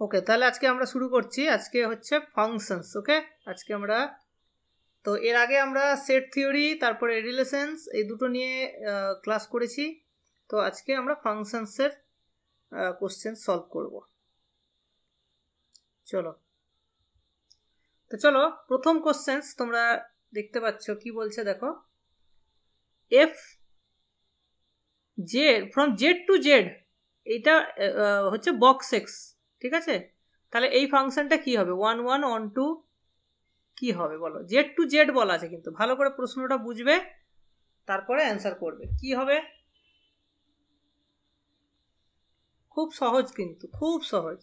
ওকে, তাহলে আজকে আমরা শুরু করছি। আজকে হচ্ছে ফাংশনস। ওকে, আজকে আমরা তো এর আগে আমরা সেট থিওরি তারপরে রিলেশনস এই দুটো নিয়ে ক্লাস করেছি। তো আজকে আমরা ফাংশনসের কোশ্চেন সলভ করব। চলো প্রথম কোশ্চেন্স তোমরা দেখতে পাচ্ছ কি বলছে, দেখো। F Z from Z to Z, এইটা হচ্ছে বক্স এক্স, ঠিক আছে? তাহলে এই ফাংশনটা কি হবে? 1 1 1 2 কি হবে বলো? জেড টু জেড বলা আছে, কিন্তু ভালো করে প্রশ্নটা বুঝবে তারপরে অ্যান্সার করবে। কি হবে? খুব সহজ, কিন্তু খুব সহজ।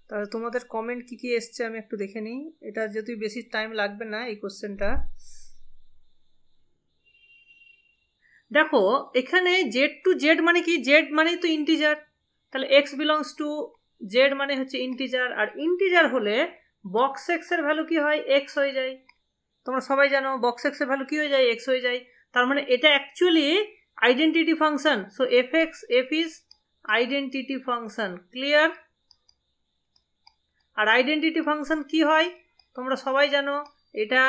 তাহলে তোমাদের কমেন্ট কি কি এসছে আমি একটু দেখে নিই। এটা যদি বেশি টাইম লাগবে না এই কোশ্চেনটা। দেখো এখানে জেড টু জেড মানে কি? জেড মানেই তো ইন্টিজার, তাহলে এক্স বিলংস টু জেড মানে হচ্ছে ইন্টিজার, আর ইন্টিজার হলে বক্স এক্স এর ভ্যালু কি হয়? এক্স হয়ে যায়। তোমরা সবাই জানো বক্স এক্স এর ভ্যালু কি হয়ে যায়? এক্স হয়ে যায়। তার মানে এটা actually identity function. So F is identity function. Clear? আর আইডেন্টিটি ফাংশন কি হয় তোমরা সবাই জানো, এটা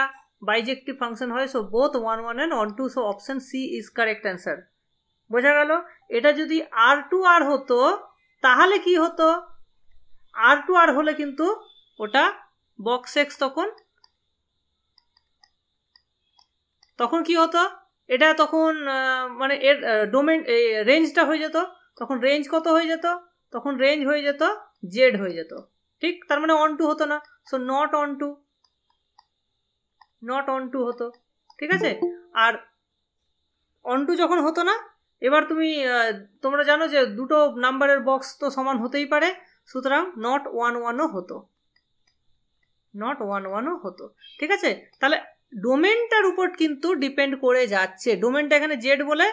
বাইজেক্টিভ ফাংশন হয়। So both 1 1 and 1 2, so option C is correct answer. বোঝা গেল? এটা যদি আর টু আর হতো তাহলে কি হতো? আর টু আর হলে কিন্তু ওটা বক্স এক্স, তখন কি হতো? এটা তখন মানে এর ডোমেন রেঞ্জটা হয়ে যেত। তখন রেঞ্জ কত হয়ে যেত? তখন রেঞ্জ হয়ে যেত জেড হয়ে যেত, ঠিক? তার মানে অন টু হতো না। সো নট অন টু হতো, ঠিক আছে? আর অন টু যখন হতো না, এবার তোমরা জানো যে দুটো নাম্বারের বক্স তো সমান হতেই পারে, সুতরাং নট 1 1ও হতো, ঠিক আছে? তাহলে ডোমেনটার উপর কিন্তু ডিপেন্ড করে যাচ্ছে। ডোমেনটা এখানে জেড বলে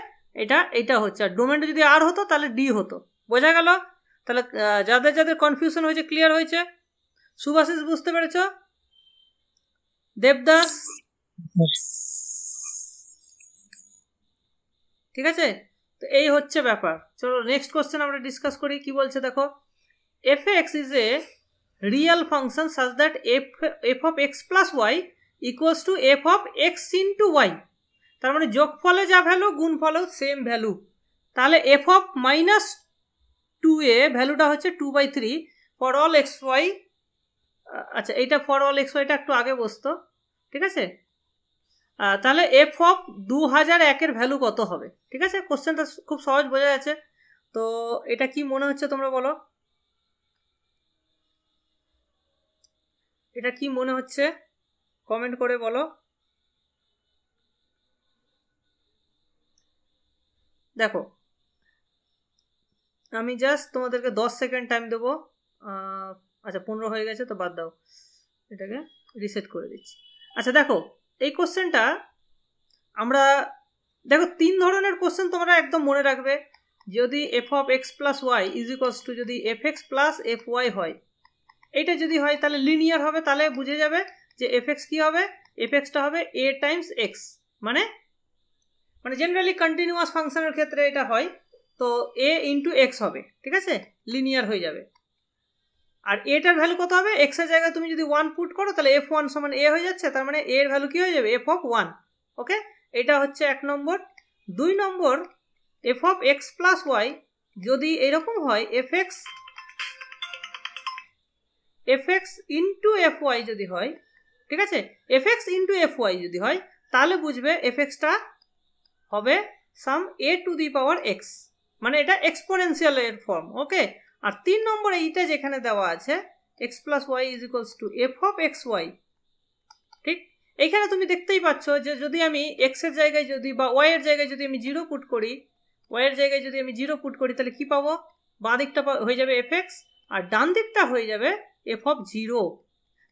এটা হচ্ছে, আর ডোমেনটা যদি আর হতো তাহলে ডি হতো। বোঝা গেল? তাহলে যাদের যাদের কনফিউশন হয়েছে ক্লিয়ার হয়েছে? সুভাশিস বুঝতে পেরেছ? দেবদাস ঠিক আছে? তো এই হচ্ছে ব্যাপার। চলো নেক্সট কোশ্চেন আমরা ডিসকাস করি। কি বলছে দেখো, F X is a real function such that F of x plus Y equals to F of X into Y. তার মানে যোগফলে যা ভ্যালু গুণফলেও সেম ভ্যালু। তাহলে এফ অফ মাইনাস 2a ভ্যালুটা হচ্ছে 2/3 ফর অল এক্স ওয়াই। আচ্ছা, এইটা ফর অল এক্স ওয়াইটা একটু আগে বসতো, ঠিক আছে? তাহলে এফ অফ 2001-এর ভ্যালু কত হবে? ঠিক আছে, কোশ্চেনটা খুব সহজ বোঝা যাচ্ছে। তো এটা কি মনে হচ্ছে তোমরা বলো? এটা কি মনে হচ্ছে কমেন্ট করে বলো। দেখো আমি জাস্ট তোমাদেরকে 10 সেকেন্ড টাইম দেবো। আচ্ছা 15 হয়ে গেছে, তো বাদ দাও, এটাকে রিসেট করে দিচ্ছি। আচ্ছা দেখো এই কোশ্চেনটা আমরা দেখো 3 ধরনের কোশ্চেন তোমরা একদম মনে রাখবে। যদি F of x plus Y is equals to যদি F X plus F Y হয়, এইটা যদি হয় তাহলে লিনিয়ার হবে। তাহলে বুঝে যাবে যে এফ এক্স কি হবে? এফ এক্সটা হবে এ টাইমস এক্স, মানে জেনারেলি কন্টিনিউয়াস ফাংশনের ক্ষেত্রে এটা হয়। তো এ ইন্টু এক্স হবে, ঠিক আছে? লিনিয়ার হয়ে যাবে। আর এটার ভ্যালু কত হবে? এক্স এর জায়গায় তুমি যদি 1 পুট করো তাহলে এফ ওয়ান সমান এ হয়ে যাচ্ছে। তার মানে এর ভ্যালু কি হয়ে যাবে? F of 1। ওকে, এটা হচ্ছে 1 নম্বর। 2 নম্বর, F of x plus Y যদি এরকম হয় F x into F Y যদি হয়, ঠিক আছে? F x into F Y যদি হয় তাহলে বুঝবে এফ এক্সটা হবে সাম এ টু দি পাওয়ার এক্স, মানে এটা এক্সপোনেনশিয়াল এর ফর্ম। ওকে, আর 3 নম্বরে এইটা যেখানে দেওয়া আছে X plus Y is equals to F of X Y, ঠিক? এইখানে তুমি দেখতেই পাচ্ছ যে যদি আমি এক্স এর জায়গায় যদি বা ওয়াই এর জায়গায় যদি আমি 0 পুট করি, তাহলে কি পাবো? বাঁ দিকটা হয়ে যাবে এফ এক্স আর ডান দিকটা হয়ে যাবে এফ অফ 0।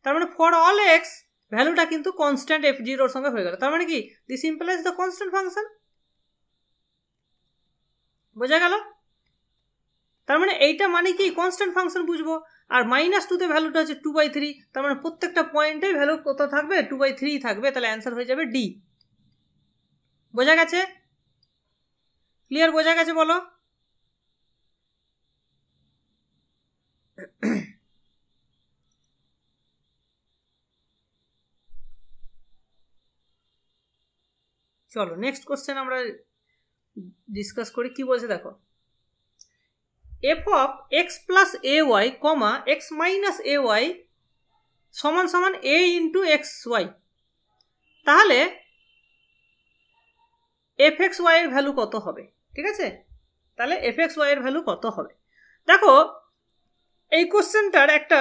তার মানে ফর অল এক্স ভ্যালুটা কিন্তু কনস্ট্যান্ট এফ জিরোর সঙ্গে হয়ে গেল। তার মানে কি? This implies the constant function. বোঝা গেল? তার মানে এইটা মানে কি কনস্ট্যান্ট ফাংশন বুঝবো, আর -2 তে ভ্যালুটা হচ্ছে 2/3, তার মানে প্রত্যেকটা পয়েন্টে ভ্যালু কত থাকবে? 2/3 থাকবে, তাহলে অ্যান্সার হয়ে যাবে ডি। বোঝা গেছে? ক্লিয়ার? বোঝা গেছে বলো? চলো নেক্সট কোশ্চেন আমরা ডিসকাস করি। কি বলছে দেখো, f of x plus ay, x minus ay সমান সমান a into xy, তাহলে fxy এর ভ্যালু কত হবে? ঠিক আছে, তাহলে fxy এর ভ্যালু কত হবে? দেখো এই কোশ্চেনটার একটা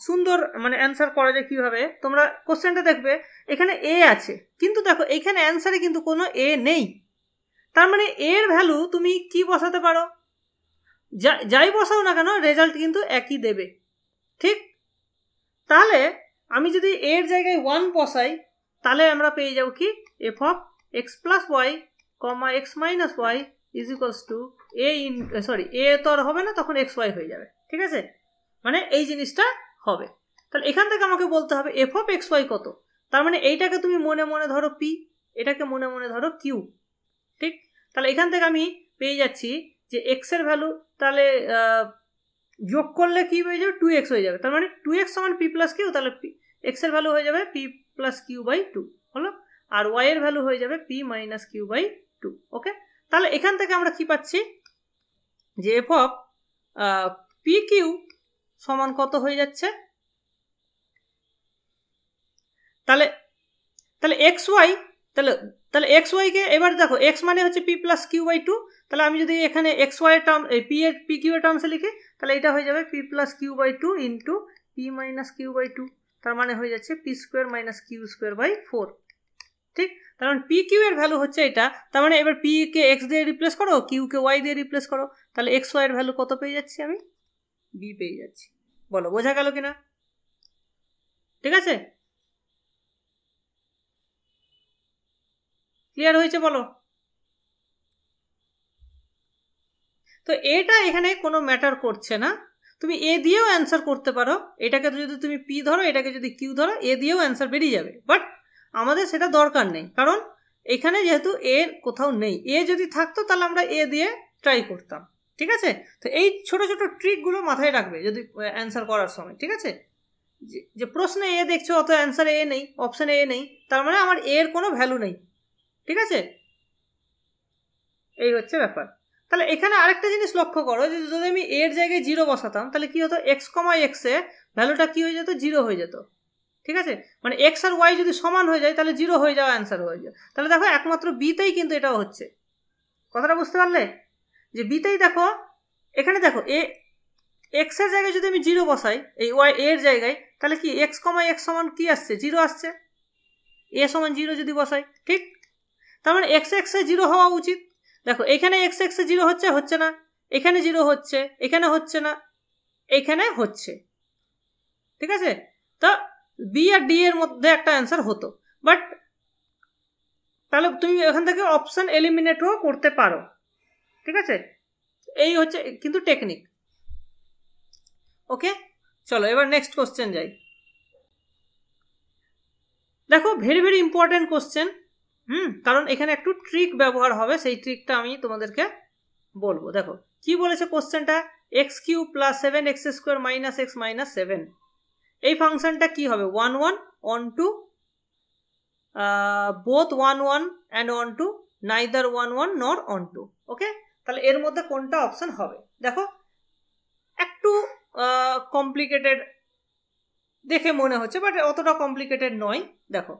সুন্দর মানে অ্যান্সার করা যায় কিভাবে। তোমরা কোশ্চেনটা দেখবে এখানে a আছে, কিন্তু দেখো এখানে অ্যান্সারে কিন্তু কোনো a নেই, তার মানে এর ভ্যালু তুমি কি বসাতে পারো? যাই বসাও না কেন রেজাল্ট কিন্তু একই দেবে, ঠিক? তাহলে আমি যদি এর জায়গায় 1 বসাই, তাহলে আমরা পেয়ে যাবো কি f of x plus y, x minus y is equals to a তো আর হবে না, তখন xy হয়ে যাবে। ঠিক আছে, মানে এই জিনিসটা হবে। তাহলে এখান থেকে আমাকে বলতে হবে f of xy কত। তার মানে এইটাকে তুমি মনে মনে ধরো p, এটাকে মনে মনে ধরো q। ঠিক, তাহলে এখান থেকে আমি পেয়ে যাচ্ছি যে x এর ভ্যালু তাহলে যোগ করলে কি হয়ে যাবে? 2x হয়ে যাবে। তার মানে 2x সমান p প্লাস কিউ, তাহলে x এর ভ্যালু হয়ে যাবে p প্লাস কিউ বাই 2 হলো, আর y এর ভ্যালু হয়ে যাবে p মাইনাস কিউ বাই 2। ওকে, তাহলে এখান থেকে আমরা কি পাচ্ছি যে f অফ p কিউ সমান কত হয়ে যাচ্ছে? তাহলে তাহলে xy, তাহলে xy কে এবার দেখো x মানে হচ্ছে p প্লাস কিউ বাই 2, তাহলে আমি যদি এখানে xy এর টার্ম p কিউ এর টার্মসে লিখি, তাহলে এটা হয়ে যাবে p plus Q by 2 into p minus Q by 2, তার মানে হয়ে যাচ্ছে p square minus Q square by 4। ঠিক, তার মানে p কিউ এর ভ্যালু হচ্ছে এটা, তার মানে এবার p কে x দিয়ে রিপ্লেস করো, কিউ কে y দিয়ে রিপ্লেস করো, তাহলে xy এর ভ্যালু কত পেয়ে যাচ্ছি? আমি b পেয়ে যাচ্ছি। বলো বোঝা গেল কিনা? ঠিক আছে, ক্লিয়ার হয়েছে বলো? তো এটা এখানে কোনো ম্যাটার করছে না, তুমি এ দিয়েও অ্যান্সার করতে পারো। এটাকে যদি তুমি পি ধরো, এটাকে যদি কিউ ধরো, এ দিয়েও অ্যান্সার বেরিয়ে যাবে, বাট আমাদের সেটা দরকার নেই, কারণ এখানে যেহেতু এ কোথাও নেই। এ যদি থাকতো তাহলে আমরা এ দিয়ে ট্রাই করতাম। ঠিক আছে, তো এই ছোট ছোট ট্রিকগুলো মাথায় রাখবে যদি অ্যান্সার করার সময়। ঠিক আছে, যে প্রশ্নে এ দেখছো অত অ্যান্সারে এ নেই, অপশানে এ নেই, তার মানে আমার এর কোনো ভ্যালু নেই। ঠিক আছে, এই হচ্ছে ব্যাপার। তাহলে এখানে আরেকটা জিনিস লক্ষ্য করো, যে যদি আমি এর জায়গায় 0 বসাতাম, তাহলে কি হতো? x, x এ ভ্যালুটা কি হয়ে যেত? 0 হয়ে যেত। ঠিক আছে, মানে x আর y যদি সমান হয়ে যায় তাহলে 0 হয়ে যাওয়া অ্যান্সার হয়ে যায়। তাহলে দেখো একমাত্র বিতেই কিন্তু এটাও হচ্ছে। কথাটা বুঝতে পারলে? যে বিতেই দেখো, এখানে দেখো x এর জায়গায় যদি আমি 0 বসাই এই y এর জায়গায়, তাহলে কি x, x সমান কি আসছে? 0 আসছে। a সমান 0 যদি বসাই, ঠিক, তার মানে x এ 0 হওয়া উচিত। দেখো এখানে x এ 0 হচ্ছে না, এখানে 0 হচ্ছে, এখানে হচ্ছে না, এখানে হচ্ছে। ঠিক আছে, তো বি আর ডি এর মধ্যে একটা অ্যান্সার হতো, বাট তাহলে তুমি এখান থেকে অপশন এলিমিনেটও করতে পারো। ঠিক আছে, এই হচ্ছে কিন্তু টেকনিক। ওকে, চলো এবার নেক্সট কোশ্চেন যাই। দেখো ভেরি ভেরি ইম্পর্টেন্ট কোশ্চেন, কারণ এখানে একটু ট্রিক ব্যবহার হবে, সেই ট্রিকটা আমি তোমাদেরকে বলবো। দেখো কি বলেছে কোশ্চেনটা, X Q plus 7x square minus X minus 7, এই ফাংশনটা কি হবে? 1 1 on to both 1 1 and on to neither 1 1 nor on to। ওকে, তাহলে এর মধ্যে কোনটা অপশন হবে? দেখো একটু কমপ্লিকেটেড দেখে মনে হচ্ছে, বাট অতটা কমপ্লিকেটেড নয়। দেখো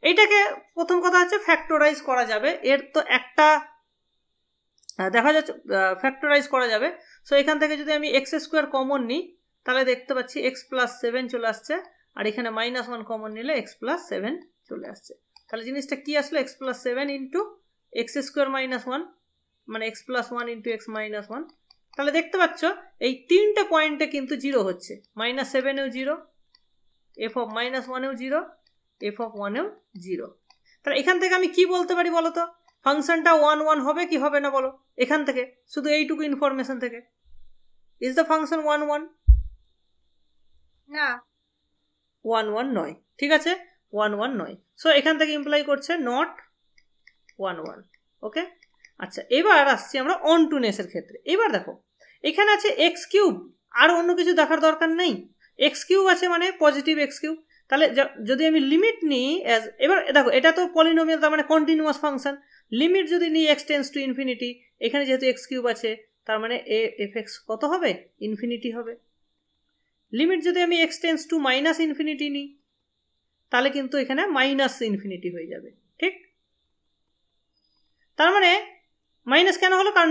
এইটাকে প্রথম কথা হচ্ছে ফ্যাক্টরাইজ করা যাবে, এর তো একটা দেখা যাচ্ছে ফ্যাক্টরাইজ করা যাবে। সো এখান থেকে যদি আমি এক্স স্কোয়ার কমন নিই, তাহলে দেখতে পাচ্ছি এক্স প্লাস 7 চলে আসছে, আর এখানে -1 কমন নিলে এক্স প্লাস 7 চলে আসছে। তাহলে জিনিসটা কি আসলো? X plus 7 into x square -1, মানে এক্স প্লাস 1 ইন্টু এক্স -1। তাহলে দেখতে পাচ্ছ এই তিনটে পয়েন্টে কিন্তু 0 হচ্ছে, -7 এও 0, এফ অফ -1 এও 0, এফ অফ 1 এও 0। তাহলে এখান থেকে আমি কি বলতে পারি বলো তো? ফাংশনটা 1 1 হবে কি হবে না বলো, এখান থেকে শুধু এইটুকু ইনফরমেশন থেকে। Is the function 1 1? না, 1 1 নয়, ঠিক আছে, 1 1 নয়। সো এখান থেকে ইমপ্লাই করছে নট 1 1। ওকে, আচ্ছা এবার আসছি আমরা অন টু নেসের ক্ষেত্রে। এবার দেখো এখানে আছে এক্স কিউব, আর অন্য কিছু দেখার দরকার নেই, এক্স কিউব আছে মানে পজিটিভ এক্স কিউব। তাহলে যদি আমি লিমিট নিই অ্যাজ, এবার দেখো এটা তো পলিনোমিয়াল, তার মানে কন্টিনিউয়াস ফাংশন। লিমিট যদি নিই এক্স টেন্স টু ইনফিনিটি, এখানে যেহেতু এক্স কিউব আছে তার মানে এফ এক্স কত হবে, ইনফিনিটি হবে। লিমিট যদি আমি x tends to minus infinity নিই তাহলে কিন্তু এখানে মাইনাস ইনফিনিটি হয়ে যাবে, ঠিক। তার মানে মাইনাস কেন হলো, কারণ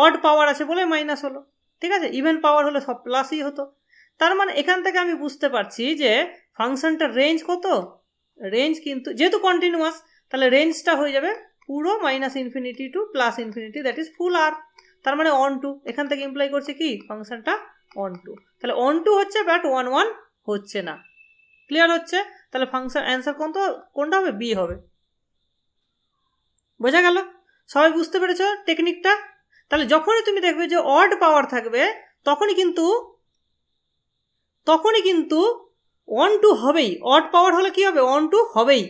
অড পাওয়ার আছে বলে মাইনাস হলো, ঠিক আছে। ইভেন পাওয়ার হলে সব প্লাসই হতো। তার মানে এখান থেকে আমি বুঝতে পারছি যে ফাংশনটার রেঞ্জ কত, রেঞ্জ কিন্তু যেহেতু কন্টিনিউয়াস তাহলে রেঞ্জটা হয়ে যাবে পুরো minus infinity to plus infinity, that is full R. তার মানে অন টু, এখান থেকে ইমপ্লাই করছে কি ফাংশনটা অন টু। তাহলে অন টু হচ্ছে বাট 1 1 হচ্ছে না। ক্লিয়ার হচ্ছে? তাহলে ফাংশন অ্যান্সার কোনটা হবে, বি হবে। বোঝা গেল? সবাই বুঝতে পেরেছ টেকনিকটা? তাহলে যখনই তুমি দেখবে যে অড পাওয়ার থাকবে তখনই কিন্তু 1 2 হবেই। অড পাওয়ার হলে কি হবে, 1 2 হবেই।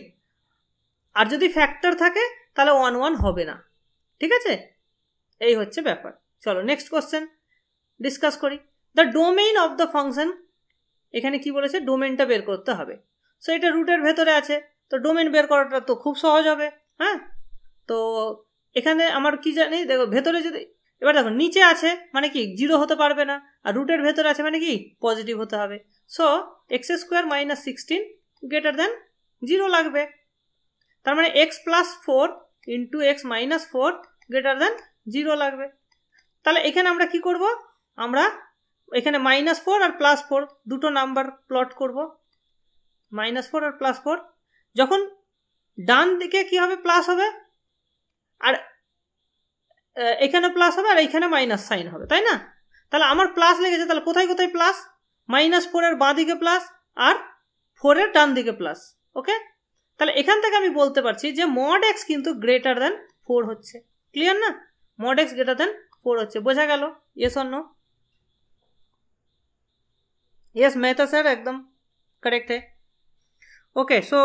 আর যদি ফ্যাক্টর থাকে তাহলে 1 1 হবে না, ঠিক আছে। এই হচ্ছে ব্যাপার। চলো নেক্সট কোশ্চেন ডিসকাস করি। The domain of the function, এখানে কি বলেছে, ডোমেইনটা বের করতে হবে। সো এটা রুটের ভেতরে আছে, তো ডোমেইন বের করাটা তো খুব সহজ হবে। হ্যাঁ, তো এখানে আমার কি জানি, দেখো ভেতরে যদি, এবার দেখো নিচে আছে মানে কি 0 হতে পারবে না, আর রুটের ভেতরে আছে মানে কি পজিটিভ হতে হবে। So x square minus 16 greater than 0 লাগবে। তার মানে x plus 4 into x minus 4 greater than 0 লাগবে। তাহলে এখানে আমরা কি করব, আমরা এখানে -4 আর +4 দুটো নাম্বার প্লট করব। -4 আর +4, যখন ডান দিকে কি হবে, প্লাস হবে, আর এখানে প্লাস হবে আর এখানে মাইনাস সাইন হবে, তাই না। তাহলে আমার প্লাস লেগেছে, তাহলে কোথায় কোথায় প্লাস, -4 এর বাঁ দিকে প্লাস আর 4 এর ডান দিকে প্লাস। ওকে, তাহলে এখান থেকে আমি বলতে পারছি যে mod x কিন্তু গ্রেটার দেন 4 হচ্ছে। ক্লিয়ার না, mod x গ্রেটার দেন 4 হচ্ছে। বোঝা গেল? Yes or no? Yes Mehta sir एकदम करेक्ट है। ओके, सो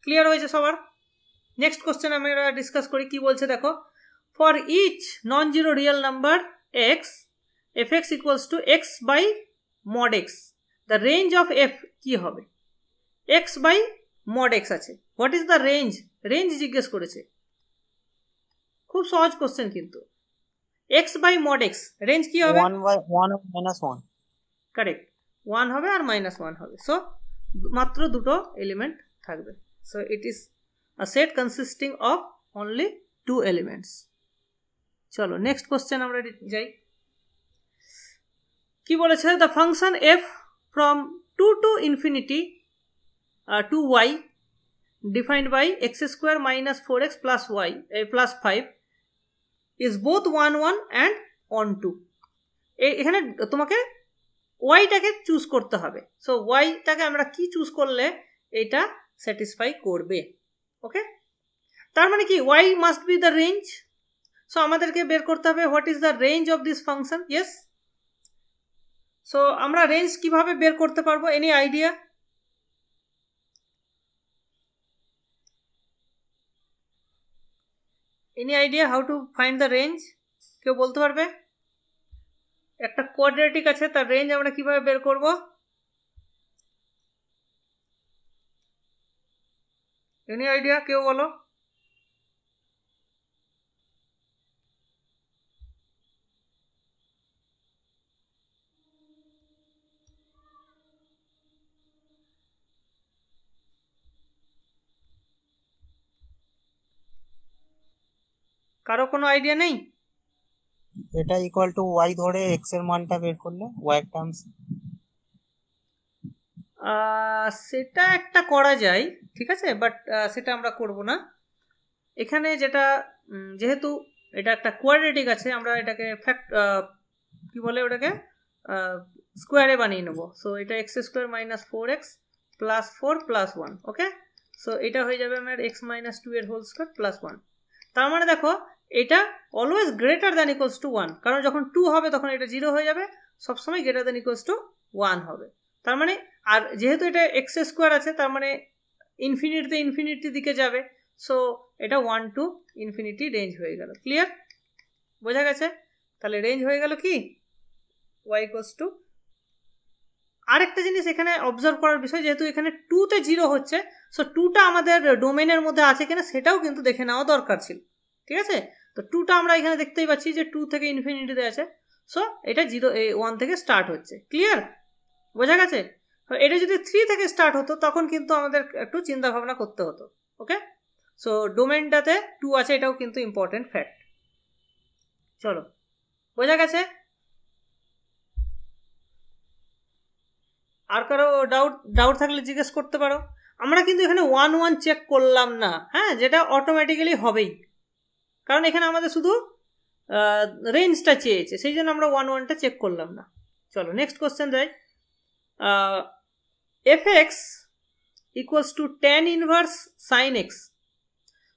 क्लियर হয়েছে সবার? নেক্সট কোশ্চেন আমরা ডিসকাস করি। কি বলছে দেখো, for each non zero real number X, F X equals to X by mod X, the range of F কি হবে, এক্স বাই মড এক্স আছে, what is the range, range জিজ্ঞেস করেছে। খুব সহজ কোশ্চেন কিন্তু। x বাই mod x রেঞ্জ কি হবে, 1 বাই 1 মাইনাস 1। কারেক্ট, 1 হবে আর -1 হবে। সো মাত্র দুটো এলিমেন্ট থাকবে। So it is a set consisting of only 2 elements. চলো নেক্সট কোশ্চেন আমরা যাই। কি বলেছে, the function f from 2 to infinity to y defined by x square minus 4x plus y plus 5 is both 1 1 and on 2। এখানে তোমাকে ওয়াইটাকে choose করতে হবে। So ওয়াইটাকে আমরা কি চুজ করলে এটা স্যাটিসফাই করবে। ওকে, তার মানে কি Y must be the range. So আমাদেরকে বের করতে হবে what is the range of this function. Yes, so আমরা রেঞ্জ কিভাবে বের করতে পারবো, any idea? Any idea how to find the range? কেউ বলতে পারবে? একটা কোয়াড্রেটিক আছে, তার রেঞ্জ আমরা কিভাবে বের করব? এনি আইডিয়া, কেউ বলো? কারো কোনো আইডিয়া নেই? এটা ইকুয়াল টু y ধরে x এর মানটা বের করলে y টার্মস, সেটা একটা করা যায়, ঠিক আছে, বাট সেটা আমরা করব না এখানে। যেটা যেহেতু এটা একটা কোয়াড্রেটিক আছে, আমরা এটাকে কি বলে ওটাকে স্কোয়ারে বানিয়ে নেব। সো এটা x square minus 4x plus 4 plus 1। ওকে, সো এটা হয়ে যাবে আমার x মাইনাস 2 এর হোল স্কোয়ার প্লাস 1। তার মানে দেখো এটা always greater than equals two 1, কারণ যখন 2 হবে তখন এটা 0 হয়ে যাবে, সবসময় গ্রেটার দ্যান ইকুয়ালস টু 1 হবে। তার মানে আর যেহেতু এটা x স্কোয়ার আছে তার মানে ইনফিনিটিতে ইনফিনিটি দিকে যাবে, সো এটা 1 টু ইনফিনিটি রেঞ্জ হয়ে গেল। ক্লিয়ার? বোঝা গেছে? তাহলে রেঞ্জ হয়ে গেল কি y ইকুয়ালস টু। আরেকটা জিনিস এখানে অবজার্ভ করার বিষয়, যেহেতু এখানে 2তে 0 হচ্ছে, সো 2টা আমাদের ডোমেনের মধ্যে আছে কিনা সেটাও কিন্তু দেখে নেওয়া দরকার ছিল। ঠিক আছে? তো 2টা আমরা এখানে দেখতেই পাচ্ছি যে 2 থেকে ইনফিনিটিতে আছে, সো এটা 1 থেকে স্টার্ট হচ্ছে। ক্লিয়ার? বোঝা গেছে? এটা যদি 3 থেকে স্টার্ট হতো তখন কিন্তু আমাদের একটু চিন্তা ভাবনা করতে হতো। ওকে, সো ডোমেনটাতে 2 আছে, এটাও কিন্তু ইম্পর্টেন্ট ফ্যাক্ট। চলো, বোঝা গেছে? আর কারো ডাউট থাকলে জিজ্ঞেস করতে পারো। আমরা কিন্তু এখানে 1 চেক করলাম না, হ্যাঁ, যেটা অটোমেটিক্যালি হবেই, কারণ এখানে আমাদের শুধু রেঞ্জটা চেয়েছে, সেই জন্য আমরা 1টা চেক করলাম না। চলো নেক্সট কোশ্চেন যাই। fx equals two tan inverse sin x।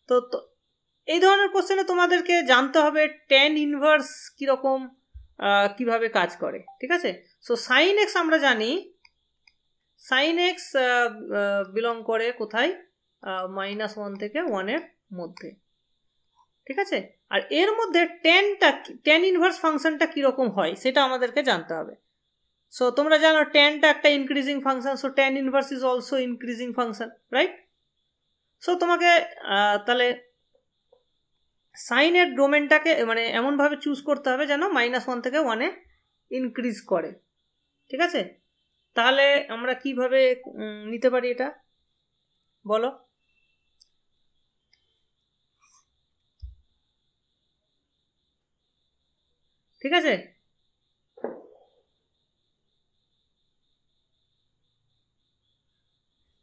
তো এই ধরনের কোশ্চেনে তোমাদেরকে জানতে হবে tan ইনভার্স কীরকম, কিভাবে কাজ করে। ঠিক আছে? সো sin x আমরা জানি sin x বিলং করে কোথায়, -1 থেকে 1 এর মধ্যে। ঠিক আছে? আর এর মধ্যে tan ইনভার্স ফাংশনটা কীরকম হয় সেটা আমাদেরকে জানতে হবে। সো তোমরা জানো tanটা একটা increasing function, so tan inverse is also increasing function, right? So তোমাকে তাহলে সাইনের ডোমেনটাকে মানে এমনভাবে চুজ করতে হবে যেন -1 থেকে 1 এ ইনক্রিজ করে। ঠিক আছে? তাহলে আমরা কিভাবে নিতে পারি এটা বলো? ঠিক আছে,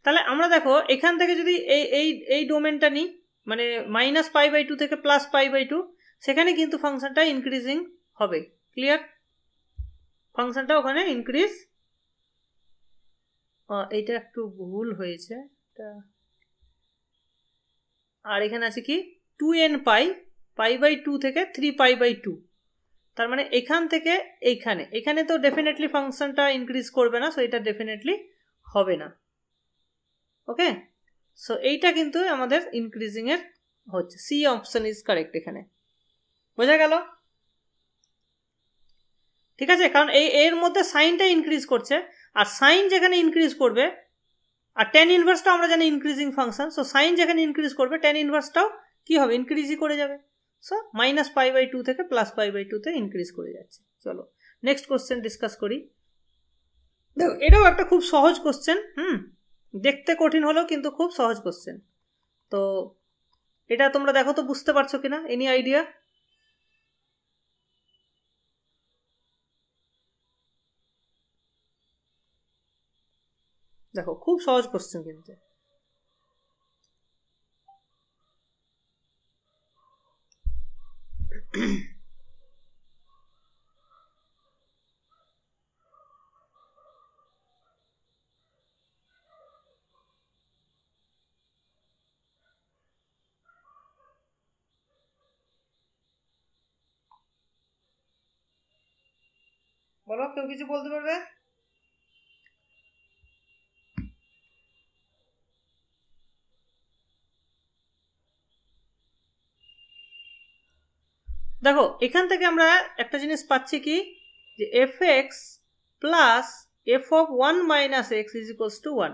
তাহলে আমরা দেখো এখান থেকে যদি এই ডোমেনটা নিই, মানে -π/2 থেকে +π/2, সেখানে কিন্তু ফাংশনটা ইনক্রিজিং হবে। ক্লিয়ার? ফাংশনটা ওখানে ইনক্রিজ, এইটা একটু ভুল হয়েছে, আর এখানে আছে কি 2n π/2 থেকে 3π/2, তার মানে এখান থেকে এখানে তো ডেফিনেটলি ফাংশনটা ইনক্রিজ করবে না, সো এটা ডেফিনেটলি হবে না। ওকে, সো এইটা কিন্তু আমাদের ইনক্রিজিং এর হচ্ছে, সি অপশন ইজ কারেক্ট এখানে। বোঝা গেল? ঠিক আছে, কারণ এর মধ্যে সাইনটা ইনক্রিজ করছে, আর সাইন যেখানে ইনক্রিজ করবে, আর tan ইনভার্সটা আমরা জানি ইনক্রিজিং ফাংশন, সো সাইন যেখানে ইনক্রিজ করবে tan ইনভার্সটাও কি হবে, ইনক্রিজই করে যাবে। সো -π/2 থেকে +π/2 তে ইনক্রিজ করে যাচ্ছে। চলো নেক্সট কোশ্চেন ডিসকাস করি। দেখো এটাও একটা খুব সহজ কোশ্চেন, দেখতে কঠিন হলেও কিন্তু খুব সহজ কোশ্চেন। তো এটা তোমরা দেখো তো বুঝতে পারছো কিনা, এনি আইডিয়া? দেখো খুব সহজ কোশ্চেন কিন্তু। বলো, কেউ কিছু বলতে পারবে? দেখো এখান থেকে আমরা একটা জিনিস পাচ্ছি কি, যে fx plus f(1 - x) is equals two 1।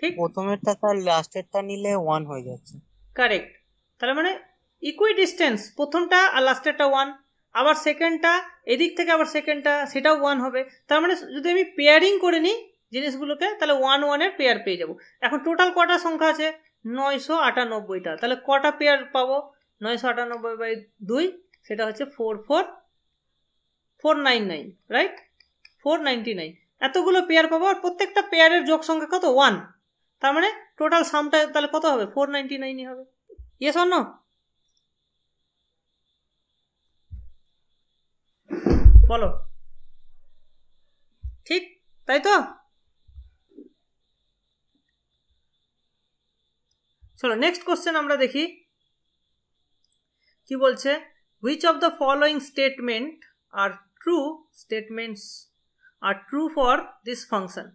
ঠিক, প্রথমেরটা তার লাস্টেরটা নিলে 1 হয়ে যাচ্ছে। কারেক্ট। তার মানে ইকুই ডিস্টেন্স, প্রথমটা আর লাস্টেরটা 1, আবার সেকেন্ডটা এদিক থেকে আবার সেকেন্ডটা সেটাও 1 হবে। তার মানে যদি আমি পেয়ারিং করে নিই জিনিসগুলোকে, তাহলে 1 এর পেয়ার পেয়ে যাব। এখন টোটাল কটা সংখ্যা আছে, 998টা, তাহলে কটা পেয়ার পাবো, 998/2, সেটা হচ্ছে 499, রাইট? 499 এতগুলো পেয়ার পাবো, আর প্রত্যেকটা পেয়ারের যোগ সংখ্যা কত, 1। তার মানে টোটাল সামটা তাহলে কত হবে, 499ই হবে। Yes or no? বলো, ঠিক তাই তো? চলো নেক্সট কোশ্চেন আমরা দেখি কি বলছে। Which of the following statement are true statements are true for this function.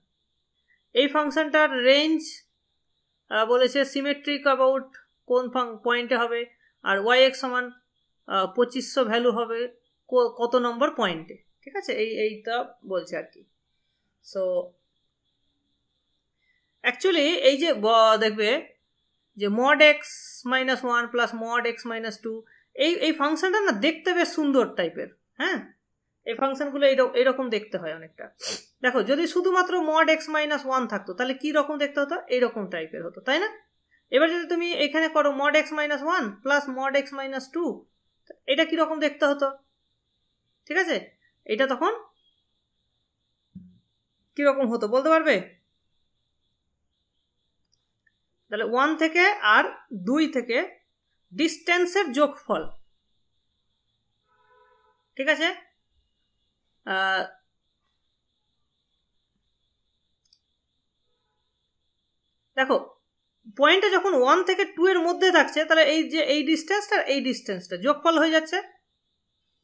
এই ফাংশনটার রেঞ্জ বলেছে সিমেট্রিক অ্যাবাউট কোন পয়েন্টে হবে, আর ওয়াই এক্স সমান 2500 ভ্যালু হবে কত নম্বর পয়েন্টে। ঠিক আছে, এইটা বলছে আর কি। সো অ্যাকচুয়ালি এই যে দেখবে যে mod x minus 1 plus mod x minus 2, এই ফাংশনটা না দেখতে বেশ সুন্দর টাইপের। হ্যাঁ, এই ফাংশনগুলো এইরকম দেখতে হয় অনেকটা। দেখো যদি শুধুমাত্র মড এক্স মাইনাস 1 থাকতো তাহলে কি রকম দেখতে হতো, এইরকম টাইপের হতো, তাই না? এবার যদি তুমি এখানে করো mod x minus 1 plus mod x minus 2, এটা কিরকম দেখতে হতো? ঠিক আছে, এটা তখন কিরকম হতো বলতে পারবে? তাহলে 1 থেকে আর 2 থেকে ডিস্টেন্সের যোগফল। ঠিক আছে, দেখো পয়েন্টটা যখন 1 থেকে 2 এর মধ্যে থাকছে তাহলে এই যে এই ডিস্টেন্সটা এই ডিস্টেন্সটা যোগফল হয়ে যাচ্ছে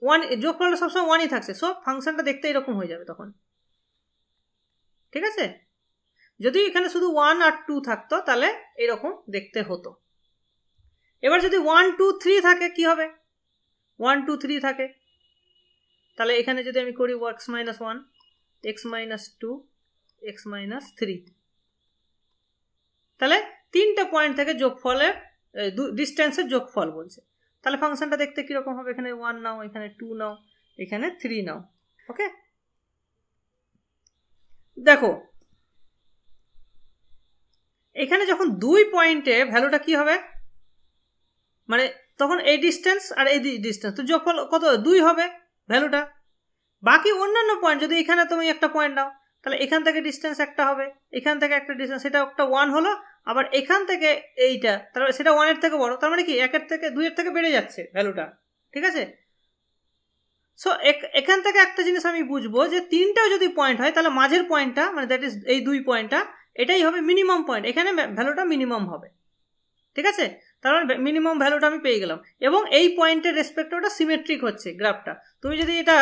1, যোগফলটা সবসময় 1ই থাকছে। সো ফাংশনটা দেখতে এরকম হয়ে যাবে তখন। ঠিক আছে, যদি এখানে শুধু 1 আর 2 থাকতো তাহলে এরকম দেখতে হতো। এবার যদি 1 2 3 থাকে কি হবে? 1 2 3 থাকে তাহলে এখানে যদি আমি করি x minus 1 x minus 2 x minus 3, তাহলে 3টা পয়েন্ট থেকে যোগফলের ডিস্টেন্সের যোগফল বলছে। তাহলে ফাংশনটা দেখতে কিরকম হবে? এখানে 1 নাও, এখানে 2 নাও, এখানে 3 নাও। ওকে, দেখো এখানে যখন 2 পয়েন্টে ভ্যালুটা কি হবে, মানে তখন এই ডিস্টেন্স আর এই ডিস্টেন্স, তো যোগফল কত? 2 হবে ভ্যালুটা। বাকি অন্যান্য পয়েন্ট যদি এখানে তুমি একটা পয়েন্ট নাও তাহলে এখান থেকে ডিস্টেন্স একটা হবে, এখান থেকে একটা ডিস্টেন্স, সেটা একটা 1 হলো, আবার এখান থেকে এইটা তাহলে সেটা 1 এর থেকে বড়, তার মানে কি 1 এর থেকে 2 এর থেকে বেড়ে যাচ্ছে ভ্যালুটা। ঠিক আছে, সো এখান থেকে একটা জিনিস আমি বুঝবো যে 3টাও যদি পয়েন্ট হয় তাহলে মাঝের পয়েন্টটা মানে দ্যাট ইজ এই 2 পয়েন্টটা এটাই হবে মিনিমাম পয়েন্ট, এখানে ভ্যালুটা মিনিমাম হবে। ঠিক আছে, তার মানে মিনিমাম ভ্যালুটা আমি পেয়ে গেলাম, এবং এই পয়েন্টের রেসপেক্টে ওটা সিমেট্রিক হচ্ছে গ্রাফটা। তুমি যদি এটা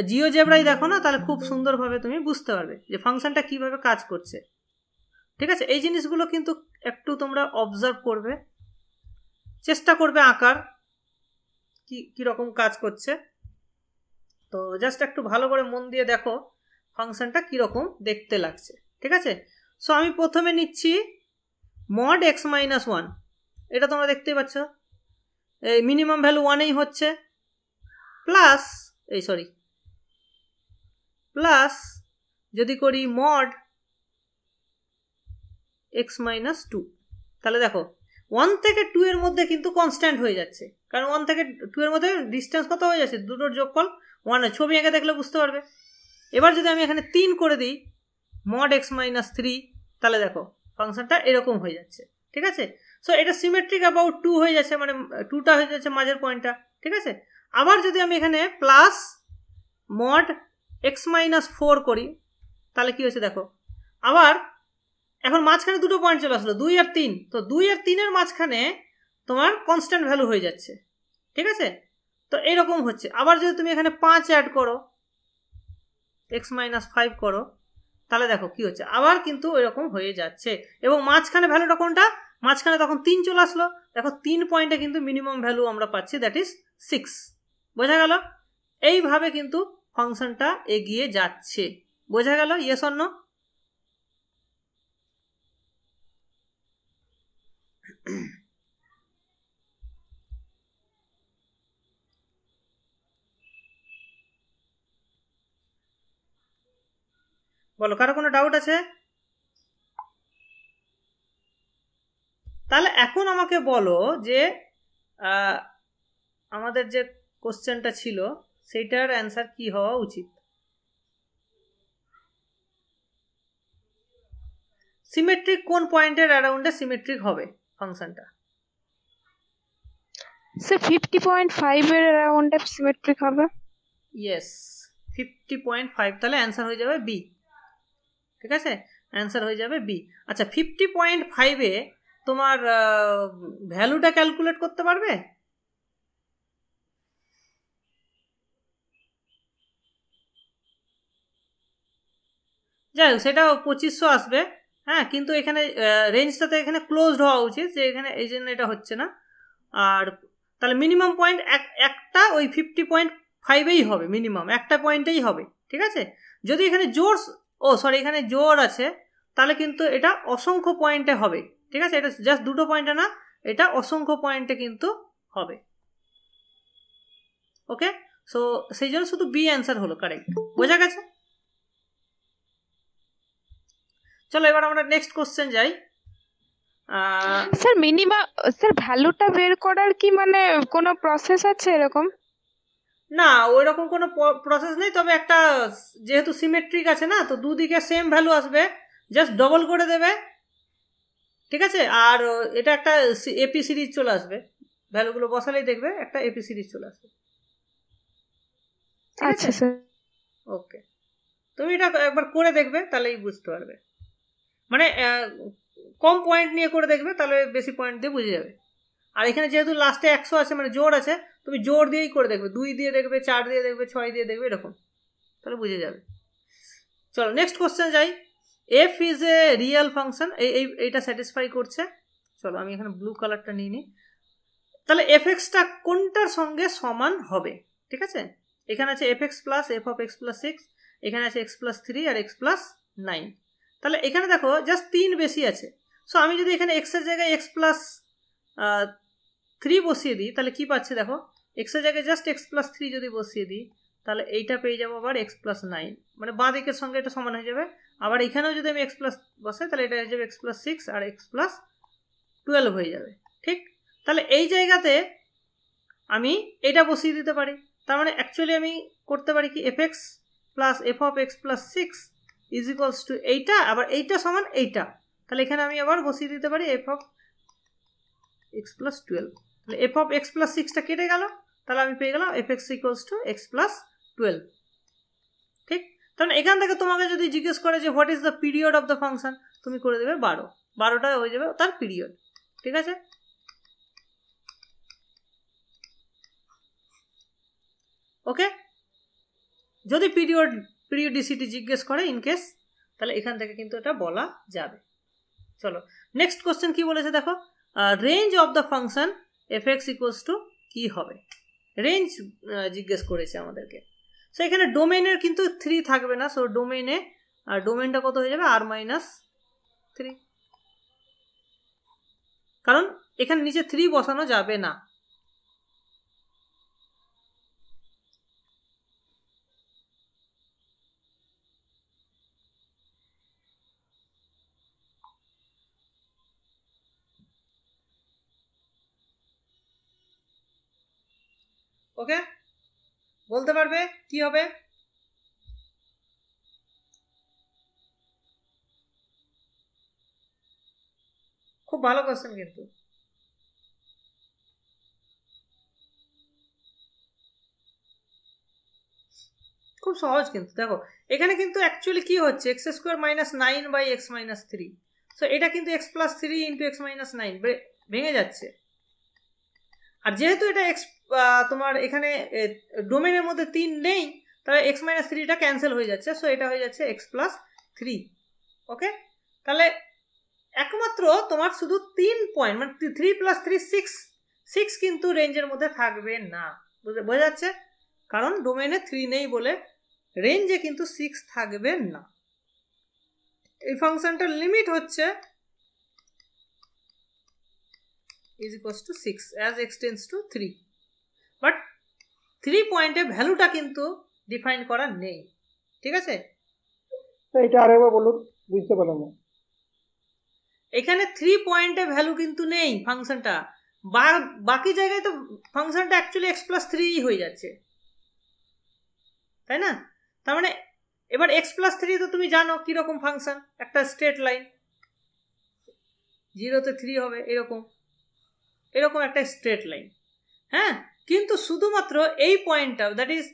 জিওজেব্রায় দেখো না তাহলে খুব সুন্দরভাবে তুমি বুঝতে পারবে যে ফাংশনটা কিভাবে কাজ করছে। ঠিক আছে, এই জিনিসগুলো কিন্তু একটু তোমরা অবজার্ভ করবে, চেষ্টা করবে আঁকার কিরকম কাজ করছে। তো জাস্ট একটু ভালো করে মন দিয়ে দেখো ফাংশনটা কিরকম দেখতে লাগছে। ঠিক আছে, সো আমি প্রথমে নিচ্ছি মড এক্স মাইনাস 1, এটা তোমরা দেখতেই পাচ্ছ এই মিনিমাম ভ্যালু 1এই হচ্ছে, প্লাস প্লাস যদি করি মড এক্স মাইনাস 2, তাহলে দেখো 1 থেকে 2 এর মধ্যে কিন্তু কনস্ট্যান্ট হয়ে যাচ্ছে, কারণ 1 থেকে 2 এর মধ্যে ডিস্টেন্স কত হয়ে যাচ্ছে? দুটোর যোগফল 1, ছবি এঁকে দেখলে বুঝতে পারবে। এবার যদি আমি এখানে 3 করে দিই মড এক্স মাইনাস 3, তাহলে দেখো ফাংশনটা এরকম হয়ে যাচ্ছে। ঠিক আছে, সো এটা সিমেট্রিক অ্যাবাউট 2 হয়ে যাচ্ছে, মানে 2টা হয়ে যাচ্ছে মাঝের পয়েন্টটা। ঠিক আছে, আবার যদি আমি এখানে প্লাস মড এক্স মাইনাস 4 করি তাহলে কি হচ্ছে দেখো, আবার এখন মাঝখানে দুটো পয়েন্ট চলে আসলো 2 আর 3, তো 2 আর 3 এর মাঝখানে তোমার কনস্ট্যান্ট ভ্যালু হয়ে যাচ্ছে। ঠিক আছে, তো এইরকম হচ্ছে। আবার যদি তুমি এখানে 5 অ্যাড করো এক্স মাইনাস 5 করো তাহলে দেখো কি হচ্ছে, আবার কিন্তু এরকম হয়ে যাচ্ছে, এবং মাঝখানে ভ্যালুটা কোনটা? মাঝখানে তখন 3 চলে আসলো। দেখো 3 পয়েন্টে কিন্তু মিনিমাম ভ্যালু আমরা পাচ্ছি, দ্যাট ইজ 6। বোঝা গেল? এইভাবে কিন্তু ফাংশনটা এগিয়ে যাচ্ছে। বোঝা গেল? Yes or no? বলো, কারো কোনো ডাউট আছে? তাহলে এখন আমাকে বলো যে আমাদের যে কোশ্চেনটা ছিল সেইটার অ্যান্সার কি হওয়া উচিত? সিমেট্রিক কোন পয়েন্টের অ্যারাউন্ডে সিমেট্রিক হবে ফাংশনটা? স্যার 50.5 এর অ্যারাউন্ডে সিমেট্রিক হবে। ইয়েস, 50.5, তাহলে অ্যান্সার হয়ে যাবে বি। ঠিক আছে, অ্যান্সার হয়ে যাবে বি। আচ্ছা, 50.5-এ তোমার ভ্যালুটা ক্যালকুলেট করতে পারবে? যাই হোক, সেটা 2500 আসবে। হ্যাঁ, কিন্তু এখানে রেঞ্জটাতে এখানে ক্লোজড হওয়া উচিত, যে এখানে এই জন্য এটা হচ্ছে না। আর তাহলে মিনিমাম পয়েন্ট একটা ওই 50.5-এই হবে, মিনিমাম একটা পয়েন্টেই হবে। ঠিক আছে, যদি এখানে জোর এখানে জোর আছে, তাহলে কিন্তু এটা অসংখ্য পয়েন্টে হবে। ঠিক আছে, এটা জাস্ট দুটো পয়েন্টে না, এটা অসংখ্য পয়েন্টে কিন্তু হবে। ওকে, সো সেই জন্য শুধু বি অ্যান্সার হলো কারেক্ট। বোঝা গেছে? চলো এবার আমরা নেক্সট কোশ্চেন যাই। স্যার মিনিমাম, স্যার ভ্যালুটা বের করার কি মানে কোনো প্রসেস আছে এরকম? না, ওই রকম কোনো প্রসেস নেই, তবে একটা যেহেতু সিমেট্রিক আছে না, তো দুদিকে সেম ভ্যালু আসবে, জাস্ট ডবল করে দেবে। ঠিক আছে, আর এটা একটা এপি সিরিজ চলে আসবে, ভ্যালুগুলো বসালেই দেখবে একটা এপি সিরিজ চলে আসবে। আচ্ছা স্যার। ওকে, তুমি এটা একবার করে দেখবে, তাহলেই বুঝতে পারবে। মানে কম পয়েন্ট নিয়ে করে দেখবে, তাহলে বেশি পয়েন্ট দিয়ে বুঝে যাবে। আর এখানে যেহেতু লাস্টে 100 আছে, মানে জোর আছে, তুমি জোর দিয়েই করে দেখবে, 2 দিয়ে দেখবে, 4 দিয়ে দেখবে, 6 দিয়ে দেখবে, এরকম, তাহলে বুঝে যাবে। চলো নেক্সট কোশ্চেন যাই। F is a real function, এইটা স্যাটিসফাই করছে। চলো আমি এখানে ব্লু কালারটা নিয়ে নিই। তাহলে এফ এক্সটা কোনটার সঙ্গে সমান হবে? ঠিক আছে, এখানে আছে F X plus F of x plus 6, এখানে আছে এক্স প্লাস 3 আর এক্স প্লাস 9। তাহলে এখানে দেখো জাস্ট 3 বেশি আছে। সো আমি যদি এখানে এক্স এর জায়গায় এক্স প্লাস 3 বসিয়ে দিই, তাহলে কি পাচ্ছি দেখো, এক্স এর জায়গায় জাস্ট এক্স প্লাস 3 যদি বসিয়ে দিই, তাহলে এইটা পেয়ে যাবো আবার এক্স প্লাস 9, মানে বাঁ দিকের সঙ্গে এটা সমান হয়ে যাবে। আবার এখানেও যদি আমি এক্স প্লাস বসাই, তাহলে এটা হয়ে যাবে এক্স প্লাস 6 আর এক্স প্লাস 12 হয়ে যাবে। ঠিক, তাহলে এই জায়গাতে আমি এটা বসিয়ে দিতে পারি। তার মানে অ্যাকচুয়ালি আমি করতে পারি কি, F X plus F of x plus 6 is equals two এইটা, আবার এইটা সমান এইটা। তাহলে এখানে আমি আবার বসিয়ে দিতে পারি এফ অফ এক্স প্লাস 12। তাহলে এফ অফ এক্স প্লাস 6টা কেটে গেল, তাহলে আমি পেয়ে গেলাম F X equals to x plus 12। ঠিক, তাহলে এখান থেকে তোমাকে যদি জিজ্ঞেস করে যে what is the period of the function, তুমি করে দেবে 12, 12টা হয়ে যাবে তার পিরিয়ড। ঠিক আছে, ওকে। যদি পিরিয়ডিসিটি জিজ্ঞেস করে ইনকেস, তাহলে এখান থেকে কিন্তু এটা বলা যাবে। চলো নেক্সট কোশ্চেন কি বলেছে দেখো, range of the function F X equals two কি হবে, রেঞ্জ জিজ্ঞেস করেছে আমাদেরকে। সো এখানে ডোমেনের কিন্তু 3 থাকবে না, সো ডোমেনটা কত হয়ে যাবে, আর মাইনাস 3, কারণ এখানে নিচে 3 বসানো যাবে না। ওকে, বলতে পারবে কি হবে? খুব ভালো কোশ্চেন কিন্তু। খুব সহজ কিন্তু, দেখো এখানে কিন্তু অ্যাকচুয়ালি কি হচ্ছে, x square minus 9 by x minus 3। So এটা কিন্তু x plus 3 into x minus 9 ভেঙে যাচ্ছে। আর যেহেতু এটা এক্স তোমার এখানে ডোমেনের মধ্যে 3 নেই, তাহলে এক্স মাইনাস 3টা ক্যান্সেল হয়ে যাচ্ছে। সো এটা হয়ে যাচ্ছে এক্স প্লাস 3। ওকে, তাহলে একমাত্র তোমার শুধু 3 পয়েন্ট, মানে 3 প্লাস 3 6 কিন্তু রেঞ্জের মধ্যে থাকবে না। বোঝা যাচ্ছে, কারণ ডোমেনে 3 নেই বলে রেঞ্জে কিন্তু 6 থাকবে না। এই ফাংশনটার লিমিট হচ্ছে is equals to 6 as x tends to 3, but 3 পয়েন্টে ভ্যালুটা কিন্তু ডিফাইন করা নেই। ঠিক আছে, এটা আরেকবার বলুন, বুঝতে পারলাম না। এখানে 3 পয়েন্টে ভ্যালু কিন্তু নেই ফাংশনটা, বাকি জায়গায় তো ফাংশনটা অ্যাকচুয়ালি এক্স প্লাস 3 হয়ে যাচ্ছে, তাই না? তার মানে এবার এক্স প্লাস 3 তো তুমি জানো কিরকম ফাংশন, একটা স্ট্রেট লাইন, 0 তে 3 হবে, এরকম একটা স্ট্রেট লাইন। হ্যাঁ, কিন্তু শুধুমাত্র এই পয়েন্টটা, দ্যাট ইজ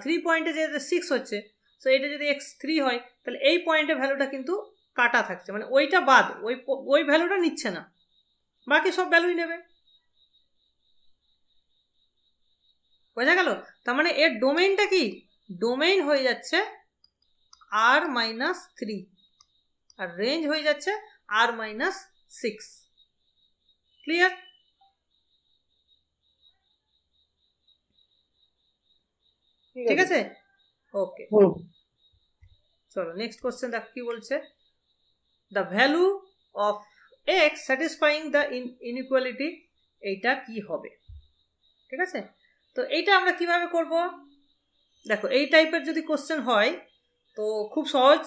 3 পয়েন্টে যে 6 হচ্ছে, সো এটা যদি x3 হয়, তাহলে এই পয়েন্টে ভ্যালুটা কিন্তু কাটা থাকছে, মানে ওইটা বাদ, ওই ভ্যালুটা নিচ্ছে না, বাকি সব ভ্যালুই নেবে। বোঝা গেল? তার মানে এর ডোমেইনটা কি, ডোমেইন হয়ে যাচ্ছে r-3 আর রেঞ্জ হয়ে যাচ্ছে r-6। ক্লিয়ার? ঠিক আছে, ওকে। চলো নেক্সট কোশ্চেন দেখো কি বলছে। The value of x satisfying the inequality, এইটা কি হবে? ঠিক আছে, তো এইটা আমরা কিভাবে করব? দেখো এই টাইপের যদি কোশ্চেন হয় তো খুব সহজ।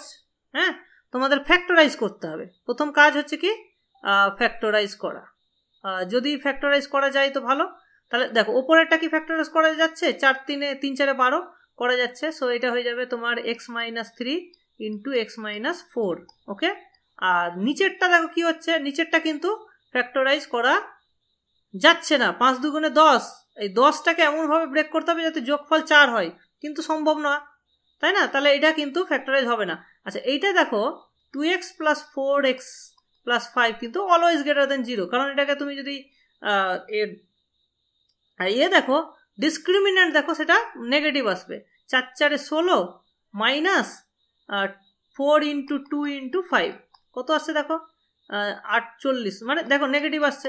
হ্যাঁ, তোমাদের ফ্যাক্টরাইজ করতে হবে। প্রথম কাজ হচ্ছে কি, ফ্যাক্টরাইজ করা। যদি ফ্যাক্টরাইজ করা যায় তো ভালো। তাহলে দেখো ওপরেরটা কি ফ্যাক্টরাইজ করা যাচ্ছে, 4 3 3 4 12 করা যাচ্ছে। সো এটা হয়ে যাবে তোমার x-3 ইন্টু x-4। ওকে, আর নিচেরটা দেখো কি হচ্ছে, নিচেরটা কিন্তু ফ্যাক্টরাইজ করা যাচ্ছে না। 5 2 10, এই 10টাকে এমনভাবে ব্রেক করতে হবে যাতে যোগফল 4 হয়, কিন্তু সম্ভব না, তাই না? তাহলে এটা কিন্তু ফ্যাক্টরাইজ হবে না। আচ্ছা এইটা দেখো 2x + 4x + 5 কিন্তু অলওয়েজ গ্রেটার দেন 0, কারণ এটাকে তুমি যদি দেখো ডিসক্রিমিন্যান্ট দেখো সেটা নেগেটিভ আসবে। 4 4 16 মাইনাস 4 × 2 × 5 কত আসছে দেখো 48, মানে দেখো নেগেটিভ আসছে।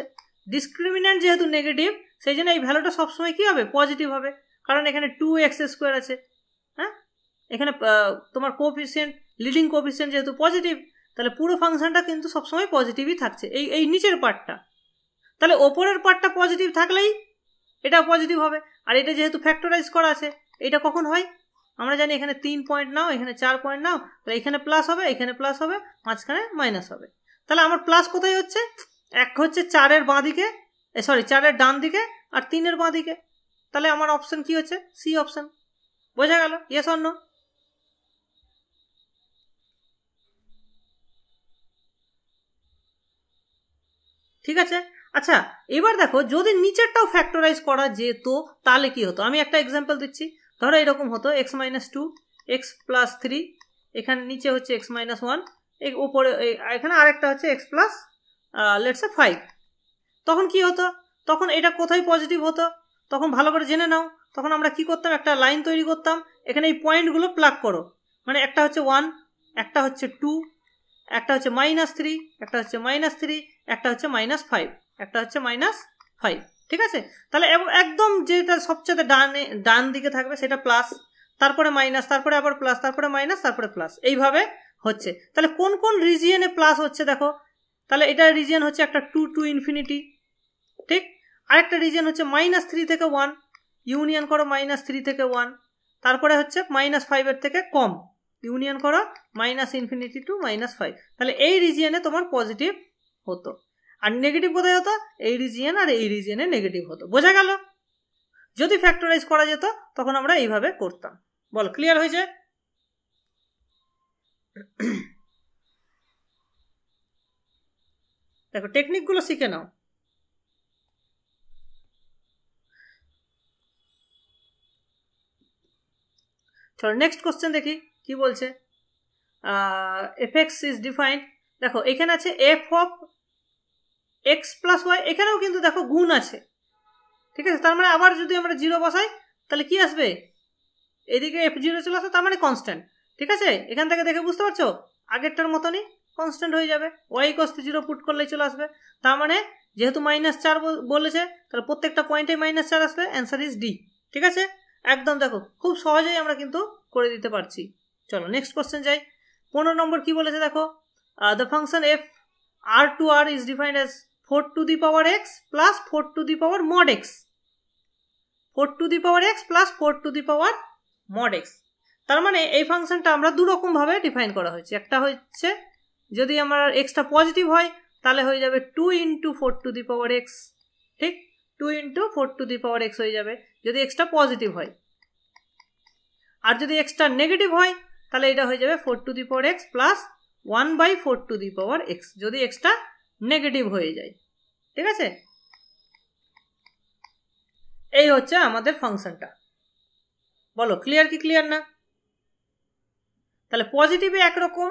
ডিসক্রিমিন্যান্ট যেহেতু নেগেটিভ সেই জন্য এই ভ্যালুটা সবসময় কি হবে, পজিটিভ হবে, কারণ এখানে 2x² আছে। হ্যাঁ, এখানে তোমার কোএফিসিয়েন্ট, লিডিং কোএফিসিয়েন্ট যেহেতু পজিটিভ, তাহলে পুরো ফাংশনটা কিন্তু সবসময় পজিটিভই থাকছে, এই নিচের পার্টটা। তাহলে ওপরের পার্টটা পজিটিভ থাকলেই এটা পজিটিভ হবে। আর এটা যেহেতু ফ্যাক্টরাইজ করা আছে, এটা কখন হয় আমরা জানি, এখানে 3 পয়েন্ট নাও, এখানে 4 পয়েন্ট নাও, তাহলে এখানে প্লাস হবে, এখানে প্লাস হবে, মাঝখানে মাইনাস হবে। তাহলে আমার প্লাস কোথায় হচ্ছে, এক হচ্ছে 4-এর বাঁ দিকে, 4-এর ডান দিকে, আর 3-এর বাঁ দিকে। তাহলে আমার অপশন কি হচ্ছে, সি অপশন। বোঝা গেল? Yes or no? ঠিক আছে। আচ্ছা এবার দেখো যদি নিচেরটাও ফ্যাক্টরাইজ করা যেত তাহলে কি হতো, আমি একটা এক্সাম্পল দিচ্ছি। ধরো এরকম হতো x-2 x + 3, এখানে নিচে হচ্ছে x-1, উপরে এখানে আরেকটা হচ্ছে x প্লাস লেটস সে 5। তখন কি হতো, তখন এটা কোথায় পজিটিভ হতো, তখন ভালো করে জেনে নাও। তখন আমরা কি করতাম, একটা লাইন তৈরি করতাম, এখানে এই পয়েন্টগুলো প্লাগ করো, মানে একটা হচ্ছে 1, একটা হচ্ছে 2, একটা হচ্ছে -3, একটা হচ্ছে -3, একটা হচ্ছে -5, একটা হচ্ছে -5। ঠিক আছে, তাহলে একদম যেটা সবচেয়ে ডান দিকে থাকবে সেটা প্লাস, তারপরে মাইনাস, তারপরে আবার প্লাস, তারপরে মাইনাস, তারপরে প্লাস, এইভাবে হচ্ছে। তাহলে কোন কোন রিজিয়নে প্লাস হচ্ছে দেখো, তাহলে এটা রিজিয়ন হচ্ছে একটা 2 to infinity, ঠিক। আরেকটা রিজিয়ন হচ্ছে -3 থেকে 1, ইউনিয়ন করো -3 থেকে 1, তারপরে হচ্ছে -5-এর থেকে কম, ইউনিয়ন করো -∞ to -5। তাহলে এই রিজিয়নে তোমার পজিটিভ হতো, আর নেগেটিভ কোথায় হতো, এই রিজিয়ন আর এই রিজিয়নে নেগেটিভ হতো। বোঝা গেল? যদি ফ্যাক্টরাইজ করা যেত তখন আমরা এইভাবে করতাম। বল, ক্লিয়ার হয়েছে? দেখো টেকনিকগুলো শিখে নাও। চলো নেক্সট কোশ্চেন দেখি কি বলছে। fx ইজ ডিফাইন্ড, দেখো এখানে আছে f(x + y), এখানেও কিন্তু দেখো গুণ আছে, ঠিক আছে। তার মানে আবার যদি আমরা 0 বসাই তাহলে কি আসবে, এদিকে f0 চলে আসবে, তার মানে কনস্ট্যান্ট। ঠিক আছে, এখান থেকে দেখে বুঝতে পারছো আগেরটার মতনই কনস্ট্যান্ট হয়ে যাবে, y = 0 পুট করলেই চলে আসবে। তার মানে যেহেতু -4 বলেছে তাহলে প্রত্যেকটা পয়েন্টে -4 আসবে, অ্যান্সার ইজ ডি। ঠিক আছে, একদম দেখো খুব সহজেই আমরা কিন্তু করে দিতে পারছি। চলো নেক্সট কোশ্চেন যাই। 15 নম্বর কি বলেছে দেখো, the function f r(r) is defined as 4⁴x + 4⁴mod x, 4⁴x + 4⁴mod x। তার মানে এই ফাংশনটা আমরা দু রকম ভাবে ডিফাইন করা হয়েছে। একটা হচ্ছে যদি আমার এক্সটা পজিটিভ হয় তাহলে হয়ে যাবে 2 × 4⁴x, ঠিক, 2 × 4⁴x হয়ে যাবে যদি এক্সটা পজিটিভ হয়। আর যদি এক্সটা নেগেটিভ হয় তাহলে এটা হয়ে যাবে 4⁴x + 1/4⁴x যদি এক্সটা নেগেটিভ হয়ে যায়। ঠিক আছে, এই হচ্ছে আমাদের ফাংশনটা। বলো ক্লিয়ার কি ক্লিয়ার না? তাহলে পজিটিভে একরকম,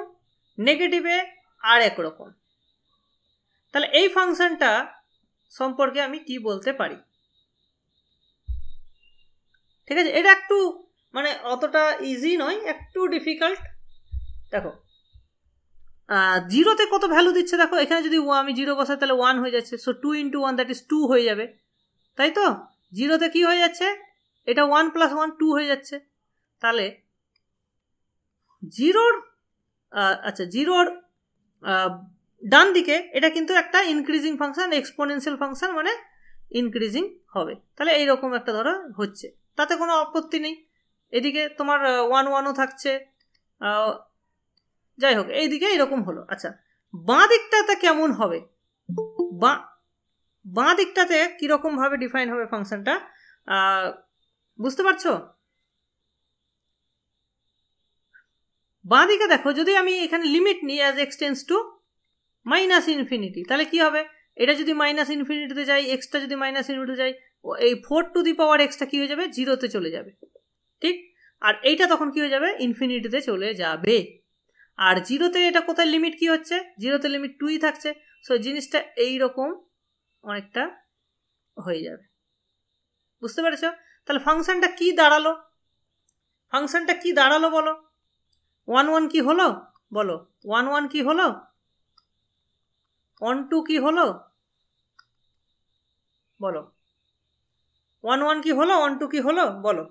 নেগেটিভে আর একরকম। তাহলে এই ফাংশনটা সম্পর্কে আমি কি বলতে পারি? ঠিক আছে, এটা একটু মানে অতটা ইজি নয়, একটু ডিফিকাল্ট। দেখো জিরোতে কত ভ্যালু দিচ্ছে দেখো, এখানে যদি আমি জিরো বসাই তাহলে 1 হয়ে যাচ্ছে, সো 2 × 1 দ্যাট ইজ 2 হয়ে যাবে, তাই তো? জিরোতে কি হয়ে যাচ্ছে, এটা 1 + 1 2 হয়ে যাচ্ছে। তাহলে জিরোর আচ্ছা জিরোর ডান দিকে এটা কিন্তু একটা ইনক্রিজিং ফাংশন, এক্সপোনেনশিয়াল ফাংশন, মানে ইনক্রিজিং হবে। তাহলে এইরকম একটা ধরো হচ্ছে, তাতে কোনো আপত্তি নেই। এদিকে তোমার 1 1ও থাকছে, যাই হোক এইদিকে এরকম হলো। আচ্ছা বাঁ দিকটাতে কেমন হবে, বাঁ দিকটাতে কিরকম ভাবে ডিফাইন হবে ফাংশনটা, বুঝতে পারছো? বাঁ দিকে দেখো, যদি আমি এখানে লিমিট নিই অ্যাজ x টেন্ডস টু -∞, তাহলে কি হবে, এটা যদি -∞তে যাই, এক্সটা যদি -∞ যায়, এই 4 x কি হয়ে যাবে, 0-তে চলে যাবে, ঠিক? আর এইটা তখন কি হয়ে যাবে, ইনফিনিটিতে চলে যাবে। আর 0-তে এটা কোথায় লিমিট কি হচ্ছে, 0-তে লিমিট 2ই থাকছে, সো জিনিসটা এইরকম অনেকটা হয়ে যাবে, বুঝতে পেরেছো? তাহলে ফাংশনটা কি দাঁড়ালো, বলো? 1 1 কি হলো বলো, 1 1 কি হলো, 1 2 কি হলো বলো, 1 1 কি হলো, 1 2 কি হলো বলো।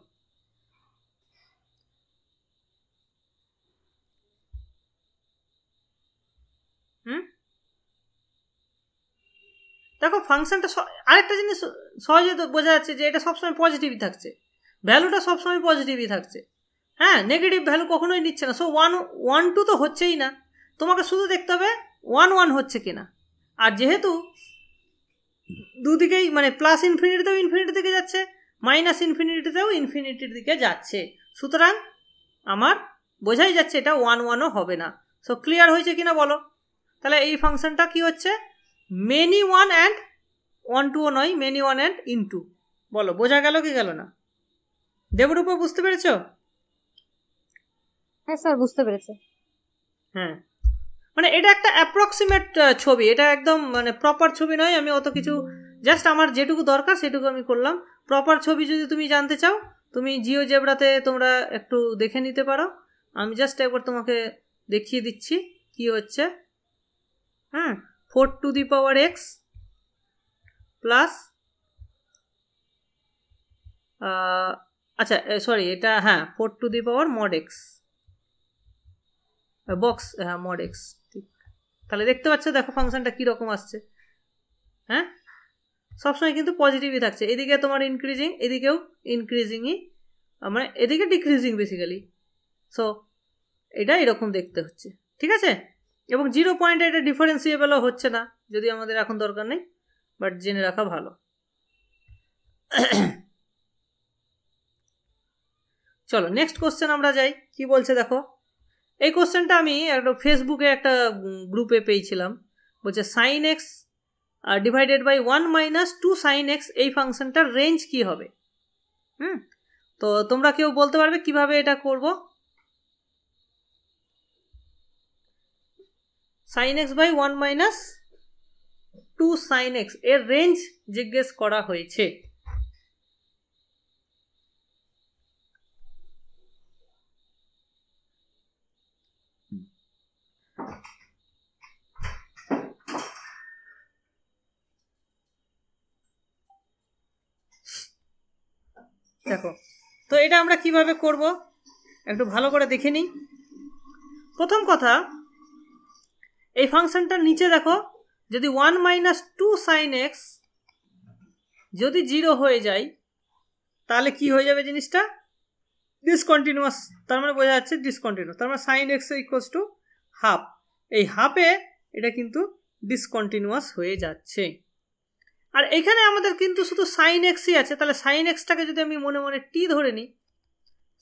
দেখো ফাংশনটা আরেকটা জিনিস সহজে বোঝা যাচ্ছে যে এটা সবসময় পজিটিভই থাকছে, ভ্যালুটা সবসময় পজিটিভই থাকছে, হ্যাঁ, নেগেটিভ ভ্যালু কখনোই নিচ্ছে না। সো 1 1 2 তো হচ্ছেই না, তোমাকে শুধু দেখতে হবে 1 1 হচ্ছে কিনা। আর যেহেতু দুদিকেই মানে প্লাস ইনফিনিটিতেও ইনফিনিটির দিকে যাচ্ছে, -∞তেও ইনফিনিটির দিকে যাচ্ছে, সুতরাং আমার বোঝাই যাচ্ছে এটা 1 1ও হবে না। সো ক্লিয়ার হয়েছে কিনা বলো? তাহলে এই ফাংশনটা কি হচ্ছে, মেনি 1 অ্যান্ড 1 2ও নয়, মেনি 1 অ্যান্ড ইনটু। বলো বোঝা গেল কি গেল না? দেবরূপ বুঝতে পেরেছো? হ্যাঁ স্যার বুঝতে পেরেছি। হ্যাঁ, মানে এটা একটা অ্যাপ্রক্সিমেট ছবি, এটা একদম মানে প্রপার ছবি নয়। আমি অত কিছু, জাস্ট আমার যেটুকু দরকার সেটুকু আমি করলাম। প্রপার ছবি যদি তুমি জানতে চাও, তুমি জিওজেব্রাতে তোমরা একটু দেখে নিতে পারো। আমি জাস্ট একবার তোমাকে দেখিয়ে দিচ্ছি কি হচ্ছে। হ্যাঁ, 4 x প্লাস, আচ্ছা সরি, এটা হ্যাঁ 4 mod x বক্স, হ্যাঁ mod x, ঠিক। তাহলে দেখতে পাচ্ছ দেখো ফাংশনটা কীরকম আসছে। হ্যাঁ, সবসময় কিন্তু পজিটিভই থাকছে, এদিকে তোমার ইনক্রিজিং, এদিকেও ইনক্রিজিংই, মানে এদিকে ডিক্রিজিং বেসিক্যালি। সো এটা এরকম দেখতে হচ্ছে, ঠিক আছে? এবং 0 পয়েন্টে এটা ডিফারেন্সিয়েবলও হচ্ছে না, যদি আমাদের এখন দরকার নেই, বাট জেনে রাখা ভালো। চলো নেক্সট কোশ্চেন আমরা যাই, কি বলছে দেখো। এই কোশ্চেনটা আমি একটা ফেসবুকে একটা গ্রুপে পেয়েছিলাম, বলছে sin x divided by 1 - 2 sin x, এই ফাংশনটার রেঞ্জ কি হবে? তো তোমরা কেউ বলতে পারবে কিভাবে এটা করব? sin x by 1 - 2 sin x এর রেঞ্জ জিজ্ঞেস করা হয়েছে। দেখো তো এটা আমরা কিভাবে করব একটু ভালো করে দেখে নিই। প্রথম কথা, এই ফাংশনটার নিচে দেখো, যদি 1 - 2 sin x যদি 0 হয়ে যায়, তাহলে কি হয়ে যাবে জিনিসটা, ডিসকন্টিনিউয়াস। তার মানে বোঝা যাচ্ছে ডিসকন্টিনিউয়াস, তার মানে sin x equals to half. এই হাফে এটা কিন্তু ডিসকন্টিনিউয়াস হয়ে যাচ্ছে। আর এখানে আমাদের কিন্তু শুধু sin xই আছে, তাহলে sin xটাকে যদি আমি মনে মনে t ধরে নিই,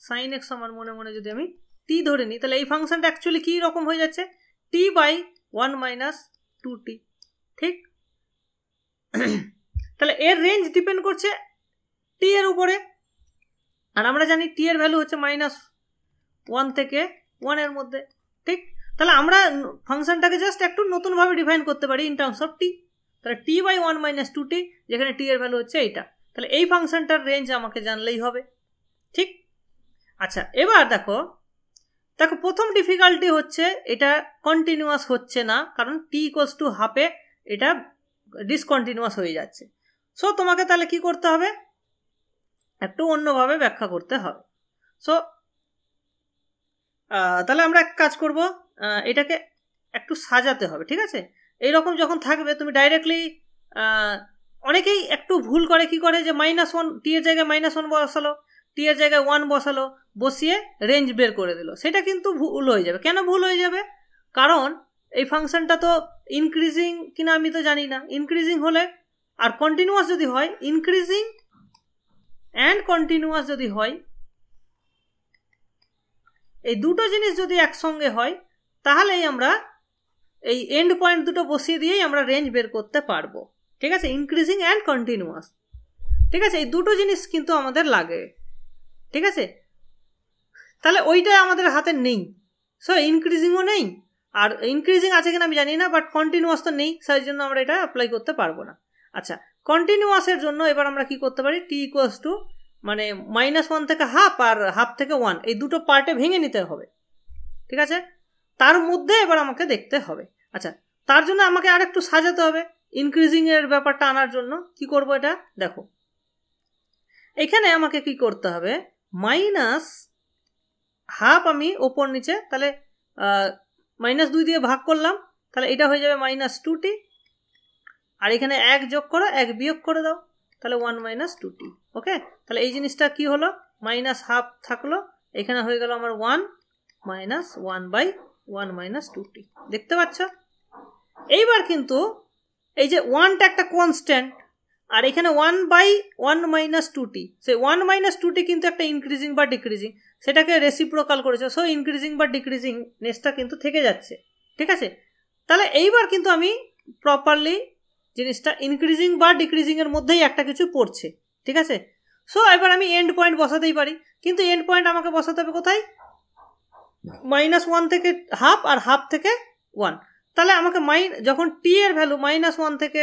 sin x আমার মনে মনে যদি আমি t ধরে নিই, তাহলে এই ফাংশনটা অ্যাকচুয়ালি কী রকম হয়ে যাচ্ছে, t বাই 1 - 2t, ঠিক? তাহলে এর রেঞ্জ ডিপেন্ড করছে t এর উপরে, আর আমরা জানি t এর ভ্যালু হচ্ছে -1 থেকে 1 এর মধ্যে, ঠিক? তাহলে আমরা ফাংশনটাকে জাস্ট একটু নতুনভাবে ডিফাইন করতে পারি ইন টার্মস অফ টি। তাহলে টি বাই 1 মাইনাস 2t, যেখানে টি এর ভ্যালু হচ্ছে এইটা। তাহলে এই ফাংশনটার রেঞ্জ আমাকে জানলেই হবে, ঠিক? আচ্ছা, এবার দেখো প্রথম ডিফিকাল্টি হচ্ছে এটা কন্টিনিউয়াস হচ্ছে না, কারণ টি ইকুয়ালস টু হাফে এটা ডিসকন্টিনিউয়াস হয়ে যাচ্ছে। সো তোমাকে তাহলে কি করতে হবে, একটু অন্যভাবে ব্যাখ্যা করতে হবে। সো তাহলে আমরা এক কাজ করব, এটাকে একটু সাজাতে হবে, ঠিক আছে? এইরকম যখন থাকবে তুমি ডাইরেক্টলি, অনেকেই একটু ভুল করে, কি করে যে -1 টি এর জায়গায় -1 বসালো, টি এর জায়গায় 1 বসালো, বসিয়ে রেঞ্জ বের করে দিল। সেটা কিন্তু ভুল হয়ে যাবে। কেন ভুল হয়ে যাবে? কারণ এই ফাংশনটা তো ইনক্রিজিং কিনা আমি তো জানি না। ইনক্রিজিং হলে আর কন্টিনিউয়াস যদি হয়, ইনক্রিজিং অ্যান্ড কন্টিনিউয়াস যদি হয়, এই দুটো জিনিস যদি একসঙ্গে হয়, তাহলেই আমরা এই এন্ড পয়েন্ট দুটো বসিয়ে দিয়েই আমরা রেঞ্জ বের করতে পারবো, ঠিক আছে? ইনক্রিজিং অ্যান্ড কন্টিনিউয়াস, ঠিক আছে? এই দুটো জিনিস কিন্তু আমাদের লাগে, ঠিক আছে? তাহলে ওইটা আমাদের হাতে নেই। সো ইনক্রিজিংও নেই, আর ইনক্রিজিং আছে কিনা আমি জানি না, বাট কন্টিনিউয়াস তো নেই, সেই জন্য আমরা এটা অ্যাপ্লাই করতে পারবো না। আচ্ছা, কন্টিনিউয়াসের জন্য এবার আমরা কি করতে পারি, টি ইকুয়ালস টু মানে -1 থেকে হাফ আর হাফ থেকে 1, এই দুটো পার্টে ভেঙে নিতে হবে, ঠিক আছে? তার মধ্যে এবার আমাকে দেখতে হবে। আচ্ছা, তার জন্য আমাকে আর একটু সাজাতে হবে ইনক্রিজিং এর ব্যাপারটা আনার জন্য। কি করব এটা দেখো, এখানে আমাকে কি করতে হবে, -হাফ আমি ওপর নিচে, তাহলে -2 দিয়ে ভাগ করলাম, তাহলে এটা হয়ে যাবে -2t, আর এখানে 1 যোগ করো, 1 বিয়োগ করে দাও, তাহলে 1 - 2t। ওকে, তাহলে এই জিনিসটা কি হলো, -হাফ থাকলো, এখানে হয়ে গেল আমার 1 - 1/1 - 2t। দেখতে পাচ্ছ? এইবার কিন্তু এই যে 1টা একটা কনস্ট্যান্ট, আর এখানে 1/1 - 2t, সেই 1 - 2t কিন্তু একটা ইনক্রিজিং বা ডিক্রিজিং, সেটাকে রেসিপ্রোকাল করেছে। সো ইনক্রিজিং বা ডিক্রিজিং নেসটা কিন্তু থেকে যাচ্ছে, ঠিক আছে? তাহলে এইবার কিন্তু আমি প্রপারলি জিনিসটা ইনক্রিজিং বা ডিক্রিজিং এর মধ্যেই একটা কিছু পড়ছে, ঠিক আছে? সো এবার আমি এন্ড পয়েন্ট বসাতেই পারি, কিন্তু এন্ড পয়েন্ট আমাকে বসাতে হবে কোথায়, -1 থেকে হাফ আর হাফ থেকে 1। তাহলে আমাকে যখন টি এর ভ্যালু -1 থেকে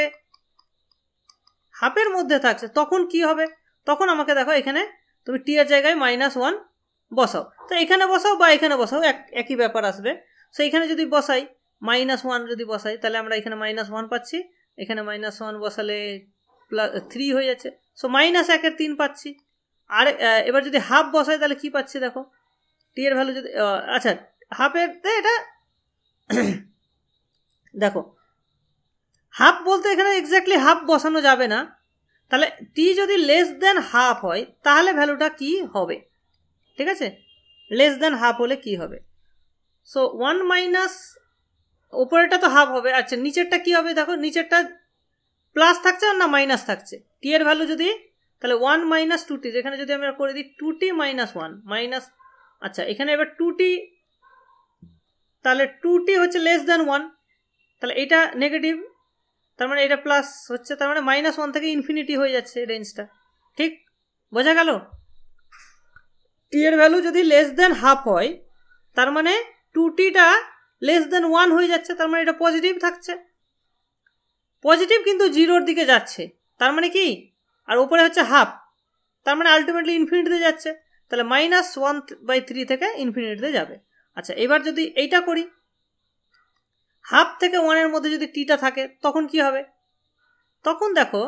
হাফের মধ্যে থাকছে, তখন কি হবে, তখন আমাকে দেখো এখানে তুমি টি এর জায়গায় -1 বসাও, তো এখানে বসাও বা এখানে বসাও, একই ব্যাপার আসবে। সো এখানে যদি বসাই -1 যদি বসাই, তাহলে আমরা এখানে -1 পাচ্ছি, এখানে -1 বসালে +3 হয়ে যাচ্ছে। সো -1 3 পাচ্ছি। আর এবার যদি হাফ বসাই তাহলে কি পাচ্ছি দেখো, টি এর ভ্যালু যদি আচ্ছা হাফের এটা দেখো, হাফ বলতে এখানে এক্স্যাক্টলি হাফ বসানো যাবে না। তাহলে টি যদি লেস দেন হাফ হয়, তাহলে ভ্যালুটা কি হবে, ঠিক আছে? লেস দেন হাফ হলে কি হবে, সো 1 উপরেরটা তো হাফ হবে। আচ্ছা, নিচেরটা কি হবে দেখো, নিচেরটা প্লাস থাকছে আর না মাইনাস থাকছে। টি এর ভ্যালু যদি, তাহলে 1 - 2t, যেখানে যদি আমরা করে দিই 2t - 1 মাইনাস, আচ্ছা এখানে এবার 2t, তাহলে 2t হচ্ছে লেস দেন 1, তাহলে এটা নেগেটিভ, তার মানে এটা প্লাস হচ্ছে, তার মানে -1 থেকে ইনফিনিটি হয়ে যাচ্ছে রেঞ্জটা, ঠিক? বোঝা গেল? টি এর ভ্যালু যদি লেস দেন হাফ হয়, তার মানে 2tটা লেস দেন 1 হয়ে যাচ্ছে, তার মানে এটা পজিটিভ থাকছে, পজিটিভ কিন্তু 0-র দিকে যাচ্ছে, তার মানে কি, আর উপরে হচ্ছে হাফ, তার মানে আলটিমেটলি ইনফিনিটিতে যাচ্ছে, তাহলে -1/3 থেকে ইনফিনিটিতে যাবে। আচ্ছা, এবার যদি এইটা করি, হাফ থেকে 1-এর মধ্যে যদি টিটা থাকে, তখন কি হবে, তখন দেখো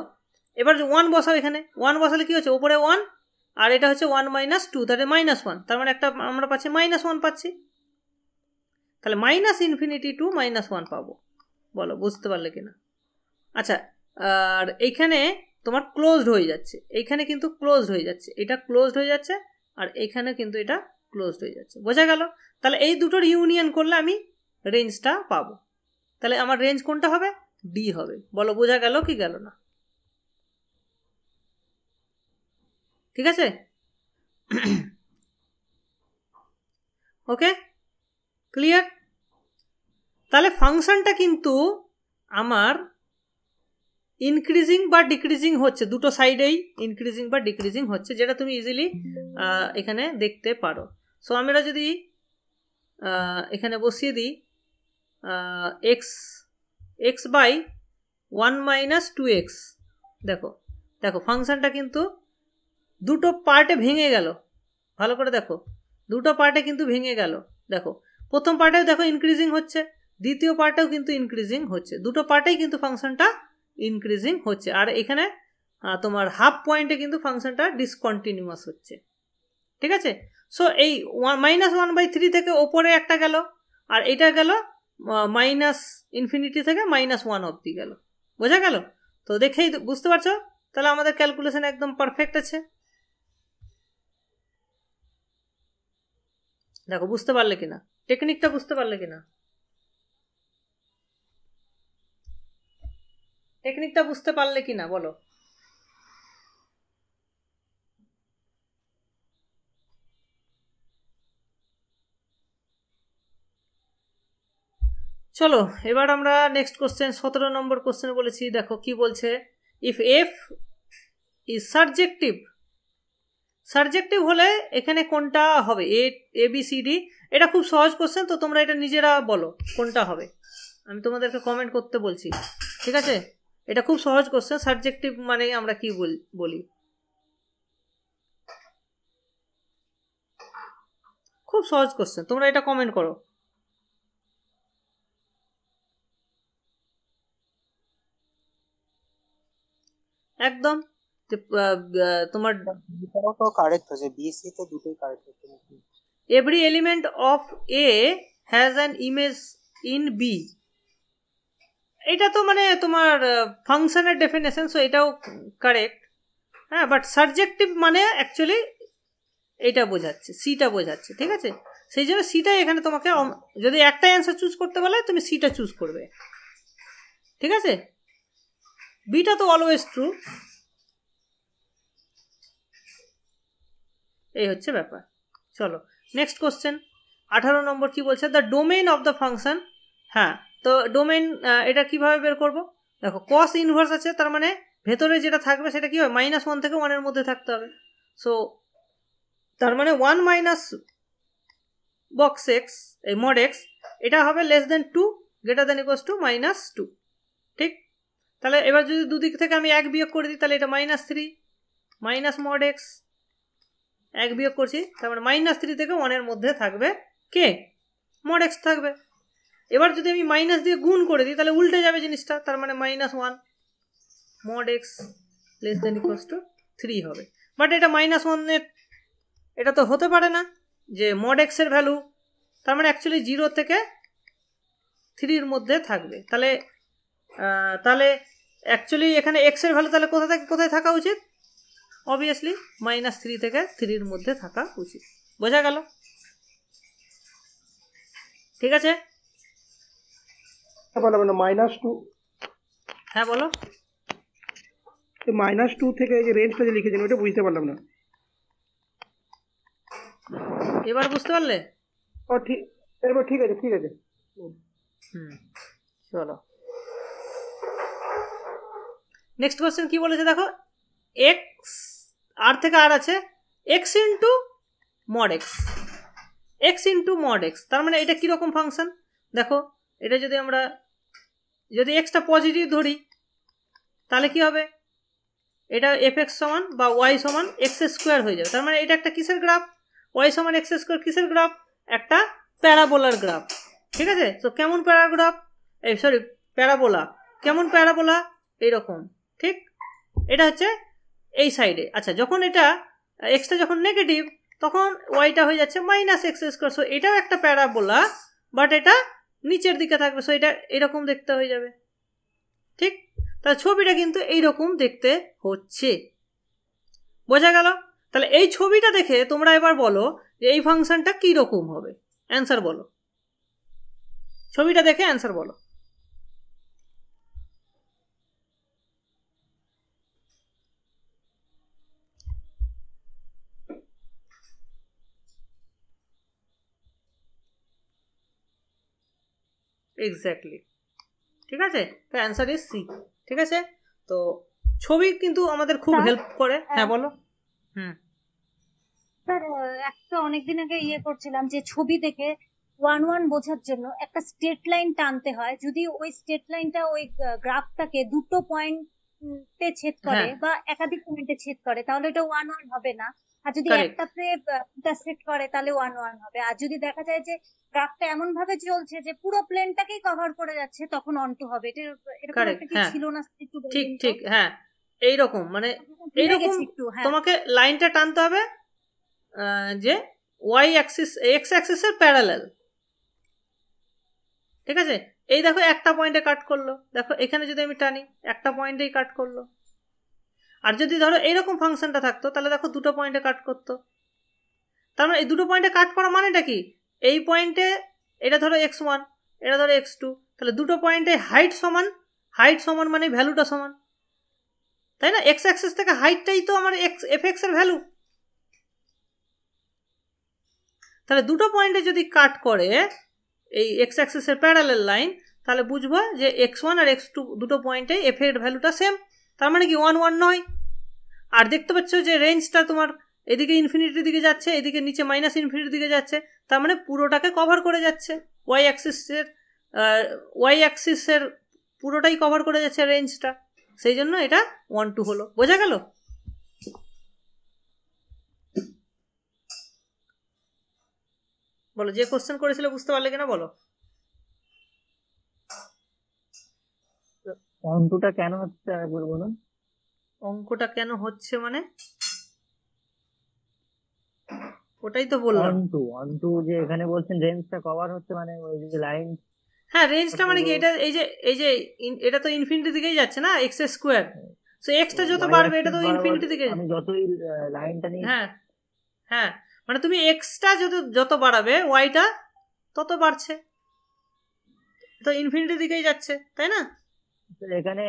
এবার 1 বসাও, এখানে 1 বসালে কি হচ্ছে, উপরে 1 আর এটা হচ্ছে 1 - 2, তাহলে -1, তার মানে একটা আমরা পাচ্ছি -1 পাচ্ছি, তাহলে -∞ to -1 পাবো। বলো বুঝতে পারলে কিনা? আচ্ছা, আর এইখানে তোমার ক্লোজড হয়ে যাচ্ছে, এইখানে কিন্তু ক্লোজড হয়ে যাচ্ছে, এটা ক্লোজড হয়ে যাচ্ছে, আর এখানে কিন্তু এটা ক্লোজড হয়ে যাচ্ছে। বোঝা গেল? তাহলে এই দুটোর ইউনিয়ন করলে আমি রেঞ্জটা পাবো। তাহলে আমার রেঞ্জ কোনটা হবে, ডি হবে। বলো বোঝা গেল কি গেল না? ঠিক আছে, ওকে, ক্লিয়ার? তাহলে ফাংশনটা কিন্তু আমার ইনক্রিজিং বা ডিক্রিজিং হচ্ছে, দুটো সাইডেই ইনক্রিজিং বা ডিক্রিজিং হচ্ছে, যেটা তুমি ইজিলি এখানে দেখতে পারো। সো আমরা যদি এখানে বসিয়ে দিই x x by 1 minus 2x। দেখো দেখো ফাংশনটা কিন্তু দুটো পার্টে ভেঙে গেল, ভালো করে দেখো দুটো পার্টে কিন্তু ভেঙে গেল। দেখো প্রথম পার্টেও দেখো ইনক্রিজিং হচ্ছে, দ্বিতীয় পার্টেও কিন্তু ইনক্রিজিং হচ্ছে, দুটো পার্টেই কিন্তু ফাংশনটা ইনক্রিজিং হচ্ছে। আর এখানে তোমার হাফ পয়েন্টে কিন্তু ফাংশনটা ডিসকন্টিনিউয়াস হচ্ছে, ঠিক আছে। সো এই -1/3 থেকে ওপরে একটা গেল, আর এটা গেল -ইনফিনিটি থেকে -1 অবধি গেল, বোঝা গেল? তো দেখেই বুঝতে পারছো, তাহলে আমাদের ক্যালকুলেশন একদম পারফেক্ট আছে। দেখো বুঝতে পারলে কিনা, টেকনিকটা বুঝতে পারলে কিনা, টেকনিকটা বুঝতে পারলে কিনা বলো। চলো এবার আমরা নেক্সট কোশ্চেন 17 নম্বর কোশ্চেন বলেছি। দেখো কি বলছে, if F is subjective, subjective হলে এখানে কোনটা হবে, এ বি সি ডি। এটা খুব সহজ কোশ্চেন, তো তোমরা এটা নিজেরা বলো কোনটা হবে, আমি তোমাদেরকে কমেন্ট করতে বলছি, ঠিক আছে। এটা খুব সহজ কোশ্চেন, সাবজেক্টিভ মানে আমরা কি বলি, খুব সহজ কোশ্চেন, তোমরা এটা কমেন্ট করো। একদম তোমার তো কারেক্ট হচ্ছে, বি সি তো দুটোই কারেক্ট হচ্ছে। Every element of A has an image in B, এটা তো মানে তোমার ফাংশনের ডেফিনেশন, সো এটাও কারেক্ট। হ্যাঁ, বাট সাবজেক্টিভ মানে অ্যাকচুয়ালি এটা বোঝাচ্ছে, সিটা বোঝাচ্ছে, ঠিক আছে। সেই জন্য সিটাই এখানে তোমাকে, যদি একটা অ্যান্সার চুজ করতে বলে তুমি সিটা চুজ করবে, ঠিক আছে। বিটা তো অলওয়েজ ট্রু, এই হচ্ছে ব্যাপার। চলো নেক্সট কোশ্চেন 18 নম্বর কি বলছে, the domain of the function. হ্যাঁ, তো ডোমেইন এটা কিভাবে বের করব, দেখো কস ইনভার্স আছে, তার মানে ভেতরে যেটা থাকবে সেটা কি হবে, -1 থেকে 1 এর মধ্যে থাকতে হবে। সো তার মানে 1 মাইনাস বক্স এক্স, এই মড এক্স, এটা হবে <2 > -2, ঠিক। তাহলে এবার যদি দুদিক থেকে আমি 1 বিয়োগ করে দিই, তাহলে এটা -3 মাইনাস মড এক্স, 1 বিয়োগ করছি, তার মানে -3 থেকে 1 এর মধ্যে থাকবে কে, মড এক্স থাকবে। এবার যদি আমি মাইনাস দিয়ে গুণ করে দিই, তাহলে উল্টে যাবে জিনিসটা, তার মানে -1 মড এক্স <3 হবে। বাট এটা -1 এর, এটা তো হতে পারে না যে মড এক্স এর ভ্যালু, তার মানে অ্যাকচুয়ালি 0 থেকে 3 এর মধ্যে থাকবে। তাহলে অ্যাকচুয়ালি এখানে এক্স এর ভ্যালু তাহলে কোথায় থাকা উচিত, অবভিয়াসলি -3 থেকে 3 এর মধ্যে থাকা উচিত, বোঝা গেল? ঠিক আছে, -2, হ্যাঁ বলো। -2 থেকে এই যে রেঞ্জটা যে লিখেছেন ওটা বুঝতে পারলাম না। এবার বুঝতে পারলে? ও ঠিক, এবার ঠিক আছে, ঠিক আছে। চলো নেক্সট কোশ্চেন কি বলেছে, দেখো এক্স আর থেকে আর আছে, x into mod x, x into mod x, তার মানে এটা কিরকম ফাংশন, দেখো এটা যদি আমরা যদি এক্সটা পজিটিভ ধরি, তাহলে কি হবে, এটা এফ(x) সমান বা ওয়াই সমান x² হয়ে যাবে। তার মানে এটা একটা কিসের গ্রাফ, ওয়াই সমান x² কিসের গ্রাফ, একটা প্যারাবোলার গ্রাফ, ঠিক আছে। তো কেমন প্যারাগ্রাফ, প্যারাবোলা, কেমন প্যারাবোলা, এইরকম, ঠিক। এটা হচ্ছে এই সাইডে। আচ্ছা, যখন এটা এক্সটা যখন নেগেটিভ, তখন ওয়াইটা হয়ে যাচ্ছে -x²। সো এটাও একটা প্যারাবোলা, বাট এটা নিচের দিকে থাকবে, সো এটা এরকম দেখতে হয়ে যাবে, ঠিক। তাহলে ছবিটা কিন্তু এইরকম দেখতে হচ্ছে, বোঝা গেল? তাহলে এই ছবিটা দেখে তোমরা এবার বলো যে এই ফাংশনটা কি রকম হবে, অ্যান্সার বলো, ছবিটা দেখে অ্যান্সার বলো। এক্স্যাক্টলি, ঠিক আছে। তো অ্যান্সার ইজ সি, ঠিক আছে। তো ছবি কিন্তু আমাদের খুব হেল্প করে। হ্যাঁ বলো। স্যার একটা অনেকদিন আগে করছিলাম যে ছবি দেখে 1 1 বোঝার জন্য একটা স্ট্রেট লাইন টানতে হয়। যদি ওই স্ট্রেট লাইনটা ওই গ্রাফটাকে দুটো পয়েন্টে ছেদ করে হ্যাঁ বা একাধিক পয়েন্টে ছেদ করে তাহলে এটা 1 1 হবে না। আর যদি কারেক্ট একটাতে ইন্টারসেক্ট করে তাহলে 1 1 হবে। আর যদি দেখা যায় যে গ্রাফটা এমন ভাবে চলছে যে পুরো প্লেনটাকেই কভার করে যাচ্ছে তখন অন টু হবে। এটা এরকম কারেক্ট একটা কি হ্যাঁ ছিল না? একটু ঠিক বলবেন তো। ঠিক হ্যাঁ এইরকম মানে ভুলে এইরকম গেছি একটু। হ্যাঁ তোমাকে লাইনটা টানতে হবে যে ওয়াই অ্যাক্সিস এক্স অ্যাক্সিসের প্যারালাল। ঠিক আছে, এই দেখো একটা পয়েন্টে কাট করলো, দেখো এখানে যদি আমি টানি একটা পয়েন্টেই কাট করলো। আর যদি ধরো এইরকম ফাংশনটা থাকতো তাহলে দেখো দুটো পয়েন্টে কাট করতো। তার মানে এই দুটো পয়েন্টে কাট করা মানেটা কি, এই পয়েন্টে এটা ধরো x1 এটা ধরো x2, তাহলে দুটো পয়েন্টে হাইট সমান, হাইট সমান মানে ভ্যালুটা সমান, তাই না? এক্স অ্যাক্সিস থেকে হাইটটাই তো আমার এফ এক্স এর ভ্যালু। তাহলে দুটো পয়েন্টে যদি কাট করে এই এক্স অ্যাক্সিসের প্যারালাল লাইন তাহলে বুঝবো যে x1 আর x2 দুটো পয়েন্টে এফ এর ভ্যালুটা সেম, তার মানে কি 1 1 নয়। আর দেখতে পাচ্ছ যে রেঞ্জটা তোমার এদিকে ইনফিনিটির দিকে যাচ্ছে, এদিকে নিচে মাইনাস ইনফিনিটির দিকে যাচ্ছে, তার মানে পুরোটাকে কভার করে যাচ্ছে। ওয়াই অ্যাক্সিসের পুরোটাই কভার করে যাচ্ছে রেঞ্জটা, সেই জন্য এটা 1 2 হলো। বোঝা গেল? বলো যে কোশ্চেন করেছিল বুঝতে পারলে কিনা বলো। অঙ্কটা কেন হচ্ছে একবার বলুন। অঙ্কটা কেন হচ্ছে মানে ওটাই তো বললাম। অন টু যে এখানে বলছেন রেঞ্জটা কভার হচ্ছে মানে ওই যে লাইন। হ্যাঁ রেঞ্জটা মানে কি, এটা এই যে এটা তো ইনফিনিটি দিকেই যাচ্ছে না, এক্স স্কোয়ার, সো এক্সটা যত বাড়বে এটা তো ইনফিনিটি দিকে। আমি যতই লাইনটা নিই হ্যাঁ হ্যাঁ মানে তুমি এক্সটা যত বাড়াবে ওয়াইটা তত বাড়ছে, তো ইনফিনিটি দিকেই যাচ্ছে, তাই না? এখানে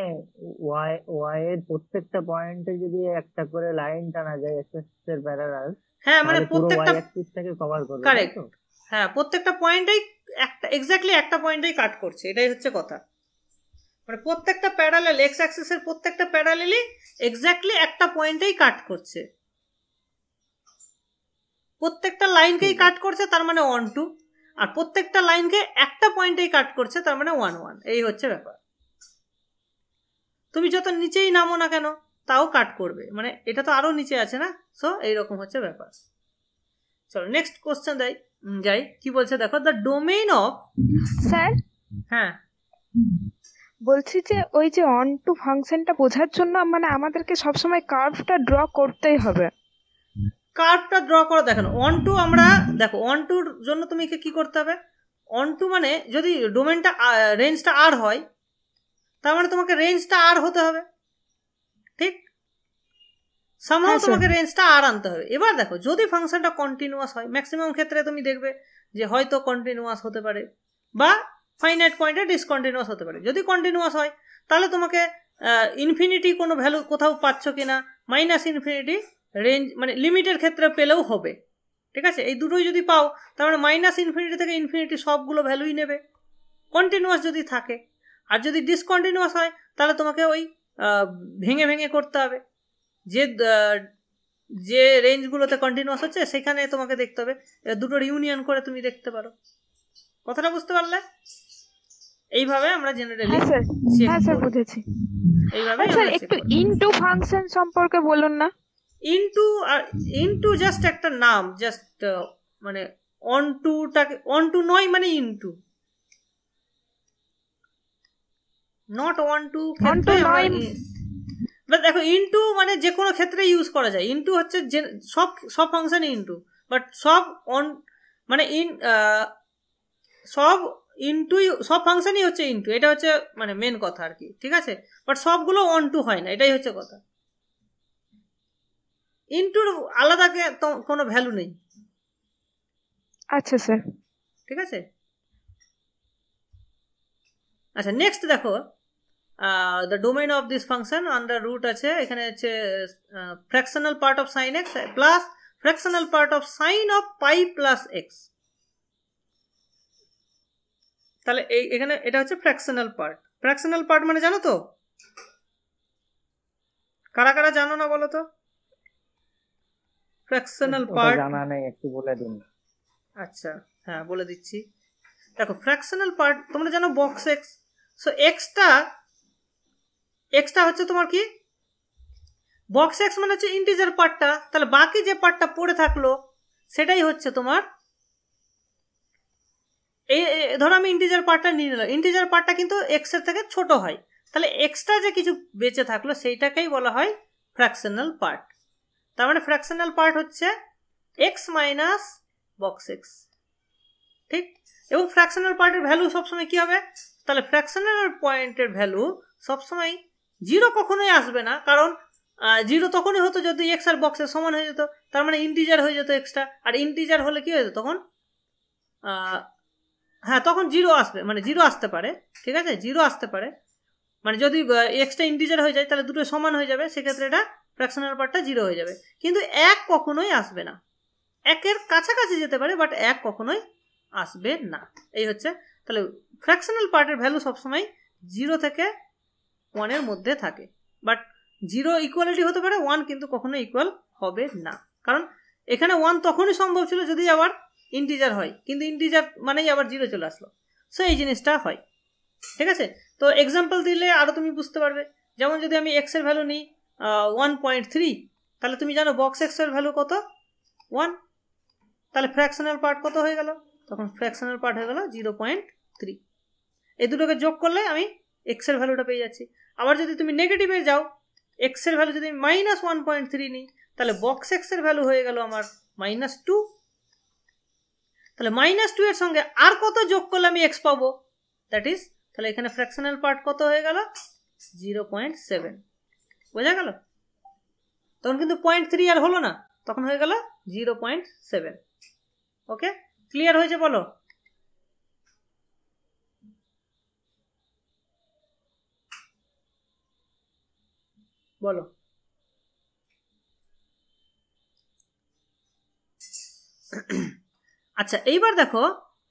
ওয়াই এর প্রত্যেকটা পয়েন্টে যদি একটা করে লাইন টানা যায় এক্স এর প্যারালাল, হ্যাঁ মানে পুরো ওয়াই প্রত্যেকটা অ্যাক্সিসটাকে কভার করবে। কারেক্ট, হ্যাঁ প্রত্যেকটা পয়েন্টেই একটা এক্স্যাক্টলি একটা পয়েন্টেই কাট করছে, এটাই হচ্ছে কথা। মানে প্রত্যেকটা প্যারালাল এক্স অ্যাক্সিসের প্রত্যেকটা প্যারালালই এক্স্যাক্টলি একটা পয়েন্টেই কাট করছে, প্রত্যেকটা লাইনকেই কাট করছে, তার মানে 1 2, আর প্রত্যেকটা লাইনকে একটা পয়েন্টেই কাট করছে, তার মানে 1 1। এই হচ্ছে ব্যাপার। তুমি যত নিচেই নামো না কেন তাও কাট করবে, মানে এটা তো আরো নিচে আছে না, সো এইরকম হচ্ছে ব্যাপার। চলো নেক্সট কোশ্চেন যাই। কি বলছে দেখো, দ্য ডোমেইন অফ। স্যার হ্যাঁ বলছি যে ওই যে অন টু ফাংশনটা বোঝার জন্য মানে আমাদেরকে সবসময় কার্ভটা ড্র করতেই হবে। কার্ভটা ড্র করো, দেখেন 1 2 আমরা দেখো 1 2 এর জন্য তুমি কি করতে হবে, 1 2 মানে যদি ডোমেনটা রেঞ্জটা আর হয় তার মানে তোমাকে রেঞ্জটা আর হতে হবে, ঠিক? সামহাও তোমাকে রেঞ্জটা আর আনতে হবে। এবার দেখো যদি ফাংশনটা কন্টিনিউয়াস হয়, ম্যাক্সিমাম ক্ষেত্রে তুমি দেখবে যে হয়তো কন্টিনিউয়াস হতে পারে বা ফাইনাইট পয়েন্টে ডিসকন্টিনিউয়াস হতে পারে। যদি কন্টিনিউয়াস হয় তাহলে তোমাকে ইনফিনিটি কোনো ভ্যালু কোথাও পাচ্ছ কিনা, মাইনাস ইনফিনিটি রেঞ্জ মানে লিমিটের ক্ষেত্রে পেলেও হবে, ঠিক আছে? এই দুটোই যদি পাও তার মানে মাইনাস ইনফিনিটি থেকে ইনফিনিটি সবগুলো ভ্যালুই নেবে কন্টিনিউয়াস যদি থাকে। আর যদি ডিসকন্টিনিউয়াস হয় তাহলে তোমাকে ওই ভেঙে ভেঙে করতে হবে, যে রেঞ্জগুলোতে কন্টিনিউয়াস হচ্ছে সেখানে তোমাকে দেখতে হবে, দুটোর ইউনিয়ন করে তুমি দেখতে পারো। কথাটা বুঝতে পারলে? এইভাবে আমরা জেনারেলি হ্যাঁ স্যার বুঝেছি। এইভাবে স্যার একটু ইনটু ফাংশন সম্পর্কে বলুন না। ইনটু জাস্ট একটা নাম, জাস্ট মানে অন টু নয় মানে ইনটু, নট 1 2 ক্ষেত্রে দেখো ইনটু মানে যে কোনো ক্ষেত্রে ইউজ করা যায়। ইনটু হচ্ছে সব ফাংশনে ইনটু, বাট সব মানে সব ইনটু সব ফাংশনই হচ্ছে ইনটু, এটা হচ্ছে মানে মেন কথা আর কি, ঠিক আছে? বাট সবগুলো 1 2 হয় না, এটাই হচ্ছে কথা। ইনটুর আলাদা কোনো ভ্যালু নেই। আচ্ছা স্যার ঠিক আছে। আচ্ছা নেক্সট দেখো, the domain of this function under root আছে এখানে আছে fractional part of sin x plus fractional part of sin of pi plus x। তাহলে এখানে এটা হচ্ছে fractional part মানে জানো তো? কারা কারা জানো না বলো তো? ফ্র্যাকশনাল পার্ট জানা নেই, একটু বলে দিন। আচ্ছা হ্যাঁ বলে দিচ্ছি। দেখো ফ্র্যাকশনাল পার্ট তোমরা জানো বক্স এক্স, সো এক্সটা হচ্ছে তোমার কি বক্স এক্স মানে হচ্ছে ইন্টিজার পার্টটা, তাহলে বাকি যে পার্টটা পড়ে থাকলো সেটাই হচ্ছে তোমার এই ধরো আমি ইন্টিজার পার্টটা নিয়ে নিলাম, ইন্টিজার পার্টটা কিন্তু এক্স এর থেকে ছোট হয়, তাহলে এক্সট্রা যে কিছু বেঁচে থাকলো সেইটাকেই বলা হয় ফ্র্যাকশনাল পার্ট। তার মানে ফ্র্যাকশনাল পার্ট হচ্ছে এক্স মাইনাস বক্স এক্স, ঠিক। এবং ফ্র্যাকশনাল পার্টের ভ্যালু সবসময় কি হবে, তাহলে ফ্র্যাকশনাল পয়েন্টের ভ্যালু সবসময় 0 কখনোই আসবে না, কারণ 0 তখনই হতো যদি এক্স আর বক্সের সমান হয়ে যেত, তার মানে ইন্টিজার হয়ে যেত এক্সট্রা, আর ইন্টিজার হলে কি হয়ে যেত তখন হ্যাঁ তখন 0 আসবে, মানে 0 আসতে পারে, ঠিক আছে 0 আসতে পারে, মানে যদি এক্সট্রা ইন্টিজার হয়ে যায় তাহলে দুটো সমান হয়ে যাবে, সেক্ষেত্রে এটা ফ্র্যাকশনাল পার্টটা 0 হয়ে যাবে, কিন্তু 1 কখনোই আসবে না, 1-এর কাছাকাছি যেতে পারে বাট 1 কখনোই আসবে না। এই হচ্ছে তাহলে ফ্র্যাকশনাল পার্টের ভ্যালু সবসময় 0 থেকে 1 এর মধ্যে থাকে, বাট 0 ইকুয়ালিটি হতে পারে, 1 কিন্তু কখনো ইকুয়াল হবে না, কারণ এখানে 1 তখনই সম্ভব ছিল যদি আবার ইন্টিজার হয়, কিন্তু ইন্টিজার মানেই আবার 0 চলে আসলো, সো এই জিনিসটা হয়, ঠিক আছে। তো এক্সাম্পল দিলে আরো তুমি বুঝতে পারবে, যেমন যদি আমি এক্স এর ভ্যালু নিই 1.3, তাহলে তুমি জানো বক্স এক্স এর ভ্যালু কত 1, তাহলে ফ্র্যাকশনাল পার্ট কত হয়ে গেল, তখন ফ্র্যাকশনাল পার্ট হয়ে গেল 0.3, এই দুটোকে যোগ করলে আমি এক্স এর ভ্যালুটা পেয়ে যাচ্ছি। আবার যদি তুমি নেগেটিভে যাও, এক্স এর ভ্যালু যদি আমি -1.3 নিই, তাহলে বক্স এক্স এর ভ্যালু হয়ে গেল আমার -2, তাহলে -2 এর সঙ্গে আর কত যোগ করলে আমি এক্স পাবো, দ্যাট ইজ তাহলে এখানে ফ্র্যাকশনাল পার্ট কত হয়ে গেল 0.7, বোঝা গেল, তখন কিন্তু 0.3 আর হলো না, তখন হয়ে গেল 0.7। ওকে, ক্লিয়ার হয়েছে বলো? বলো আচ্ছা এইবার দেখো,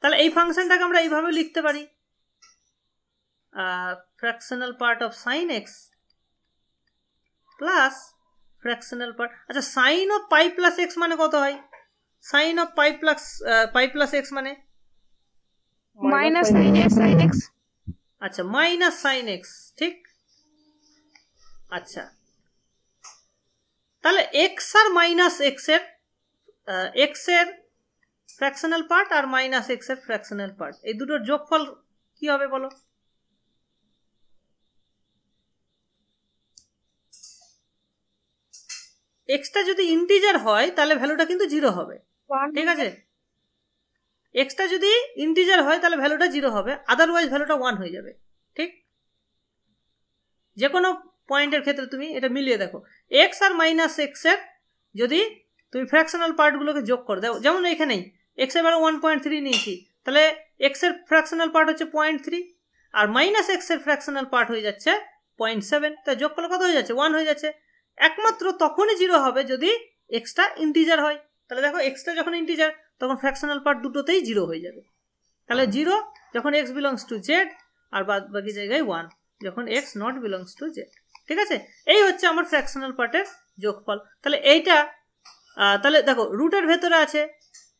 তাহলে এই ফাংশনটাকে আমরা এইভাবে লিখতে পারি, fractional part of sine X plus fractional part, আচ্ছা sine of pi plus X মানে কত হয়, sine of pi plus X মানে মাইনাস সাইন এক্স, আচ্ছা মাইনাস সাইন এক্স, ঠিক। আচ্ছা তাহলে এক্স আর মাইনাস এক্স এর ফ্র্যাকশনাল পার্ট আর মাইনাস এক্স এর ফ্র্যাকশনাল পার্ট, এই দুটোর যোগফল কি হবে বলো? এক্সটা যদি ইন্টিজার হয় তাহলে ভ্যালুটা কিন্তু 0 হবে, ঠিক আছে, এক্সটা যদি ইন্টিজার হয় তাহলে ভ্যালুটা 0 হবে, আদারওয়াইজ ভ্যালুটা 1 হয়ে যাবে, ঠিক। যে কোনো পয়েন্টের ক্ষেত্রে তুমি এটা মিলিয়ে দেখো, এক্স আর মাইনাস এক্স এর যদি তুমি ফ্র্যাকশনাল পার্টগুলোকে যোগ করে দাও, যেমন এখানেই এক্স এর ভ্যালু 1.3 নিয়েছি, তাহলে এক্স এর ফ্র্যাকশনাল পার্ট হচ্ছে 0.3 আর মাইনাস এক্স এর ফ্র্যাকশনাল পার্ট হয়ে যাচ্ছে 0.7, তাই যোগ করলে কত হয়ে যাচ্ছে 1 হয়ে যাচ্ছে। একমাত্র তখনই 0 হবে যদি এক্সটা ইন্টিজার হয়, তাহলে দেখো এক্সটা যখন ইন্টিজার তখন ফ্র্যাকশনাল পার্ট দুটোতেই 0 হয়ে যাবে, তাহলে 0 যখন এক্স বিলংস টু জেড আর বাকি জায়গায় 1 যখন x not belongs to Z, ঠিক আছে। এই হচ্ছে আমার ফ্র্যাকশনাল পার্টের যোগফল। তাহলে এইটা তাহলে দেখো রুটের ভেতরে আছে,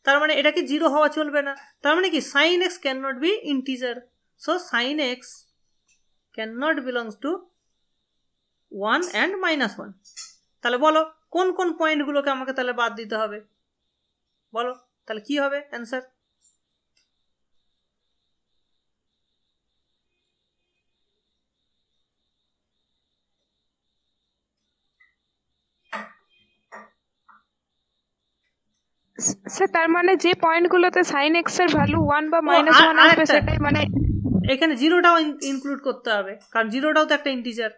তার মানে এটা কি 0 হওয়া চলবে না, তার মানে কি sine x can not be integer, so sine x can not belongs to 1 and -1। তাহলে বলো কোন কোন পয়েন্টগুলোকে আমাকে তাহলে বাদ দিতে হবে, বলো তাহলে কি হবে অ্যান্সার? স্যার তার মানে যে পয়েন্টগুলোতে sin x এর ভ্যালু 1 বা -1 আসবে সেটাই মানে এখানে 0টাও ইনক্লুড করতে হবে, কারণ 0টাও তো একটা ইন্টিজার,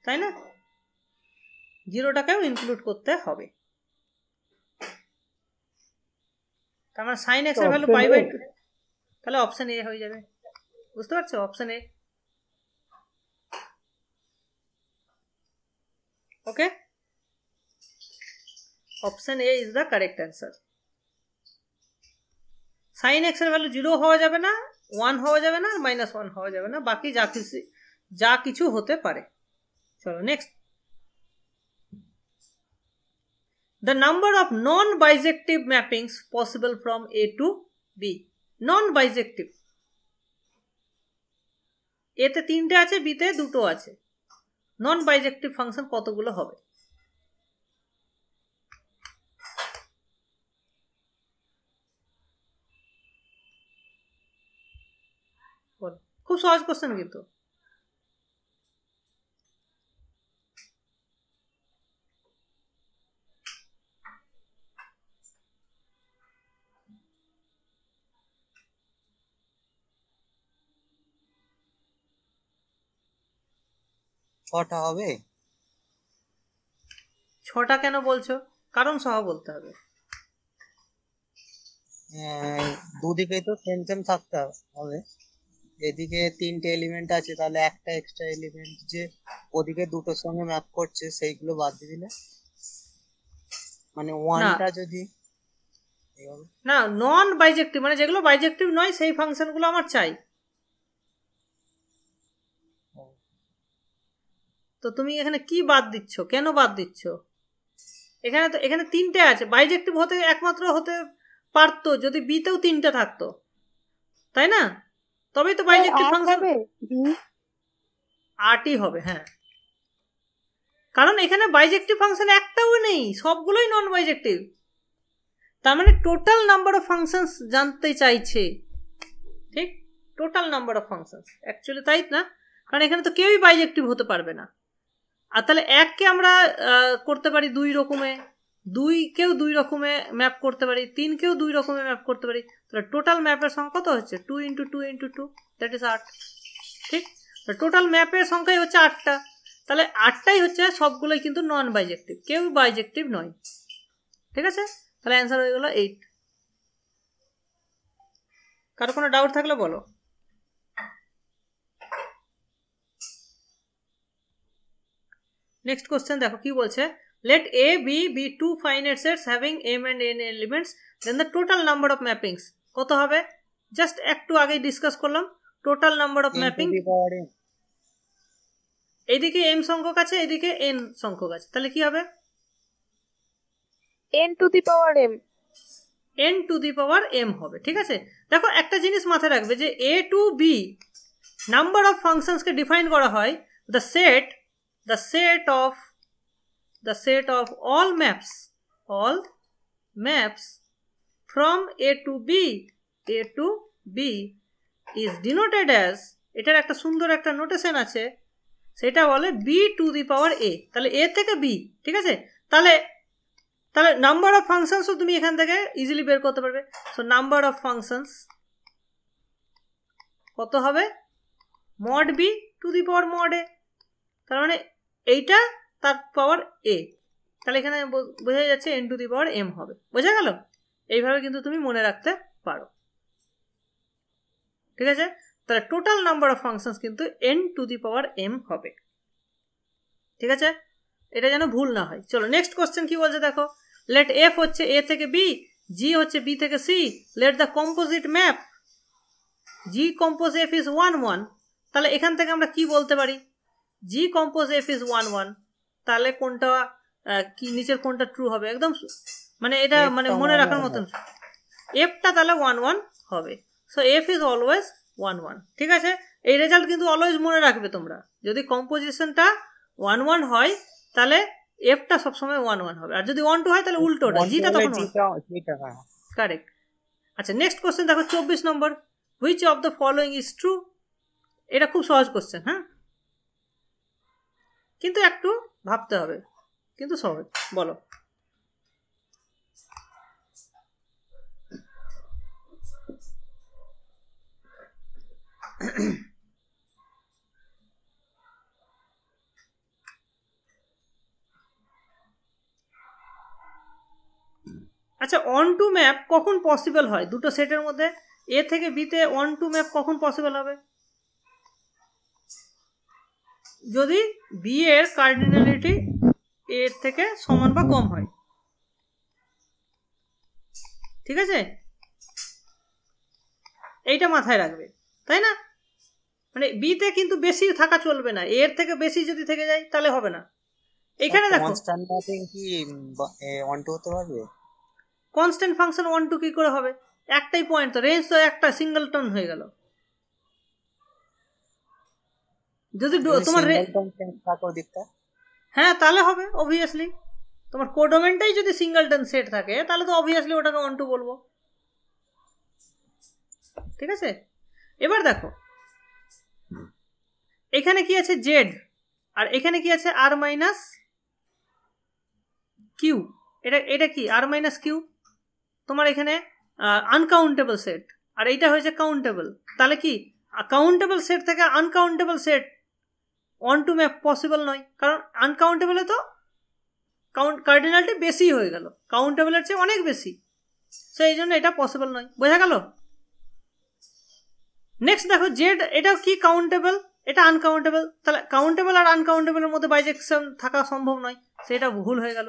তাই না, 0টাকেও ইনক্লুড করতে হবে, তার মানে sin x এর ভ্যালু π/2, তাহলে অপশন এ হয়ে যাবে, বুঝতে পারছো, option A. Okay, option A is the correct answer. sin x এর ভ্যালু 0 হওয়া যাবে না, 1 হওয়া যাবে না, -1 হওয়া যাবে না, বাকি যা কিছু হতে পারে। চলো next, the number of non-bijective mappings possible from A to B নন বাইজেক্টিভ। এতে 3টে আছে, বিতে 2টো আছে। নন বাইজেক্টিভ ফাংশন কতগুলো হবে? খুব সহজ কোশ্চেন কিন্তু। ছটা হবে। 6টা কেন বলছো? কারণ সহ বলতে হবে। দুদিকেই তো সেম সেম থাকতে হবে। এদিকে 3টে এলিমেন্ট আছে, তাহলে একটা এক্সট্রা এলিমেন্ট যে ওদিকে দুটোর সঙ্গে ম্যাপ করছে সেইগুলো বাদ দিয়ে দিলে, মানে ওয়ানটা যদি না, নন বাইজেক্টিভ মানে যেগুলো বাইজেক্টিভ নয় সেই ফাংশনগুলো আমার চাই। তো তুমি এখানে কি বাদ দিচ্ছ, কেন বাদ দিচ্ছ? এখানে 3টে আছে, বাইজেক্টিভ হতে একমাত্র হতে পারতো যদি বিতেও 3টে থাকতো, তাই না? তবেই তো বাইজেক্টিভ ফাংশন। 8ই হবে, হ্যাঁ, কারণ এখানে বাইজেক্টিভ ফাংশন একটাও নেই, সবগুলোই নন বাইজেক্টিভ। তার মানে টোটাল নাম্বার অফ ফাংশনস জানতে চাইছে, ঠিক? Total number of functions actually তাই না, কারণ এখানে তো কেউই বাইজেক্টিভ হতে পারবে না। আর তাহলে 1কে আমরা করতে পারি 2 রকমে, 2কেও 2 রকমে ম্যাপ করতে পারি, 3কেও 2 রকমে ম্যাপ করতে পারি। তাহলে টোটাল ম্যাপের সংখ্যা কত হচ্ছে? 2 × 2 × 2, দ্যাট ইজ 8, ঠিক? টোটাল ম্যাপের সংখ্যাই হচ্ছে 8টা। তাহলে 8টাই হচ্ছে সবগুলোই কিন্তু নন বাইজেক্টিভ, কেউ বাইজেক্টিভ নয়, ঠিক আছে? তাহলে অ্যান্সার হয়ে গেল 8। কারো কোনো ডাউট থাকলে বলো। নেক্সট কোশ্চেন দেখো কি বলছে। Let A, B be two finite sets having m and n elements, then the total number of mappings কত হবে? জাস্ট একটু আগে ডিসকাস করলাম টোটাল নাম্বার অফ ম্যাপিং। এইদিকে m সংখ্যক আছে, এইদিকে n সংখ্যক আছে, তাহলে কি হবে? n two the power m, n two the power m হবে, ঠিক আছে? দেখো একটা জিনিস মাথায় রাখবে যে a to b number of ফাংশনসকে ডিফাইন করা হয় the set of all maps from a to b is denoted as, এটার একটা সুন্দর একটা নোটেশন আছে, সেটা বলে b two the power a। তাহলে a থেকে b, ঠিক আছে? তাহলে নাম্বার অফ ফাংশনসও তুমি এখান থেকে ইজিলি বের করতে পারবে। সো নাম্বার অফ ফাংশনস কত হবে? mod b two the power mod a। তার মানে এইটা তার পাওয়ার a, তাহলে এখানে বোঝা যাচ্ছে n two the power m হবে। বোঝা গেল? এইভাবে কিন্তু তুমি মনে রাখতে পারো, ঠিক আছে? তাহলে টোটাল নাম্বার অফ ফাংশনস কিন্তু n two the power m হবে, ঠিক আছে? এটা যেন ভুল না হয়। চলো নেক্সট কোশ্চেন কি বলছে দেখো। লেট f হচ্ছে a থেকে b, g হচ্ছে b থেকে c, let the composite map g compose f is 1 1। তাহলে এখান থেকে আমরা কি বলতে পারি? g কম্পোজ f ইজ 1 1, তাহলে কোনটা কি নিচের কোনটা ট্রু হবে? একদম মানে এটা মানে মনে রাখার মতন, fটা তাহলে 1 1 হবে। সো f ইজ অলওয়েজ 1 1, ঠিক আছে? এই রেজাল্ট কিন্তু অলওয়েজ মনে রাখবে তোমরা। যদি কম্পোজিশনটা 1 1 হয় তাহলে fটা সবসময় 1 1 হবে, আর যদি 1 2 হয় তাহলে উল্টোটা, জিটা তখন কারেক্ট। আচ্ছা নেক্সট কোশ্চেন দেখো 24 নম্বর। Which of the following is true? এটা খুব সহজ কোশ্চেন, হ্যাঁ, কিন্তু একটু ভাবতে হবে, কিন্তু সহজ। বলো। আচ্ছা অন টু ম্যাপ কখন পসিবল হয় দুটো সেটের মধ্যে? এ থেকে বিতে অন টু ম্যাপ কখন পসিবল হবে? যদি বি এর কার্ডিনালিটি এর থেকে সমান বা কম হয়, ঠিক আছে? এইটা মাথায় রাখবে, তাই না? মানে বিতে কিন্তু বেশি থাকা চলবে না, এর থেকে বেশি যদি থেকে যায় তাহলে হবে না। এখানে দেখো কনস্ট্যান্ট ম্যাপিং কি 1 2 হতে পারবে? কনস্ট্যান্ট ফাংশন 1 2 কি করে হবে? একটাই পয়েন্ট, তো রেঞ্জ তো একটা সিঙ্গেলটন হয়ে গেল। যদি তোমার হ্যাঁ তাহলে হবে অবভিয়াসলি, তোমার কোডোমেনটাই যদি সিঙ্গেলটন সেট থাকে তাহলে তো অবভিয়াসলি ওটাকে 1 2 বলবো। ঠিক আছে, এবার দেখো এখানে কি আছে জেড, আর এখানে কি আছে আর মাইনাস কিউ। এটা কি আর মাইনাস কিউ, তোমার এখানে আনকাউন্টেবল সেট, আর এইটা হয়েছে কাউন্টেবল। তাহলে কি কাউন্টেবল সেট থেকে uncountable set 1 to map possible নয়, কারণ আনকাউন্টেবলে তো কার্ডিনালটি বেশি হয়ে গেল, কাউন্টেবলের চেয়ে অনেক বেশি, সো এই জন্য এটা পসিবল নয়। বোঝা গেল? নেক্সট দেখো জেড, এটাও কি কাউন্টেবল, এটা আনকাউন্টেবল, তাহলে কাউন্টেবল আর আনকাউন্টেবলের মধ্যে বাইজেকশন থাকা সম্ভব নয়, সেটা ভুল হয়ে গেল।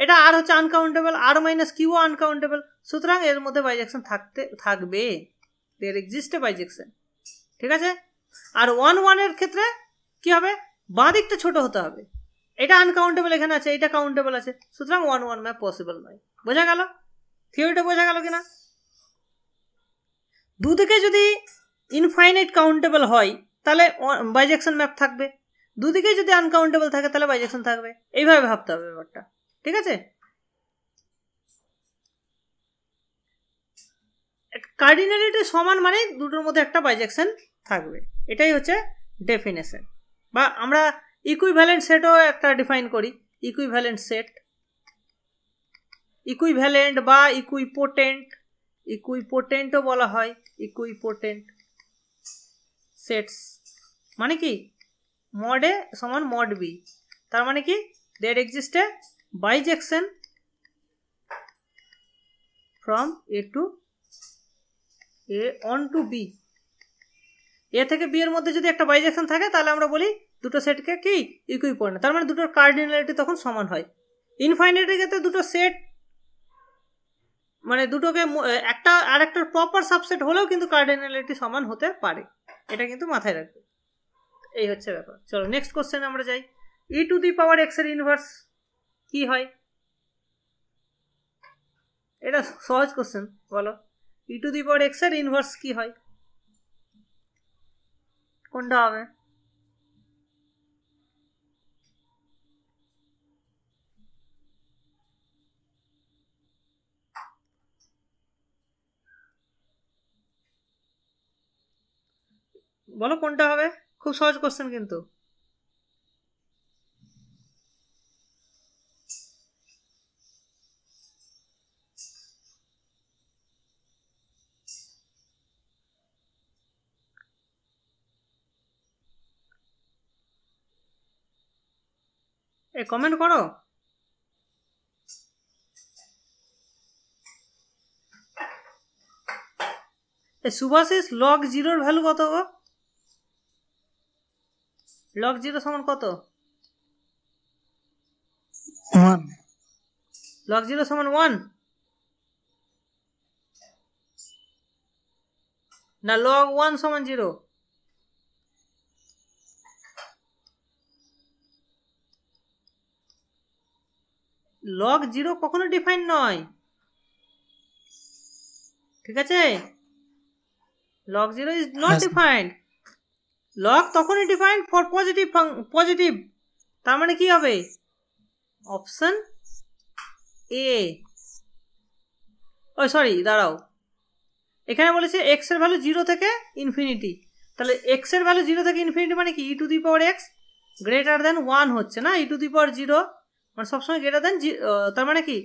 এটা আর হচ্ছে আনকাউন্টেবল, আর মাইনাস কিউ আনকাউন্টেবল, সুতরাং এর মধ্যে বাইজেকশন থাকবে, দেয়ার এক্সিস্ট এ বাইজেকশন। ঠিক আছে, আর 1 1 এর ক্ষেত্রে কি হবে, বাঁ দিকটা ছোট হতে হবে, এটা আনকাউন্টেবল এখানে আছে, এটা কাউন্টেবল আছে, সুতরাং 1 1 ম্যাপ পসিবল নয়। বোঝা গেল? থিওরিটা বোঝা গেল কিনা? দুদিকে যদি ইনফাইনাইট কাউন্টেবল হয় তাহলে বাইজেকশন ম্যাপ থাকবে, দুদিকে যদি আনকাউন্টেবল থাকে তাহলে বাইজেকশন থাকবে, এইভাবে ভাবতে হবে ব্যাপারটা। ঠিক আছে, কার্ডিনালিটি সমান মানে দুটোর মধ্যে একটা বাইজেকশন থাকবে, এটাই হচ্ছে ডেফিনেশন। বা আমরা ইকুইভ্যালেন্ট সেটও একটা ডিফাইন করি, ইকুইভ্যালেন্ট সেট, ইকুইভ্যালেন্ট বা ইকুইপোটেন্ট, ইকুইপোটেন্টও বলা হয়, ইকুইপোটেন্ট সেটস মানে কি মড এ সমান মড বি, তার মানে কি there exist a bijection from A to A onto B, A থেকে বি এর মধ্যে যদি একটা বাইজেকশন থাকে তাহলে আমরা বলি দুটো সেটকে কি ইকুইপোটেন্ট, তার মানে দুটোর কার্ডিনালিটি তখন সমান হয়। ইনফাইনাইটের ক্ষেত্রে দুটো সেট মানে দুটোকে একটা আর একটা প্রপার সাবসেট হলেও কিন্তু কার্ডিনালিটি সমান হতে পারে, এটা কিন্তু মাথায় রাখবে। এই হচ্ছে ব্যাপার। চলো নেক্সট কোশ্চেন আমরা যাই। ই টু দি পাওয়ার এক্স এর ইনভার্স কি হয়? এটা সহজ কোশ্চেন, বলো ই টু দি পাওয়ার এক্স এর ইনভার্স কি হয়, কোনটা হবে? বলো কোনটা হবে, খুব সহজ কোশ্চেন কিন্তু। এ কমেন্ট করো। সুভাষিস লগ জিরোর ভ্যালু কত গো? লগ জিরো সমান কত? 1। লগ জিরো সমান 1 না লগ 1 সমান 0? লগ জিরো কখনো ডিফাইন নয়, ঠিক আছে? Log zero is not defined. Log তখনই ডিফাইন্ড ফর পজিটিভ, তার মানে কি হবে? Option A. ও সরি দাঁড়াও, এখানে বলেছে এক্স এর ভ্যালু 0 থেকে ইনফিনিটি, তাহলে এক্স এর ভ্যালু 0 থেকে ইনফিনিটি মানে কি e to the power X greater than 1 হচ্ছে না, ই টু দি পাওয়ার 0 মানে সবসময় গ্রেটার দেন, তার মানে কি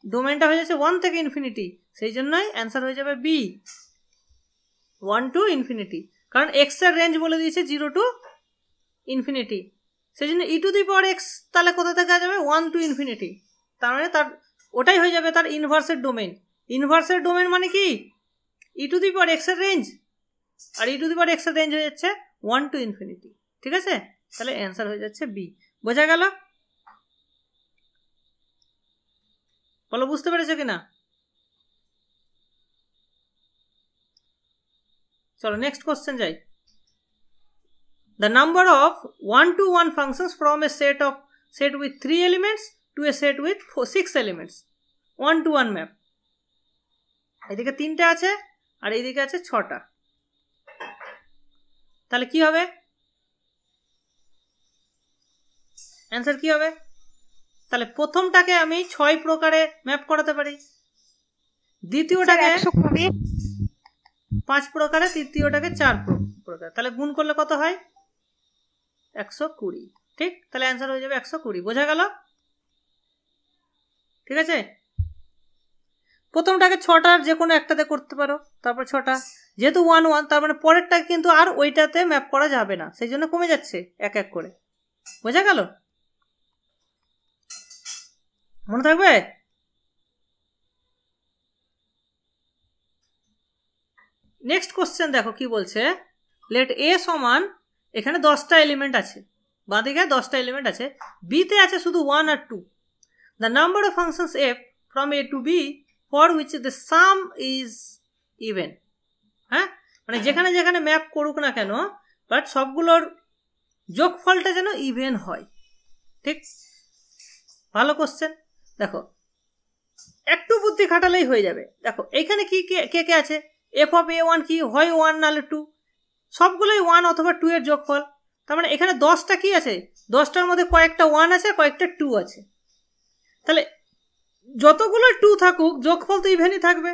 ডোমেনটা হয়ে যাচ্ছে 1 থেকে ইনফিনিটি, সেই জন্যই অ্যান্সার হয়ে যাবে বি, 1 টু ইনফিনিটি, কারণ এক্স এর রেঞ্জ বলে দিয়েছে 0 টু ইনফিনিটি, সেই জন্য ই টু দি পাওয়ার এক্স তাহলে কোথা থেকে যাবে 1 টু ইনফিনিটি, তার মানে তার ওটাই হয়ে যাবে তার ইনভার্সের ডোমেন। ইনভার্সের ডোমেন মানে কি e to the power x এর রেঞ্জ, আর e to the power x এর রেঞ্জ হয়ে যাচ্ছে 1 টু ইনফিনিটি, ঠিক আছে? তাহলে অ্যান্সার হয়ে যাচ্ছে বি। বোঝা গেল? বলো বুঝতে পেরেছো কিনা? চলো নেক্সট কোশ্চেন যাই। The number of 1-to-1 functions from a set with 3 elements to a set with 6 elements, 1-to-1 map. এদিকে 3টে আছে আর এইদিকে আছে 6টা। তাহলে কি হবে অ্যান্সার কি হবে? তাহলে প্রথমটাকে আমি 6 প্রকারে ম্যাপ করাতে পারি, দ্বিতীয়টাকে 5 প্রকারে, তৃতীয়টাকে 4 প্রকারে। তাহলে গুণ করলে কত হয়? 120। ঠিক, তাহলে অ্যান্সার হয়ে যাবে 120। বোঝা গেল? ঠিক আছে, প্রথমটাকে 6টার যে কোনো একটাতে করতে পারো, তারপর 6টা, যেহেতু 1 1 তার মানে পরেরটাকে কিন্তু আর ওইটাতে ম্যাপ করা যাবে না, সেই জন্য কমে যাচ্ছে এক এক করে। বোঝা গেল? মনে থাকবে? নেক্সট কোশ্চেন দেখো কি বলছে। লেট এ সমান, এখানে 10টা এলিমেন্ট আছে, বাঁদিকে 10টা এলিমেন্ট আছে, বিতে আছে শুধু 1 আর 2। The number of functions f from A to B for which the sum is even. হ্যাঁ, মানে যেখানে যেখানে ম্যাপ করুক না কেন, বাট সবগুলোর যোগফলটা যেন ইভেন হয়। ঠিক, ভালো কোশ্চেন। দেখো একটু বুদ্ধি খাটালেই হয়ে যাবে। দেখো এইখানে কি কে কে আছে? এফ অফ এ ওয়ান কি হয় 1 নাহলে 2, সবগুলোই 1 অথবা 2 এর যোগফল। তার মানে এখানে 10টা কি আছে? 10টার মধ্যে কয়েকটা 1 আছে, কয়েকটা 2 আছে। তাহলে যতগুলো 2 থাকুক যোগফল তো ইভেনই থাকবে,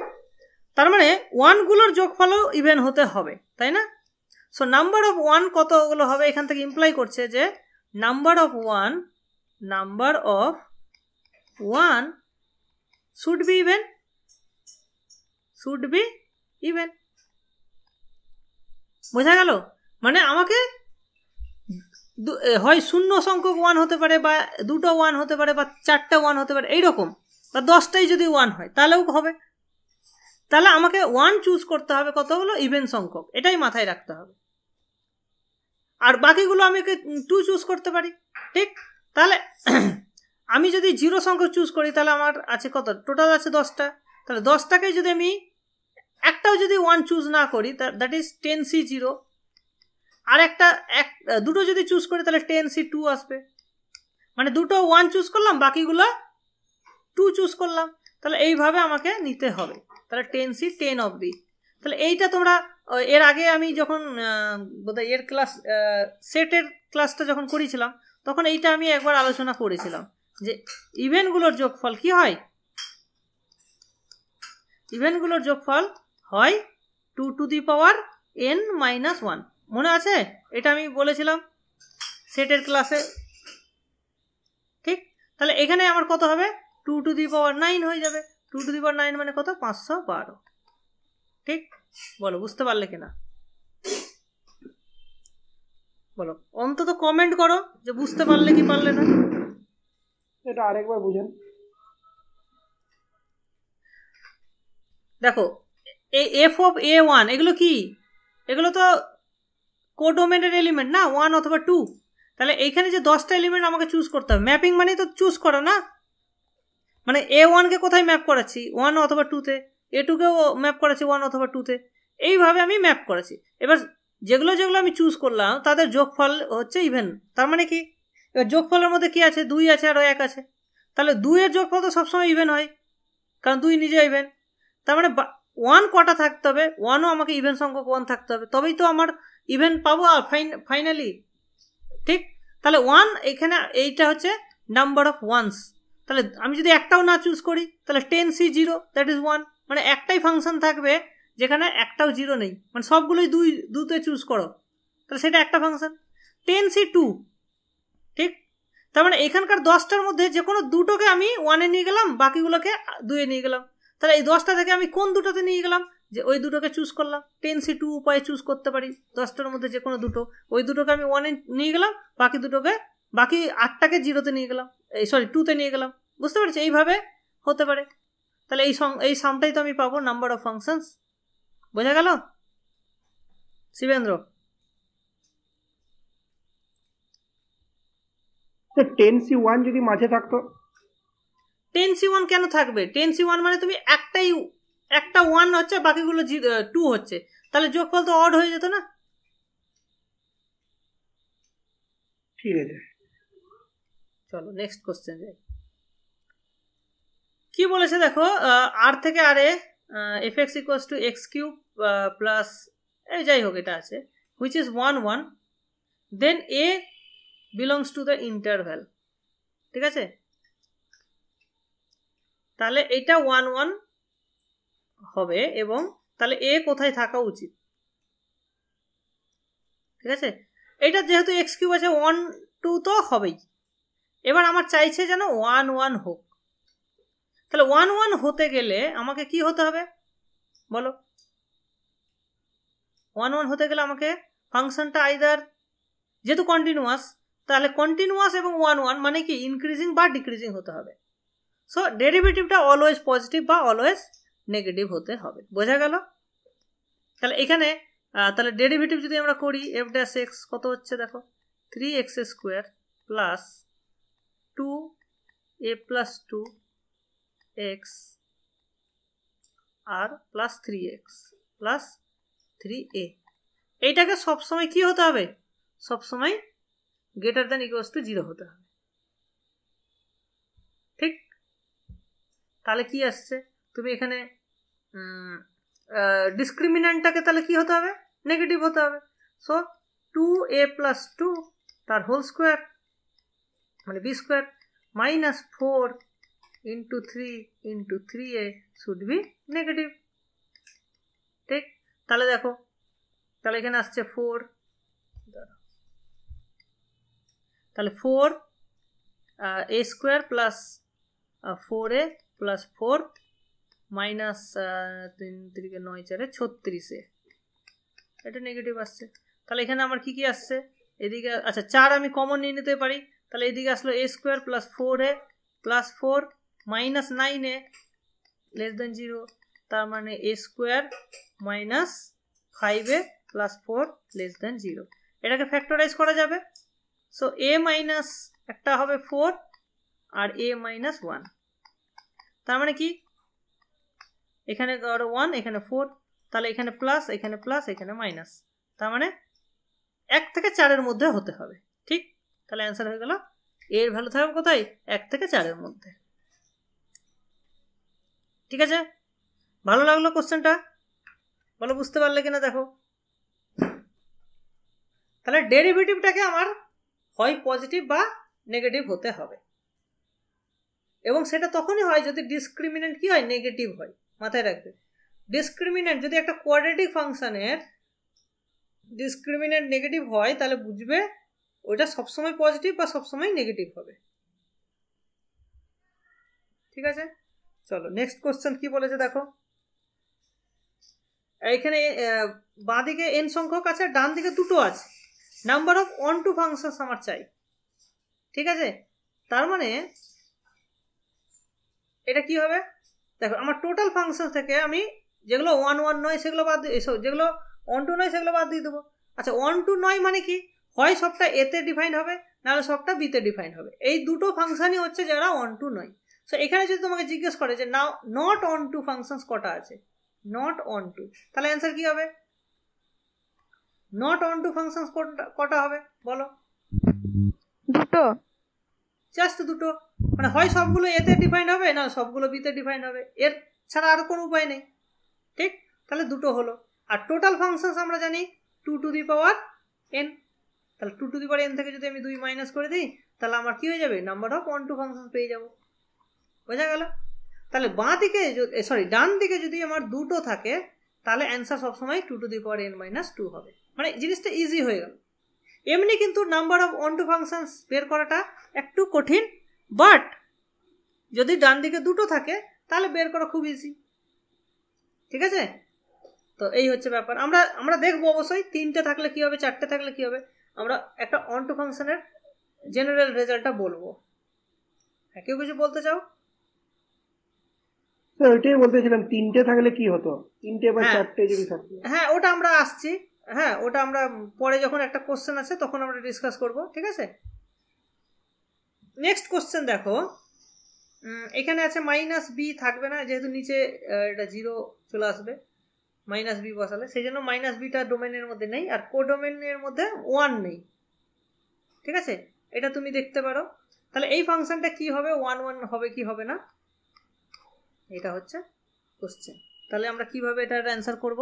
তার মানে 1গুলোর যোগফলও ইভেন হতে হবে, তাই না? সো নাম্বার অফ 1 কতগুলো হবে? এখান থেকে ইমপ্লাই করছে যে number of 1 should be even, বোঝা গেল? মানে আমাকে হয় 0 সংখ্যক 1 হতে পারে, বা 2টো 1 হতে পারে, বা 4টা 1 হতে পারে, এইরকম, বা 10টাই যদি 1 হয় তাহলেও হবে। তাহলে আমাকে 1 চুজ করতে হবে কতগুলো ইভেন সংখ্যক, এটাই মাথায় রাখতে হবে। আর বাকিগুলো আমি 2 চুজ করতে পারি। ঠিক, তাহলে আমি যদি 0 সংখ্যক চুজ করি তাহলে আমার আছে কত? টোটাল আছে 10টা। তাহলে 10টাকে যদি আমি একটাও যদি 1 চুজ না করি, দ্যাট ইজ 10C0। আর দুটো যদি চুজ করি তাহলে 10C2 আসবে। মানে দুটো 1 চুজ করলাম, বাকিগুলো 2 চুজ করলাম। তাহলে এইভাবে আমাকে নিতে হবে। তাহলে 10C10 অবধি। তাহলে এইটা তোমরা এর আগে আমি যখন বোধহয় এর ক্লাস সেটের ক্লাসটা যখন করেছিলাম তখন এইটা আমি একবার আলোচনা করেছিলাম যে ইভেন্টগুলোর যোগফল কি হয়? ইভেন্টগুলোর যোগফল হয় 2 to the power n minus 1। মনে আছে? এটা আমি বলেছিলাম সেটের ক্লাসে। ঠিক, তাহলে এখানে আমার কত হবে? 2 to the power 9 হয়ে যাবে। 2 to the power 9 মানে কত? 512। ঠিক, বলো বুঝতে পারলে কিনা? বলো, অন্তত কমেন্ট করো যে বুঝতে পারলে কি পারলে না। এটা আরেকবার বুঝেন। দেখো এই এফ অফ A1 এগুলো কি? এগুলো তো কোডোমেনের এলিমেন্ট না, 1 অথবা 2। তাহলে এইখানে যে 10টা এলিমেন্ট আমাকে চুজ করতে হবে, ম্যাপিং মানে তো চুজ করা না। মানে A1কে কোথায় ম্যাপ করাচ্ছি? 1 অথবা 2তে। A2কেও ম্যাপ করাচ্ছি 1 অথবা 2তে। এইভাবে আমি ম্যাপ করাচ্ছি। এবার যেগুলো যেগুলো আমি চুজ করলাম তাদের যোগফল হচ্ছে ইভেন। তার মানে কি? এবার যোগফলের মধ্যে কি আছে? 2 আছে আর 1 আছে। তাহলে 2 এর যোগফল তো সবসময় ইভেন হয়, কারণ 2 নিজে ইভেন। তার মানে 1 কটা থাকতে হবে? 1ও আমাকে ইভেন সংখ্যক 1 থাকতে হবে, তবেই তো আমার ইভেন পাবো আর ফাইনালি। ঠিক, তাহলে 1 এখানে এইটা হচ্ছে নাম্বার অফ ওয়ান্স। তাহলে আমি যদি একটাও না চুজ করি তাহলে 10C0 দ্যাট ইজ 1। মানে একটাই ফাংশন থাকবে যেখানে একটাও 0 নেই, মানে সবগুলোই 2তে চুজ করো, তাহলে সেটা একটা ফাংশন। 10C2। ঠিক, তার মানে এখানকার 10টার মধ্যে যে কোনো দুটোকে আমি 1-এ নিয়ে গেলাম, বাকিগুলোকে 2-এ নিয়ে গেলাম। তাহলে এই 10টা থেকে আমি কোন দুটোতে নিয়ে গেলাম? যে ওই দুটোকে চুজ করলাম। 10C2 উপায়ে চুজ করতে পারি 10টার মধ্যে যে কোনো দুটো। ওই দুটোকে আমি 1-এ নিয়ে গেলাম, বাকি 8টাকে 0-তে নিয়ে গেলাম, 2-তে নিয়ে গেলাম। বুঝতে পারছি? এইভাবে হতে পারে। তাহলে এই সামটাই তো আমি পাবো নাম্বার অফ ফাংশনস। বোঝা গেল শিবেন্দ্র? 10C1 যদি মাঝে থাকতো? 10C1 কেন থাকবে? 10C1 মানে তুমি একটা 1 হচ্ছে, বাকিগুলো 2 হচ্ছে, তাহলে যোগফল তো অড হয়ে যেত না? ঠিক আছে, চলো নেক্সট কোশ্চেন যাই। কি বলেছে দেখো, আর থেকে আরে fx equals to x cube plus যাই হোক এটা আছে which is 1 1, then a belongs to the interval. ঠিক আছে, তাহলে এটা 1 1 হবে এবং তাহলে a কোথায় থাকা উচিত? ঠিক আছে, এটা যেহেতু এক্স কিউব আছে 1 2 তো হবেই। এবার আমার চাইছে যেন 1 1 হোক, তাহলে 1 1 হতে গেলে আমাকে কি হতে হবে বলো? 1 1 হতে গেলে আমাকে ফাংশনটা আইদার, যেহেতু কন্টিনিউয়াস, তাহলে কন্টিনিউয়াস এবং 1 1 মানে কি ইনক্রিজিং বা ডিক্রিজিং হতে হবে। সো ডেরিভেটিভটা অলওয়েজ পজিটিভ বা অলওয়েজ নেগেটিভ হতে হবে। বোঝা গেল? তাহলে এখানে তাহলে ডেরিভেটিভ যদি আমরা করি এফ ড্যাশ এক্স কত হচ্ছে দেখো, 3x square plus 2a plus 2x আর প্লাস 3x প্লাস 3a। এইটাকে সবসময় কি হতে হবে? সবসময় গ্রেটার দ্যান ইকুয়ালস টু 0 হতে হবে। ঠিক, তাহলে কি আসছে? তুমি এখানে ডিসক্রিমিন্যান্টটাকে তাহলে কি হতে হবে? নেগেটিভ হতে হবে। সো 2a প্লাস 2 তার হোল স্কোয়ার মানে b square minus 4 into 3 into 3a should be negative. ঠিক, তাহলে দেখো, তাহলে এখানে আসছে 4, তাহলে 4 a square plus 4a plus 4 minus 3 3 9 4 36a, এটা নেগেটিভ আসছে। তাহলে এখানে আমার কি কি আসছে এদিকে? আচ্ছা 4 আমি কমন নিয়ে নিতে পারি, তাহলে এদিকে আসলো a square plus 4a plus 4 minus 9a less than 0, তার মানে a square minus 5a plus 4 less than 0। এটাকে ফ্যাক্টরাইজ করা যাবে। সো a মাইনাস একটা হবে 4 আর a মাইনাস 1, তার মানে কি এখানে 1 এখানে 4, তাহলে এখানে প্লাস এখানে প্লাস এখানে মাইনাস, তার মানে 1 থেকে 4 এর মধ্যে হতে হবে। ঠিক, তাহলে অ্যান্সার হয়ে গেল এর ভ্যালু থাকবে কোথায়? 1 থেকে 4 এর মধ্যে। ঠিক আছে, ভালো লাগলো কোশ্চেনটা? বলো বুঝতে পারলে কিনা দেখো। তাহলে ডেরিভেটিভটাকে আমার হয় পজিটিভ বা নেগেটিভ হতে হবে, এবং সেটা তখনই হয় যদি ডিসক্রিমিন্যান্ট কি হয়? নেগেটিভ হয়। মাথায় রাখবে, ডিসক্রিমিন্যান্ট যদি একটা কোয়াড্রেটিক ফাংশনের ডিসক্রিমিন্যান্ট নেগেটিভ হয় তাহলে বুঝবে ওইটা সবসময় পজিটিভ বা সবসময় নেগেটিভ হবে। ঠিক আছে, চলো নেক্সট কোশ্চেন কি বলেছে দেখো। এখানে বাঁ দিকে n সংখ্যক আছে, ডান দিকে দুটো আছে, number of onto functions আমার চাই। ঠিক আছে, তার মানে এটা কি হবে দেখো, আমার টোটাল ফাংশন থেকে আমি যেগুলো 1 1 নয় সেগুলো বাদ দিয়ে, যেগুলো 1 2 নয় সেগুলো বাদ দিয়ে দেবো। আচ্ছা 1 2 নয় মানে কি? হয় সবটা এতে ডিফাইন্ড হবে, নাহলে সবটা বিতে ডিফাইন্ড হবে। এই দুটো ফাংশনই হচ্ছে যারা 1 2 নয়। সো এখানে যদি তোমাকে জিজ্ঞেস করে যে now not on two functions কটা আছে, নট অন টু, তাহলে অ্যান্সার কি হবে? নট অন টু ফাংশনস কটা হবে বলো? দুটো, জাস্ট দুটো, মানে হয় সবগুলো এতে ডিফাইন্ড হবে না সবগুলো বিতে ডিফাইন্ড হবে, এর ছাড়া আর কোনো উপায় নেই। ঠিক, তাহলে দুটো হলো। আর টোটাল ফাংশনস আমরা জানি 2 টু দি পাওয়ার n, তাহলে 2 টু দি পাওয়ার n থেকে যদি আমি 2 মাইনাস করে দিই তাহলে আমার কি হয়ে যাবে? Number of onto functions পেয়ে যাব। বোঝা গেল? তাহলে বাঁ দিকে ডান দিকে যদি আমার দুটো থাকে তাহলে অ্যান্সার সবসময় 2 to the power n minus 2 হবে। মানে জিনিসটা ইজি হয়ে গেল। এমনি কিন্তু number of onto functions বের করাটা একটু কঠিন, বাট যদি ডান দিকে দুটো থাকে তাহলে বের করা খুব ইজি। ঠিক আছে, তো এই হচ্ছে ব্যাপার। আমরা দেখবো অবশ্যই 3টে থাকলে কি হবে, 4টে থাকলে কি হবে। আমরা একটা অন টু ফাংশনের জেনারেল রেজাল্টটা বলবো। হ্যাঁ, কেউ কিছু বলতে চাও? স্যার ওইটাই বলতেছিলাম, 3টে থাকলে কি হতো, 3টে বা 4টে যদি থাকতো। হ্যাঁ, ওটা আমরা আসছি। হ্যাঁ, ওটা আমরা পরে যখন একটা কোশ্চেন আছে তখন আমরা ডিসকাস করব। ঠিক আছে, নেক্সট কোশ্চেন দেখো। এখানে আছে মাইনাস বি থাকবে না, যেহেতু নিচে এটা 0 চলে আসবে মাইনাস বি বসালে, সেই জন্য মাইনাস বিটা ডোমেনের মধ্যে নেই, আর কোডোমেনের মধ্যে 1 নেই। ঠিক আছে, এটা তুমি দেখতে পারো। তাহলে এই ফাংশনটা কি হবে, 1 1 হবে কি হবে না, এটা হচ্ছে কোশ্চেন। তাহলে আমরা কিভাবে এটার অ্যান্সার করব?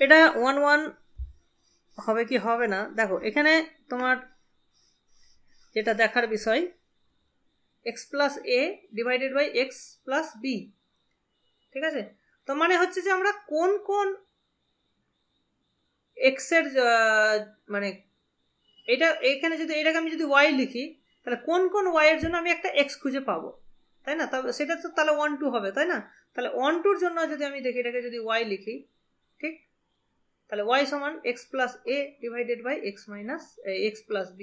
এটা 1 1 হবে কি হবে না দেখো, এখানে তোমার যেটা দেখার বিষয় x plus a divided by x plus b, ঠিক আছে? তো মানে হচ্ছে যে আমরা কোন কোন x এর মানে এটা এখানে যদি এটাকে আমি যদি y লিখি তাহলে কোন কোন y এর জন্য আমি একটা x খুঁজে পাবো, তাই না? তবে সেটা তো তাহলে 1 2 হবে, তাই না? তাহলে 1 2 এর জন্য যদি আমি দেখি এটাকে যদি y লিখি, ঠিক, তাহলে y সমান x plus a divided by x minus x plus b।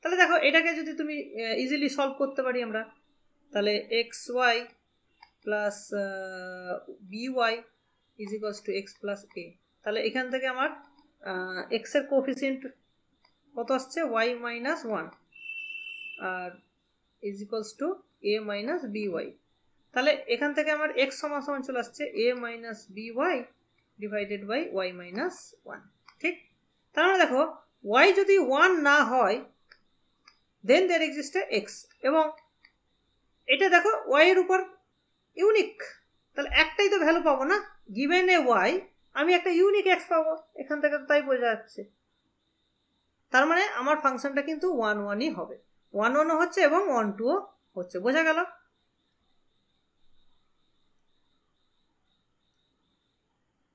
তাহলে দেখো এটাকে যদি তুমি ইজিলি সলভ করতে পারি আমরা, তাহলে xy plus by is equals to x plus a। তাহলে এখান থেকে আমার x এর কোএফিসিয়েন্ট কত আসছে? y মাইনাস 1 আর is equals to a minus by। তাহলে এখান থেকে আমার x সমান সমান চলে আসছে a minus by divided by y minus 1, ঠিক? তার মানে দেখো y যদি 1 না হয় দেন দেয়ার এক্সিস্ট x, এবং এটা দেখো y এর উপর ইউনিক, তাহলে একটাই তো ভ্যালু পাবো না, গিভেন এ y আমি একটা ইউনিক x পাবো, এখান থেকে তো তাই বোঝা যাচ্ছে। তার মানে আমার ফাংশনটা কিন্তু 1 1ই হবে, 1 1ও হচ্ছে এবং 1 2ও হচ্ছে, বোঝা গেল?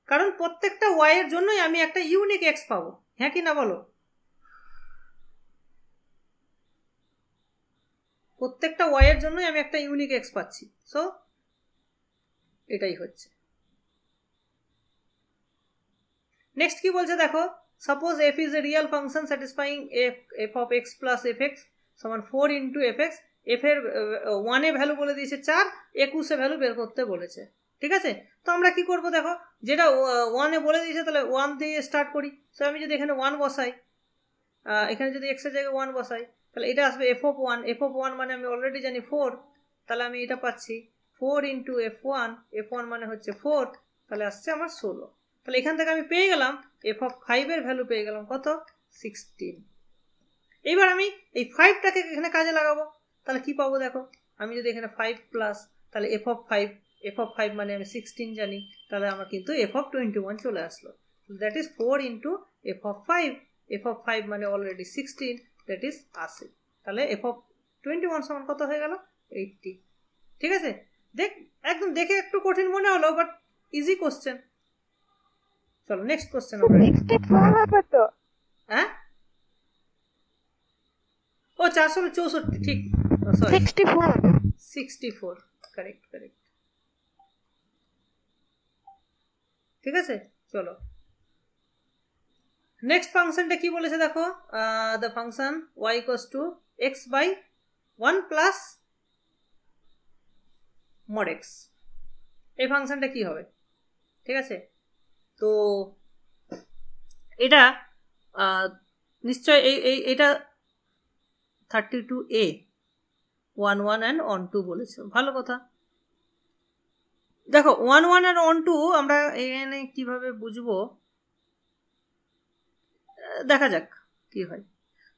কারণ প্রত্যেকটা y এর জন্যই আমি একটা ইউনিক x পাবো, হ্যাঁ কি না বলো? প্রত্যেকটা y এর জন্যই আমি একটা ইউনিক x পাচ্ছি, সো এটাই হচ্ছে। নেক্সট কি বলছে দেখো, suppose f is a real function satisfying f of x plus fx সমান 4 ইন্টু fx। f এর 1 এ ভ্যালু বলে দিয়েছে 4, 21 এ ভ্যালু বের করতে বলেছে, ঠিক আছে? তো আমরা কি করব দেখো, যেটা 1 এ বলে দিয়েছে তাহলে 1 দিয়ে স্টার্ট করি। সো আমি যদি এখানে 1 বসাই, এখানে যদি x এর জায়গায় 1 বসাই তাহলে এটা আসবে f অফ 1। f অফ 1 মানে আমি অলরেডি জানি 4, তাহলে আমি এটা পাচ্ছি 4 ইন্টু f1, f1 মানে হচ্ছে 4, তাহলে আসছে আমার 16। তাহলে এখান থেকে আমি পেয়ে গেলাম f অফ 5 এর ভ্যালু পেয়ে গেলাম কত? 16। এইবার আমি এই 5টাকে এখানে কাজে লাগাবো, তাহলে কি পাবো দেখো, আমি যদি এখানে 5 প্লাস, তাহলে f অফ 5 মানে আমি 16 জানি, তাহলে আমার কিন্তু f অফ 21 চলে আসলো। That is 4 into f of 5, f of 5 মানে অলরেডি 16, দ্যাট ইজ 80। তাহলে f অফ 21 সমান কত হয়ে গেল? 80, ঠিক আছে? একদম দেখে একটু কঠিন মনে হলো, বাট ইজি কোশ্চেন। চলো নেক্সট কোশ্চেন আমরা, 64 হবে তো? হ্যাঁ ও 464, ঠিক, সরি 64, কারেক্ট, ঠিক আছে? চলো নেক্সট ফাংশনটা কি বলেছে দেখো, the function y equals to x by 1 plus mod x। এই ফাংশনটা কি হবে, ঠিক আছে? তো এটা নিশ্চয় এটা 32a 1 1 and on 2 বলেছে, ভালো কথা। দেখো 1 1 আর on 2 আমরা এখানে কিভাবে বুঝবো, দেখা যাক কি হয়।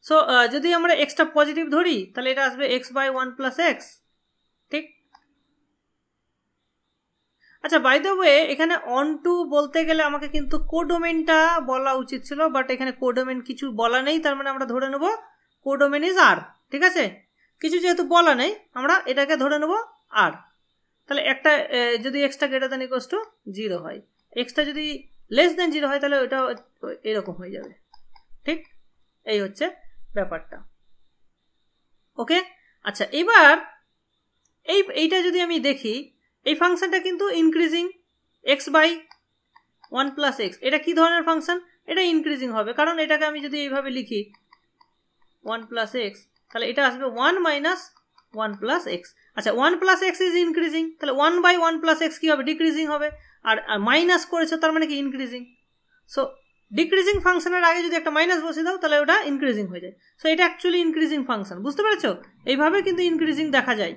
সো যদি আমরা এক্সটা পজিটিভ ধরি তাহলে এটা আসবে x বাই 1 প্লাস x, ঠিক? আচ্ছা, বাই দ্য ওয়ে এখানে অন টু বলতে গেলে আমাকে কিন্তু কোডোমেনটা বলা উচিত ছিল, বাট এখানে কোডোমেন কিছু বলা নেই, তার মানে আমরা ধরে নেব কোডোমেন ইজ আর, ঠিক আছে? কিছু যেহেতু বলা নেই আমরা এটাকে ধরে নেব আর। তাহলে একটা যদি extra greater than equals two 0 হয়, এক্সটা যদি লেস দ্যান 0 হয় তাহলে ওটা এরকম হয়ে যাবে, ঠিক? এই হচ্ছে ব্যাপারটা, ওকে? আচ্ছা, এবার এইটা যদি আমি দেখি, এই ফাংশনটা কিন্তু increasing x by 1 plus x, এটা কি ধরনের ফাংশন? এটা ইনক্রিজিং হবে, কারণ এটাকে আমি যদি এইভাবে লিখি 1 প্লাস x, তাহলে এটা আসবে 1 মাইনাস 1 প্লাস x। আচ্ছা, 1 প্লাস x ইজ ইনক্রিজিং, তাহলে 1 বাই 1 প্লাস x কি হবে? ডিক্রিজিং হবে। আর মাইনাস করেছে তার মানে কি? ইনক্রিজিং। সো ডিক্রিজিং ফাংশনের আগে যদি একটা মাইনাস বসে দাও তাহলে ওটা ইনক্রিজিং হয়ে যায়। সো এটা অ্যাকচুয়ালি ইনক্রিজিং ফাংশন, বুঝতে পেরেছো? এইভাবে কিন্তু ইনক্রিজিং দেখা যায়,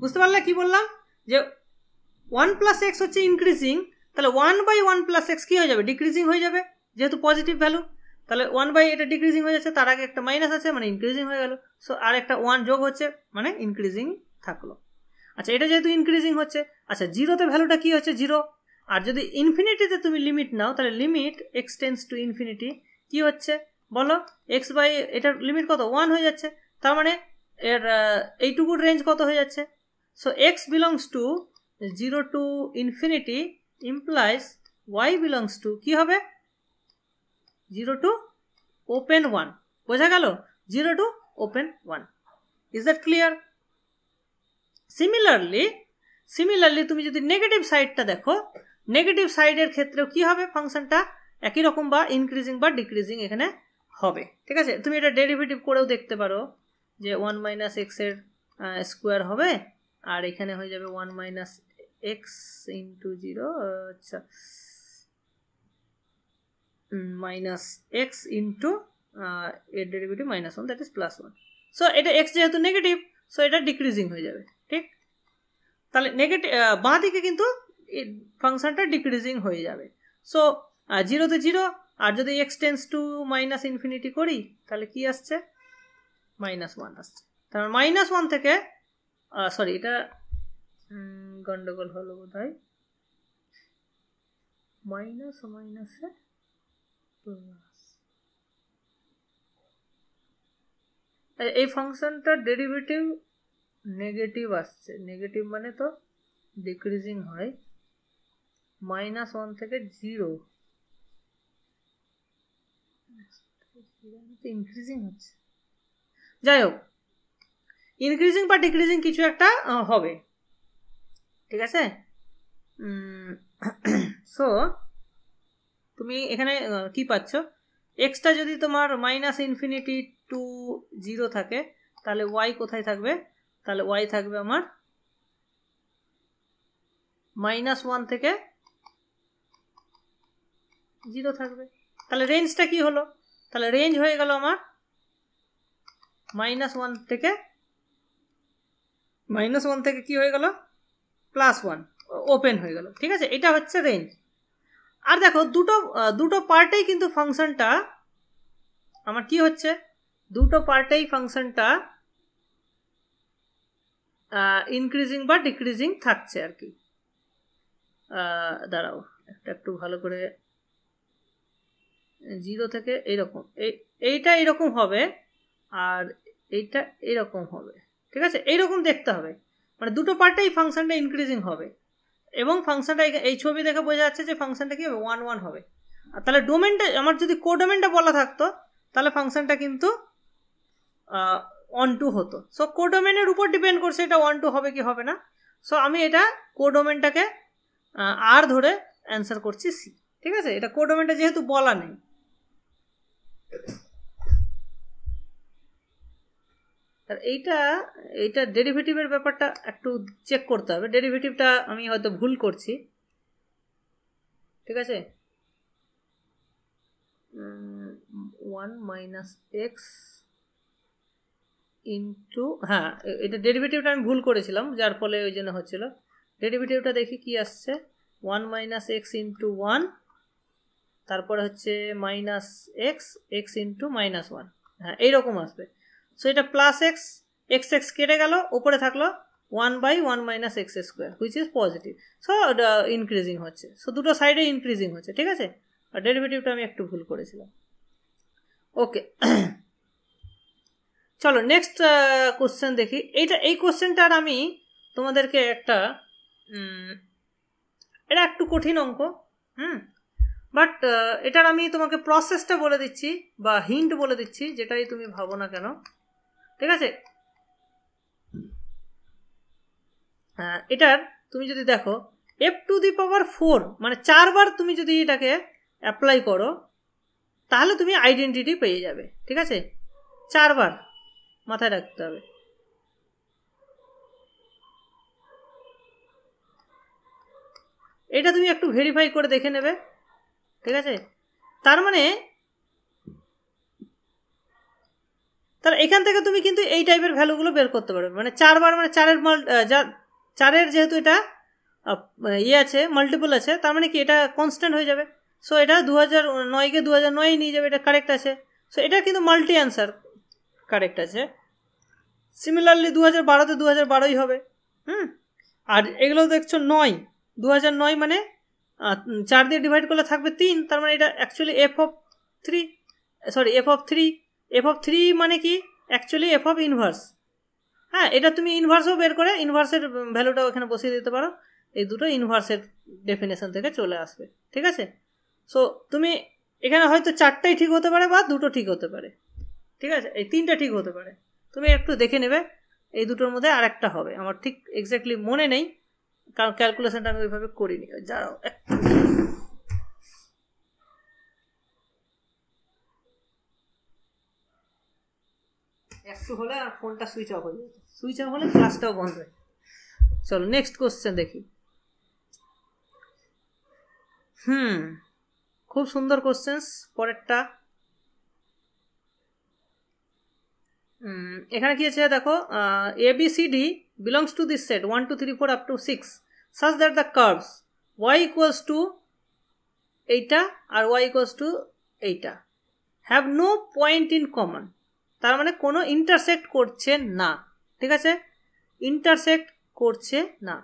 বুঝতে পারলে কি বললাম? যে 1 প্লাস এক্স হচ্ছে ইনক্রিজিং, তাহলে 1 বাই 1 প্লাস এক্স কি হয়ে যাবে? ডিক্রিজিং হয়ে যাবে, যেহেতু পজিটিভ ভ্যালু। তাহলে 1 বাই এটা ডিক্রিজিং হয়ে যাচ্ছে, তার আগে একটা মাইনাস আছে মানে ইনক্রিজিং হয়ে গেল। সো আর একটা 1 যোগ হচ্ছে মানে ইনক্রিজিং থাকলো। আচ্ছা এটা যেহেতু ইনক্রিজিং হচ্ছে, আচ্ছা জিরোতে ভ্যালুটা কি হচ্ছে 0, আর যদি ইনফিনিটিতে তুমি লিমিট নাও তাহলে limit x tends to infinity কি হচ্ছে বলো, এক্স বাই এটার লিমিট কত 1 হয়ে যাচ্ছে, তার মানে এর এইটুকুর রেঞ্জ কত হয়ে যাচ্ছে। So x belongs to 0 to infinity implies y belongs to কি হবে 0 টু ওপেন 1, বোঝা গেল, 0 to open 1। Is that clear? Similarly তুমি যদি নেগেটিভ সাইডটা দেখো, নেগেটিভ সাইডের ক্ষেত্রেও কি হবে, ফাংশনটা একই রকম বা ইনক্রিজিং বা ডিক্রিজিং এখানে হবে। ঠিক আছে, তুমি এটা ডেরিভেটিভ করেও দেখতে পারো যে 1 মাইনাস এক্স এর স্কোয়ার হবে, আর এখানে হয়ে যাবে 1 মাইনাস এক্স ইন্টু 0, আচ্ছা মাইনাস এক্স ইন্টু এর ডেরিভেটিভ -1, দ্যাট ইজ +1। সো এটা এক্স যেহেতু নেগেটিভ, সো এটা ডিক্রিজিং হয়ে যাবে। ঠিক, তাহলে নেগেটিভ বাঁ দিকে কিন্তু ফাংশনটা ডিক্রিজিং হয়ে যাবে। সো 0 তে 0, আর যদি x tends to minus infinity করি তাহলে কি আসছে -1 আসছে। তার -1 থেকে সরি এটা গন্ডগোল হলো বোধহয়, মাইনাস মাইনাসে প্লাস, এই ফাংশনটার ডেরিভেটিভ নেগেটিভ আসছে, নেগেটিভ মানে তো ডিক্রিজিং হয়, -1 থেকে 0 ইনক্রিজিং হচ্ছে। যাই হোক, ইনক্রিজিং বা ডিক্রিজিং কিছু একটা হবে। ঠিক আছে, সো তুমি এখানে কি পাচ্ছ, এক্সটা যদি তোমার -ইনফিনিটি টু 0 থাকে তাহলে ওয়াই কোথায় থাকবে, তাহলে ওয়াই থাকবে আমার -1 থেকে 0 থাকবে। তাহলে রেঞ্জটা কি হলো, তাহলে রেঞ্জ হয়ে গেল আমার -1 থেকে কি হয়ে গেল +1, ওপেন হয়ে গেল। ঠিক আছে, এটা হচ্ছে রেঞ্জ। আর দেখো দুটো পার্টেই কিন্তু ফাংশনটা আমার কি হচ্ছে, দুটো পার্টেই ফাংশনটা ইনক্রিজিং বা ডিক্রিজিং থাকছে আর কি। দাঁড়াও একটু ভালো করে, 0 থেকে এইরকম, এইটা এরকম হবে আর এইটা এরকম হবে। ঠিক আছে, এইরকম দেখতে হবে, মানে দুটো পার্টেই ফাংশনটা ইনক্রিজিং হবে, এবং ফাংশনটা এই ছবি দেখে বোঝা যাচ্ছে যে ফাংশনটা কি হবে 1 1 হবে। আর তাহলে ডোমেনটা আমার যদি কোডোমেনটা বলা থাকতো তাহলে ফাংশনটা কিন্তু 1 2 হতো। সো কোডোমেনের উপর ডিপেন্ড করছে এটা 1 2 হবে কি হবে না। সো আমি এটা কোডোমেনটাকে আর ধরে অ্যান্সার করছি সি। ঠিক আছে, এটা কোডোমেনটা যেহেতু বলা নেই। আর এইটা ডেরিভেটিভের ব্যাপারটা একটু চেক করতে হবে, ডেরিভেটিভটা আমি হয়তো ভুল করছি। ঠিক আছে, 1 মাইনাস এক্স ইন্টু, হ্যাঁ এটা ডেরিভেটিভটা আমি ভুল করেছিলাম যার ফলে ওই জন্য হচ্ছিল। ডেরিভেটিভটা দেখি কি আসছে, 1 মাইনাস এক্স ইন্টু 1, তারপরে হচ্ছে মাইনাস এক্স ইন্টু -1, হ্যাঁ এইরকম আসবে। সো এটা প্লাস এক্স এক্স কেটে গেল, উপরে থাকলো 1 by 1 minus x square which is positive. So increasing হচ্ছে, সো দুটো সাইডে ইনক্রিজিং হচ্ছে। ঠিক আছে, আর ডেরিভেটিভটা আমি একটু ভুল করেছিলাম। ওকে, চলো নেক্সট কোশ্চেন দেখি। এই কোশ্চেনটার আমি তোমাদেরকে এটা একটু কঠিন অঙ্ক, বাট এটার আমি তোমাকে প্রসেসটা বলে দিচ্ছি বা হিন্ট বলে দিচ্ছি, যেটাই তুমি ভাবো না কেন। ঠিক আছে, এটার তুমি যদি দেখো f⁴ মানে 4 বার তুমি যদি এটাকে অ্যাপ্লাই করো তাহলে তুমি আইডেন্টিটি পেয়ে যাবে। ঠিক আছে, 4 বার মাথায় রাখতে হবে। এটা তুমি একটু ভেরিফাই করে দেখে নেবে। ঠিক আছে, তার মানে তাহলে এখান থেকে তুমি কিন্তু এই টাইপের ভ্যালুগুলো বের করতে পারবে। মানে 4 বার মানে 4 এর যেহেতু এটা আছে মাল্টিপল আছে, তার মানে কি এটা কনস্ট্যান্ট হয়ে যাবে। সো এটা 2009-কে 2009 নিয়ে যাবে, এটা কারেক্ট আছে। সো এটা কিন্তু মাল্টি অ্যান্সার কারেক্ট আছে। সিমিলারলি 2012-তে 2012ই হবে। আর এগুলো দেখছো 9, 2009 মানে 4 দিয়ে ডিভাইড করলে থাকবে 3, তার মানে এটা অ্যাকচুয়ালি f অফ 3 মানে কি অ্যাকচুয়ালি f অফ ইনভার্স। হ্যাঁ, এটা তুমি ইনভার্সও বের করে ইনভার্সের ভ্যালুটাও এখানে বসিয়ে দিতে পারো, এই দুটো ইনভার্সের ডেফিনেশন থেকে চলে আসবে। ঠিক আছে, সো তুমি এখানে হয়তো 4টাই ঠিক হতে পারে বা 2টো ঠিক হতে পারে। ঠিক আছে, এই 3টা ঠিক হতে পারে, তুমি একটু দেখে নেবে এই দুটোর মধ্যে আর একটা হবে। আমার ঠিক এক্স্যাক্টলি মনে নেই, কারণ ক্যালকুলেশনটা আমি ওইভাবে করিনি। যাও একটু হলে আর ফোনটা সুইচ অফ হয়ে যেত, সুইচ অফ হলে ক্লাসটাও বন্ধ হয়। চলো নেক্সট কোশ্চেন দেখি। খুব সুন্দর কোশ্চেন্স পরেরটা। এখানে কি আছে দেখো, ABCD belongs to this set 1 2 3 4 up to 6 such that the curves y equals to এইটা আর y equals to এইটা have no point in common, তার মানে কোনো ইন্টারসেক্ট করছে না। ঠিক আছে, ইন্টারসেক্ট করছে না,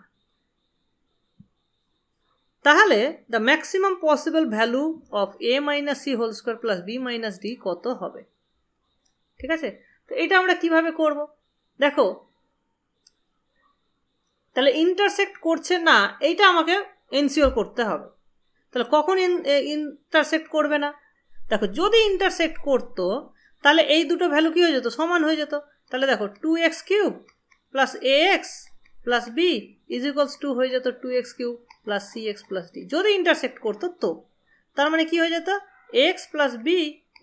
তাহলে the maximum possible value of a minus c whole square plus b minus d কত হবে? ঠিক আছে, তো এটা আমরা কিভাবে করব দেখো, তাহলে ইন্টারসেক্ট করছে না এইটা আমাকে এনশিওর করতে হবে। তাহলে কখন ইন্টারসেক্ট করবে না? দেখো, যদি ইন্টারসেক্ট করতো তাহলে এই দুটো ভ্যালু কি হয়ে যেত? সমান হয়ে যেত। তাহলে দেখো 2x cube plus ax plus b is equals two হয়ে যেত 2x cube plus cx plus d। যদি ইন্টারসেক্ট করতো তো তার মানে কি হয়ে যেত? ax plus b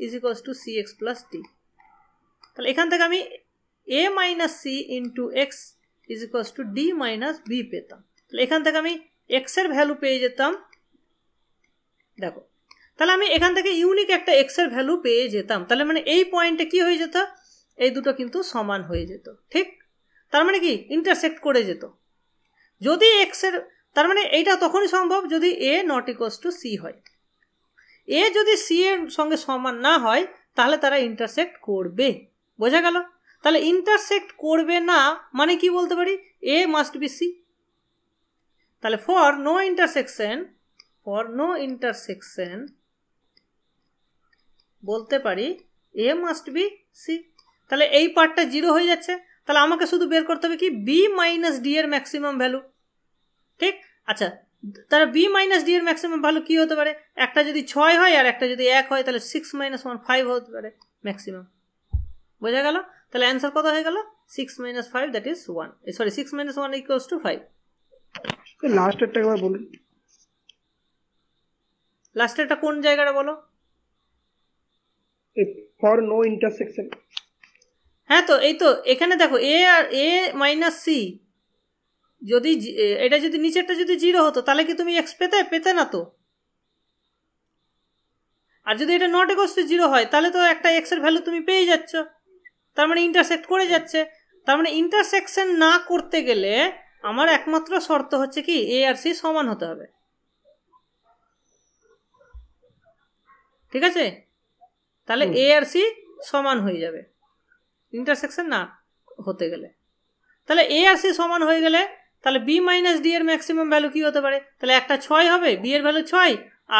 is equals two cx plus d। তাহলে এখান থেকে আমি a minus c into x is equals two d minus b পেতাম। তাহলে এখান থেকে আমি x এর ভ্যালু পেয়ে যেতাম। দেখো, তাহলে আমি এখান থেকে ইউনিক একটা x এর ভ্যালু পেয়ে যেতাম। তাহলে মানে এই পয়েন্টে কি হয়ে যেত? এই দুটো কিন্তু সমান হয়ে যেত। ঠিক, তার মানে কি ইন্টারসেক্ট করে যেত। যদি x এর, তার মানে এইটা তখনই সম্ভব যদি a not equals to c হয়। a যদি c এর সঙ্গে সমান না হয় তাহলে তারা ইন্টারসেক্ট করবে। বোঝা গেল? তাহলে ইন্টারসেক্ট করবে না মানে কি বলতে পারি? a must be c। তাহলে ফর নো ইন্টারসেকশন বলতে পারি a মাস্ট বি c। তাহলে এই পার্টটা 0 হয়ে যাচ্ছে। তাহলে আমাকে শুধু বের করতে হবে কি b মাইনাস d এর ম্যাক্সিমাম ভ্যালু। ঠিক, আচ্ছা, তাহলে b মাইনাস d এর ম্যাক্সিমাম ভ্যালু কি হতে পারে? একটা যদি 6 হয় আর একটা যদি 1 হয় তাহলে 6 মাইনাস 1 5 হতে পারে ম্যাক্সিমাম। বোঝা গেল? তাহলে অ্যান্সার কত হয়ে গেল? 6 minus 5 that is 1, sorry 6 minus 1 equals to 5। লাস্টেরটা একবার বলুন। লাস্টেরটা কোন জায়গাটা বলো? For no intersection. হ্যাঁ, তো এই তো এখানে দেখো a আর a মাইনাস c, যদি এটা যদি নিচেরটা যদি 0 হতো তাহলে কি তুমি x পেতে না তো। আর যদি এটা নট ইকুয়ালস টু 0 হয় তাহলে তো একটা x এর ভ্যালু তুমি পেয়ে যাচ্ছ, তার মানে ইন্টারসেক্ট করে যাচ্ছে। তার মানে ইন্টারসেকশন না করতে গেলে আমার একমাত্র শর্ত হচ্ছে কি a আর c সমান হতে হবে। ঠিক আছে, তাহলে a আর c সমান হয়ে যাবে ইন্টারসেকশন না হতে গেলে। তাহলে a আর c সমান হয়ে গেলে তাহলে b মাইনাস d এর ম্যাক্সিমাম ভ্যালু কি হতে পারে? তাহলে একটা 6 হবে, b এর ভ্যালু 6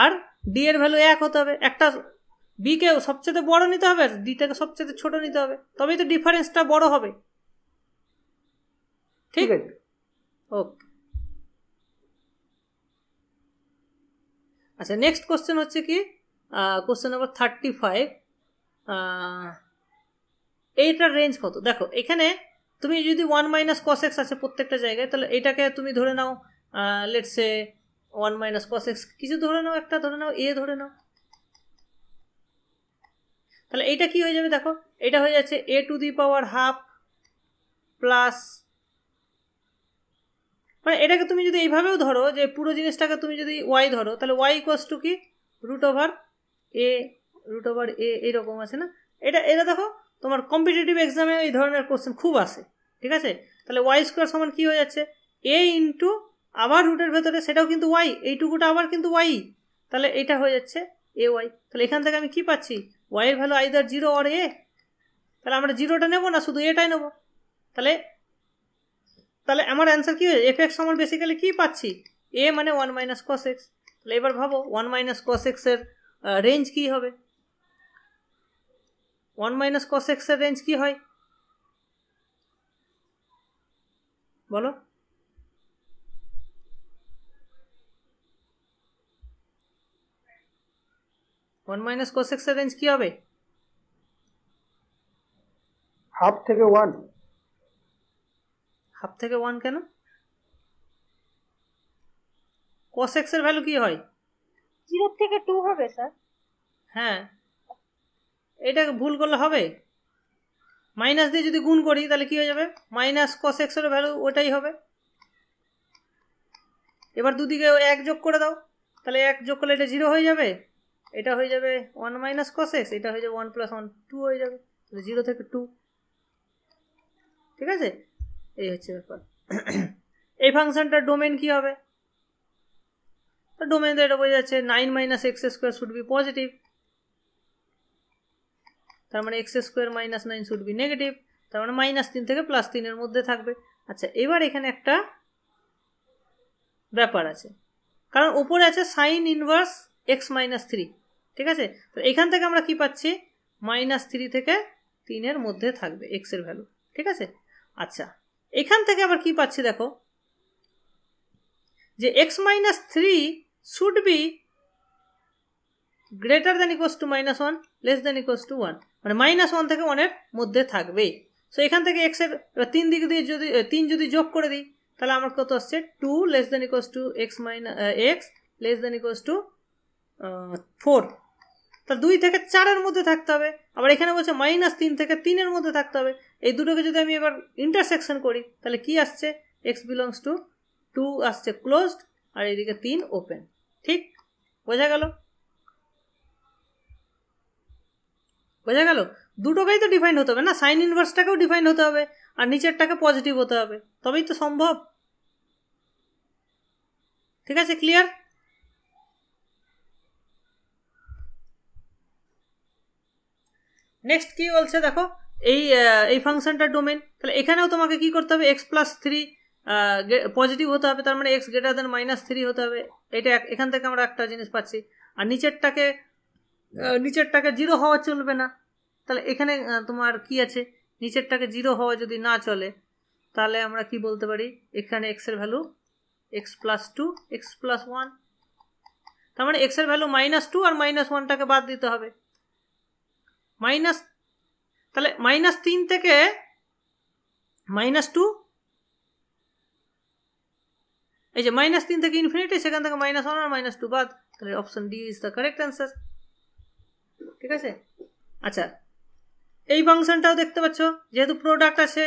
আর d এর ভ্যালু 1 হতে হবে। একটা b কে সবচেয়ে বড় নিতে হবে আর d টাকে সবচেয়ে ছোট নিতে হবে, তবেই তো ডিফারেন্সটা বড় হবে। ঠিক আছে, ওকে। আচ্ছা, নেক্সট কোশ্চেন হচ্ছে কি কোশ্চেন নাম্বার 35। এইটার রেঞ্জ কত? দেখো, এখানে তুমি যদি 1 মাইনাস কস এক্স আছে প্রত্যেকটা জায়গায়, তাহলে এটাকে তুমি ধরে now let's say 1 minus cos x কিছু ধরে নাও, একটা ধরে নাও a ধরে নাও। তাহলে এইটা কি হয়ে যাবে? দেখো, এটা হয়ে যাচ্ছে a two the power half plus, মানে এটাকে তুমি যদি এইভাবেও ধরো যে পুরো জিনিসটাকে তুমি যদি y ধরো তাহলে y ইকুয়ালস টু কি রুট ওভার a এইরকম আছে না। এটা দেখো তোমার কম্পিটিটিভ এক্সামে এই ধরনের কোশ্চেন খুব আসে। ঠিক আছে, তাহলে y স্কোয়ার সমান কি হয়ে যাচ্ছে? a ইন্টু আবার রুটের ভেতরে সেটাও কিন্তু y, এইটুকুটা আবার কিন্তু y, তাহলে এটা হয়ে যাচ্ছে এ ওয়াই। তাহলে এখান থেকে আমি কি পাচ্ছি, ওয়াই এর ভ্যালু আইদার 0 অর এ। তাহলে আমরা 0টা নেবো না, শুধু এটাই নেবো। তাহলে তাহলে আমার অ্যান্সার কি হয়ে, এফ এক্স সমান বেসিক্যালি কি পাচ্ছি, এ মানে 1 মাইনাস কস এক্স। তাহলে এবার ভাবো 1 মাইনাস কস এক্স এর রেঞ্জ কি হবে, 1 মাইনাস কস এক্স এর রেঞ্জ কি হয় বলো? ওয়ান মাইনাস কস এক্স এর রেঞ্জ কি হবে? হাফ থেকে 1। হাফ থেকে 1 কেন? কস এক্স এর ভ্যালু কি হয়? 0 থেকে 2 হবে স্যার। হ্যাঁ, এটাকে ভুল করলে হবে? মাইনাস দিয়ে যদি গুণ করি তাহলে কি হয়ে যাবে, মাইনাস কস এক্স এর ভ্যালু ওটাই হবে। এবার দুদিকে 1 যোগ করে দাও, তাহলে 1 যোগ করলে এটা 0 হয়ে যাবে, এটা হয়ে যাবে 1 মাইনাস কস এক্স, এটা হয়ে যাবে 1 প্লাস 1 2 হয়ে যাবে। তাহলে 0 থেকে 2, ঠিক আছে? এই হচ্ছে ব্যাপার। এই ফাংশনটার ডোমেন কি হবে? ডোমেন তো এটা বোঝা যাচ্ছে 9 minus x square should be positive, তার মানে x square minus 9 should be negative, তার মানে -3 থেকে +3 এর মধ্যে থাকবে। আচ্ছা, এবার এখানে একটা ব্যাপার আছে, কারণ উপরে আছে সাইন ইনভার্স এক্স মাইনাস 3, ঠিক আছে? তো এখান থেকে আমরা কি পাচ্ছি, -3 থেকে 3 এর মধ্যে থাকবে এক্স এর ভ্যালু, ঠিক আছে? আচ্ছা, এখান থেকে আবার কি পাচ্ছি দেখো, যে x minus 3 should be greater than equals two -1 less than equals two 1, মানে -1 থেকে 1 এর মধ্যে থাকবে। সো এখান থেকে এক্স এর 3 দিক দিয়ে যদি 3 যদি যোগ করে দিই তাহলে আমার কত আসছে, 2 less than equals to x less than equals two 4। তাহলে 2 থেকে 4 এর মধ্যে থাকতে হবে। আবার এখানে বলছে -3 থেকে 3 এর মধ্যে থাকতে হবে। এই দুটোকে যদি আমি এবার ইন্টারসেকশন করি তাহলে কি আসছে, এক্স বিলংস টু 2 আসছে ক্লোজড, আর এইদিকে 3 ওপেন। ঠিক বোঝা গেল? বোঝা গেল? দুটোকেই তো ডিফাইন হতে হবে না, সাইন ইনভার্সটাকেও ডিফাইন হতে হবে আর নিচেরটাকে পজিটিভ হতে হবে, তবেই তো সম্ভব। ঠিক আছে, ক্লিয়ার? নেক্সট কি বলছে দেখো, এই ফাংশনটার ডোমেন, তাহলে এখানেও তোমাকে কি করতে হবে, এক্স প্লাস 3 পজিটিভ হতে হবে, তার মানে এক্স গ্রেটার দেন -3 হতে হবে। এটা এখান থেকে আমরা একটা জিনিস পাচ্ছি। আর নিচেরটাকে 0 হওয়া চলবে না। তাহলে এখানে তোমার কি আছে, নিচেরটাকে 0 হওয়া যদি না চলে তাহলে আমরা কি বলতে পারি, এখানে এক্স এর value x plus 2 x plus 1, তার মানে এক্স এর ভ্যালু -2 আর -1টাকে বাদ দিতে হবে। তাহলে -3 থেকে -2, এই যে -3 থেকে ইনফিনিটি, সেখান থেকে -1 আর -2 বাদ, তাহলে option D is the correct answer. ঠিক আছে? আচ্ছা, এই ফাংশনটাও দেখতে পাচ্ছ, যেহেতু প্রোডাক্ট আছে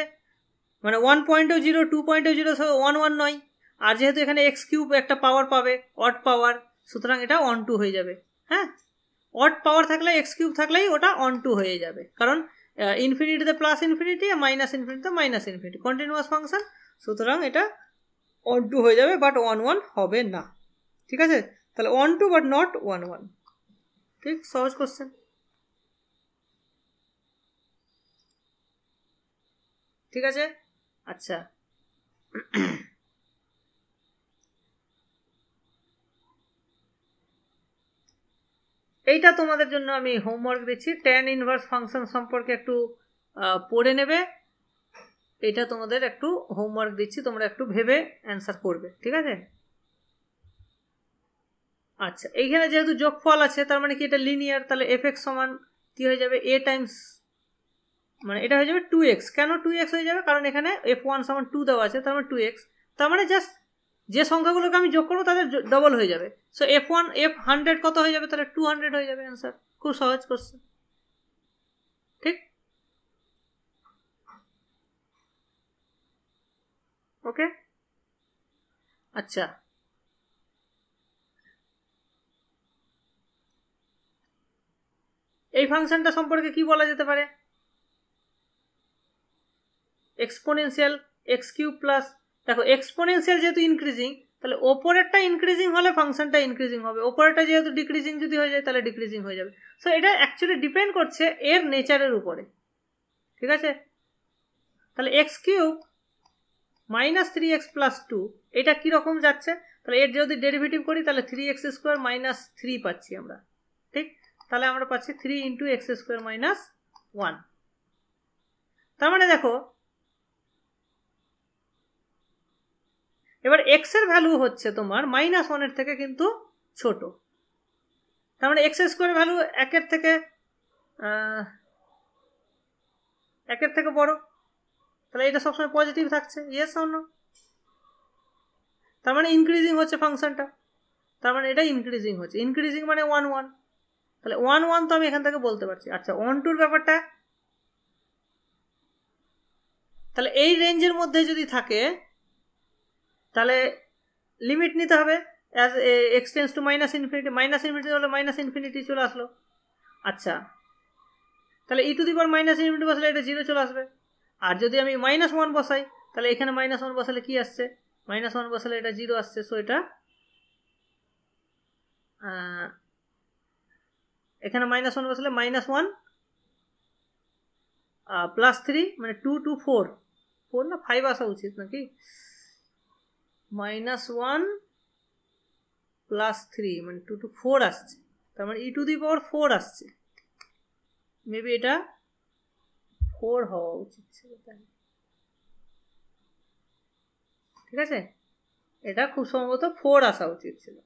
মানে 1.0 2.0 1 1 নয়, আর যেহেতু এখানে এক্স কিউব একটা পাওয়ার পাবে, অড পাওয়ার, সুতরাং এটা 1 2 হয়ে যাবে। হ্যাঁ, অড পাওয়ার থাকলে এক্স কিউব থাকলেই ওটা 1 2 হয়ে যাবে, কারণ ইনফিনিটিতে প্লাস ইনফিনিটি আর মাইনাস ইনফিনিটিতে মাইনাস ইনফিনিটি, কন্টিনিউয়াস ফাংশন, সুতরাং এটা 1 2 হয়ে যাবে, বাট 1 1 হবে না। ঠিক আছে, তাহলে 1 2 বাট নট 1 1। ঠিক, সহজ কোশ্চেন। ঠিক আছে, আচ্ছা, এইটা তোমাদের জন্য আমি হোমওয়ার্ক দিচ্ছি, ট্যান ইনভার্স ফাংশন সম্পর্কে একটু পড়ে নেবে। এটা তোমাদের একটু হোমওয়ার্ক দিচ্ছি, তোমরা একটু ভেবে অ্যান্সার করবে। ঠিক আছে? আচ্ছা, এইখানে যেহেতু যোগফল আছে তার মানে কি এটা লিনিয়ার, তাহলে এফ এক্স সমান কি হয়ে যাবে, এ টাইমস, মানে এটা হয়ে যাবে 2x। কেন 2x হয়ে যাবে, কারণ এখানে f1 সমান 2 দেওয়া আছে, তার মানে 2x, তার মানে জাস্ট যে সংখ্যাগুলোকে আমি যোগ করবো তাদের ডবল হয়ে যাবে। সো f100 কত হয়ে যাবে, তাহলে 200 হয়ে যাবে অ্যান্সার। খুব সহজ কোশ্চেন। ঠিক, ওকে। আচ্ছা, এই ফাংশনটা সম্পর্কে কি বলা যেতে পারে, এক্সপোনেনশিয়াল এক্স কিউব প্লাস, দেখো এক্সপোনেনশিয়াল যেহেতু ইনক্রিজিং, তাহলে ওপরেরটা ইনক্রিজিং হলে ফাংশনটা ইনক্রিজিং হবে, ওপরেরটা যেহেতু ডিক্রিজিং যদি হয়ে যায় তাহলে ডিক্রিজিং হয়ে যাবে। সো এটা অ্যাকচুয়ালি ডিপেন্ড করছে এর নেচারের উপরে, ঠিক আছে। তাহলে x cube minus 3x plus 2 এটা কীরকম যাচ্ছে, তাহলে এর যদি ডেরিভেটিভ করি তাহলে 3x স্কোয়ার মাইনাস 3 পাচ্ছি আমরা, ঠিক। তাহলে আমরা পাচ্ছি 3 ইন্টু এক্স স্কোয়ার মাইনাস 1। তার মানে দেখো এবার এক্স এর ভ্যালু হচ্ছে তোমার -1 এর থেকে কিন্তু ছোট, তার মানে এক্স স্কোয়ার ভ্যালু 1 এর থেকে বড়, তাহলে এটা সবসময় পজিটিভ থাকছে, ইয়েস অর নো? তার মানে ইনক্রিজিং হচ্ছে ফাংশনটা, তার মানে এটা ইনক্রিজিং হচ্ছে, ইনক্রিজিং মানে 1 1, তাহলে 1 1 তো আমি এখান থেকে বলতে পারছি। আচ্ছা, 1 2 ব্যাপারটা, তাহলে এই রেঞ্জের মধ্যে যদি থাকে তাহলে লিমিট নিতে হবে, as X tends to minus infinity, minus infinity হলে মাইনাস ইনফিনিটি চলে আসলো। আচ্ছা, তাহলে e to the power minus infinity বসালে এটা 0 চলে আসবে। আর যদি আমি -1 বসাই তাহলে এখানে -1 বসালে কি আসছে, -1 বসালে এটা 0 আসছে। সো এটা এখানে -1 বসালে -1 প্লাস 3 মানে 2 2 4 4 না 5 আসা উচিত নাকি, -1 প্লাস 3 মানে 2 2 4 আসছে, তার মানে ই টু দি পাওয়ার 4 আসছে, মেবি এটা 4 হওয়া উচিত ছিল, ঠিক আছে। এটা খুব সম্ভবত 4 আসা উচিত ছিল।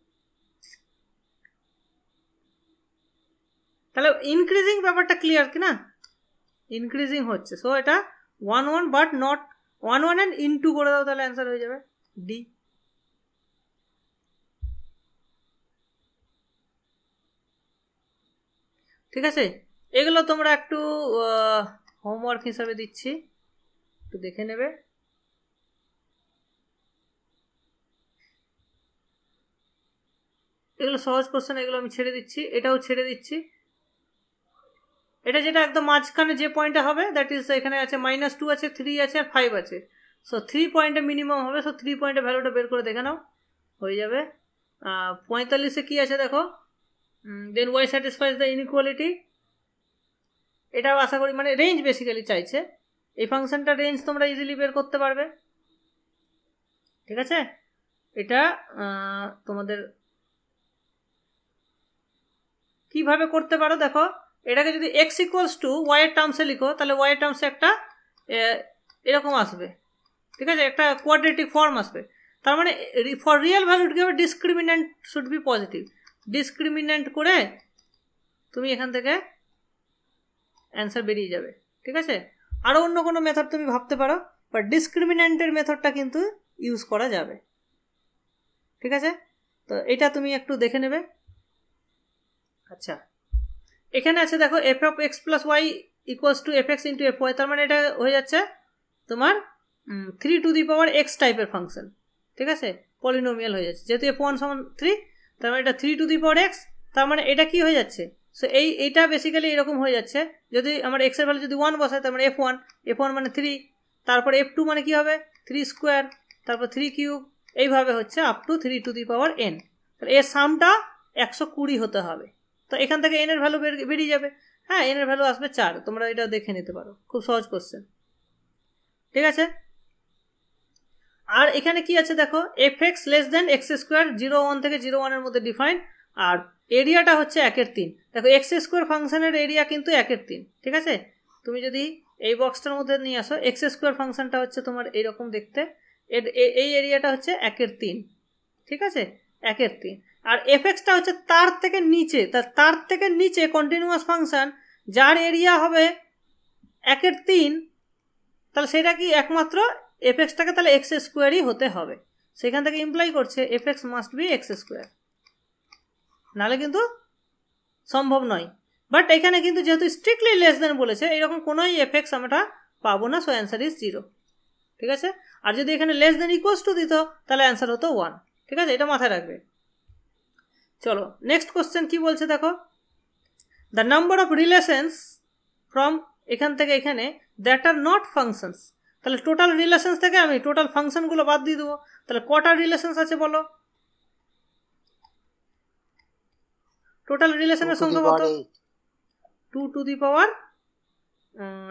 তাহলে ইনক্রিজিং ব্যাপারটা ক্লিয়ার কি না, ইনক্রিজিং হচ্ছে। সো এটা 1 1 বাট নট 1 1 এন্ড ইনটু করে দাও, তাহলে অ্যান্সার হয়ে যাবে ডি। ঠিক আছে, এগুলো তোমরা একটু হোমওয়ার্ক হিসাবে দিচ্ছি, একটু দেখে নেবে। এগুলো সহজ কোশ্চেন, এগুলো আমি ছেড়ে দিচ্ছি, এটাও ছেড়ে দিচ্ছি। এটা যেটা একদম মাঝখানে যে পয়েন্টে হবে দ্যাট ইজ এখানে আছে -2 আছে, 3 আছে আর 5 আছে। সো 3 পয়েন্টে মিনিমাম হবে। সো 3 পয়েন্টে ভ্যালুটা বের করে দেখে নাও, হয়ে যাবে 45-এ কি আছে দেখো, দেন ওয়াই স্যাটিসফাইজ দ্য ইনইকুয়ালিটি। এটাও আশা করি মানে রেঞ্জ বেসিক্যালি চাইছে, এই ফাংশনটা রেঞ্জ তোমরা ইজিলি বের করতে পারবে, ঠিক আছে। এটা তোমাদের কিভাবে করতে পারো দেখো, এটাকে যদি x ইকুয়ালস টু ওয়াই এর টার্মসে লিখো তাহলে ওয়াই এর টার্মসে একটা এরকম আসবে, ঠিক আছে, একটা কোয়াড্রেটিক ফর্ম আসবে। তার মানে ফর রিয়েল ভ্যালু কি হবে, ডিসক্রিমিন্যান্ট শুড বি পজিটিভ, ডিসক্রিমিন্যান্ট করে তুমি এখান থেকে অ্যান্সার বেরিয়ে যাবে, ঠিক আছে। আরও অন্য কোনো মেথড তুমি ভাবতে পারো, বাট ডিসক্রিমিন্যান্টের মেথডটা কিন্তু ইউজ করা যাবে, ঠিক আছে। তো এটা তুমি একটু দেখে নেবে। আচ্ছা, এখানে আছে দেখো f of x plus Y equals to f x into F y, তার মানে এটা হয়ে যাচ্ছে তোমার 3 টু দি পাওয়ার এক্স টাইপের ফাংশন, ঠিক আছে, পলিনোমিয়াল হয়ে যাচ্ছে, যেহেতু f1 সমান 3, তার মানে এটা 3 টু দি পাওয়ার এক্স, তার মানে এটা কি হয়ে যাচ্ছে। সো এইটা বেসিক্যালি এরকম হয়ে যাচ্ছে, যদি আমার এক্সের ভ্যালু যদি 1 বসায় তার মানে f1 মানে 3, তারপর f2 মানে কি হবে 3 স্কোয়ার, তারপর 3 কিউব, এইভাবে হচ্ছে up to 3 to the power n। তাহলে এর সামটা 120 হতে হবে, তো এখান থেকে n এর ভ্যালু বেরিয়ে যাবে। হ্যাঁ, n এর ভ্যালু আসবে 4, তোমরা এটা দেখে নিতে পারো, খুব সহজ কোশ্চেন, ঠিক আছে। আর এখানে কি আছে দেখো, F x less than x square 0 1 থেকে 0 1 এর মধ্যে ডিফাইন, আর এরিয়াটা হচ্ছে 1/3। দেখো এক্স স্কোয়ার ফাংশনের এরিয়া কিন্তু 1/3, ঠিক আছে। তুমি যদি এই বক্সটার মধ্যে নিয়ে আসো, এক্স স্কোয়ার ফাংশনটা হচ্ছে তোমার এইরকম দেখতে, এই এরিয়াটা হচ্ছে 1/3, ঠিক আছে, 1/3। আর এফ এক্সটা হচ্ছে তার থেকে নিচে কন্টিনিউয়াস ফাংশন যার এরিয়া হবে 1/3, তাহলে সেটা কি একমাত্র এফ এক্সটাকে তাহলে এক্স স্কোয়ারই হতে হবে। সেখান থেকে ইমপ্লাই করছে F x must be x square, নাহলে কিন্তু সম্ভব নয়। বাট এখানে কিন্তু যেহেতু স্ট্রিক্টলি লেস দেন বলেছে, এরকম কোনোই এফ এক্স আমরা পাবো না, সো অ্যান্সার ইজ 0, ঠিক আছে। আর যদি এখানে লেস দেন ইকুয়ালস টু দিত তাহলে অ্যান্সার হতো 1, ঠিক আছে, এটা মাথায় রাখবে। চলো নেক্সট কোশ্চেন কি বলছে দেখো, the number of relations from এখান থেকে এখানে দ্যাট আর নট ফাংশনস। তাহলে টোটাল রিলেশনস থেকে আমি টোটাল ফাংশনগুলো বাদ দিয়ে দেবো, তাহলে কটা রিলেশনস আছে বলো? টোটাল রিলেশনের সংখ্যা কত? 2 টু দি পাওয়ার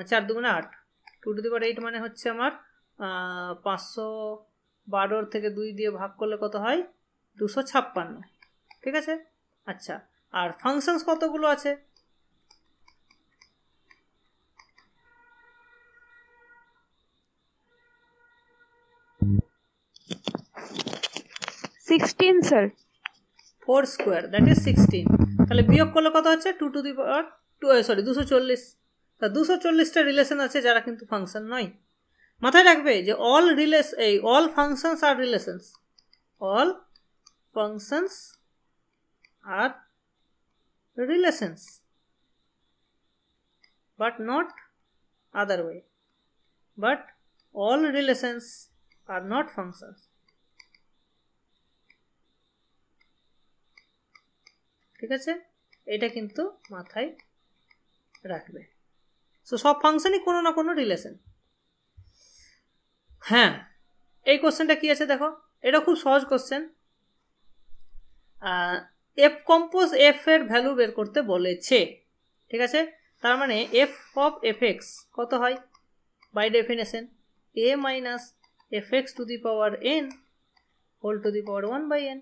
4 দুগুণে 8, 2 টু দি পাওয়ার 8 মানে হচ্ছে আমার 512 থেকে 2 দিয়ে ভাগ করলে কত হয়? 256। ঠিক আছে। আচ্ছা, আর ফাংশনস কতগুলো আছে? 16 স্যার। 4 square that is 16। তাহলে বিয়োগ করলে কত হচ্ছে? 2 টু দি পাওয়ার 240। তা 240টা রিলেশন আছে যারা কিন্তু ফাংশন নয়। মাথায় রাখবে যে all functions are relations, all functions are relations, but not other way, but all relations are not functions. ঠিক আছে, এটা কিন্তু মাথায় রাখবে। সো সব ফাংশনই কোনো না কোনো রিলেশন। হ্যাঁ, এই কোশ্চেনটা কি আছে দেখো, এটা খুব সহজ কোশ্চেন। এফ কম্পোজ এফ এর ভ্যালু বের করতে বলেছে। ঠিক আছে, তার মানে এফ অফ এফ এক্স কত হয়? By definition a minus f x to the power n whole to the power 1/n।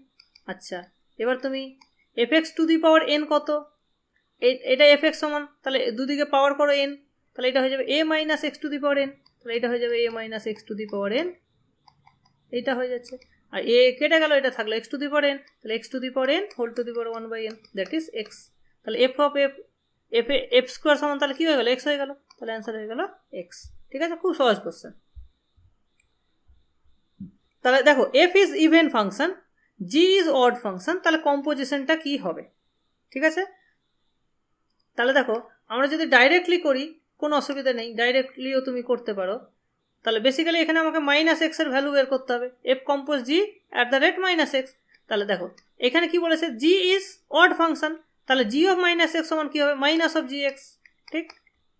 আচ্ছা, এবার তুমি f x to the power n কত? এটা এফ এক্স সমান, তাহলে দুদিকে পাওয়ার করো এন, তাহলে এটা হয়ে যাবে a minus x to the power n, তাহলে এটা হয়ে যাবে a minus x to the power n. এইটা হয়ে যাচ্ছে, আর এ কেটে গেল, এটা থাকলো x to the power n, তাহলে x to the power n whole to the power 1/n that is x. তাহলে এফ অফ এফ স্কোয়ার সমান তাহলে কি হয়ে গেল? এক্স হয়ে গেল, তাহলে অ্যান্সার হয়ে গেল এক্স। ঠিক আছে, খুব সহজ কোশ্চেন। তাহলে দেখো F is even function, G is odd function, তাহলে কম্পোজিশনটা কি হবে? ঠিক আছে, তাহলে দেখো আমরা যদি ডাইরেক্টলি করি কোনো অসুবিধা নেই, ডাইরেক্টলিও তুমি করতে পারো। তাহলে বেসিক্যালি এখানে আমাকে মাইনাস এক্স এর ভ্যালু বের করতে হবে, F compose G at the rate minus x. তাহলে দেখো এখানে কি বলেছে? জি ইজ অড ফাংশন, তাহলে জি অফ মাইনাস এক্স সমান কি হবে? Minus of G x. ঠিক,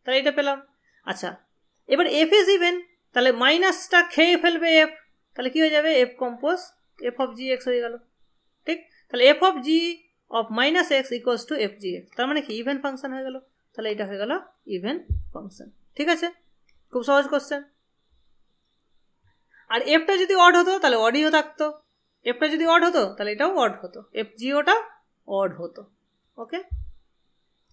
তাহলে এটা পেলাম। আচ্ছা, এবার এফ ইজ ইভেন, তাহলে মাইনাসটা খেয়ে ফেলবে এফ, তাহলে কি হয়ে যাবে? F compose F of G x হয়ে গেল। ঠিক, তাহলে F of G of minus x equals to F G x, তার মানে কি ইভেন ফাংশন হয়ে গেল। তাহলে এটা হয়ে গেল ইভেন ফাংশন। ঠিক আছে, খুব সহজ কোশ্চেন। আর এফটা যদি অড হতো তাহলে অডইও থাকতো, এফটা যদি অড হতো তাহলে এটাও অড হতো, এফ জিওটা অড হতো। ওকে,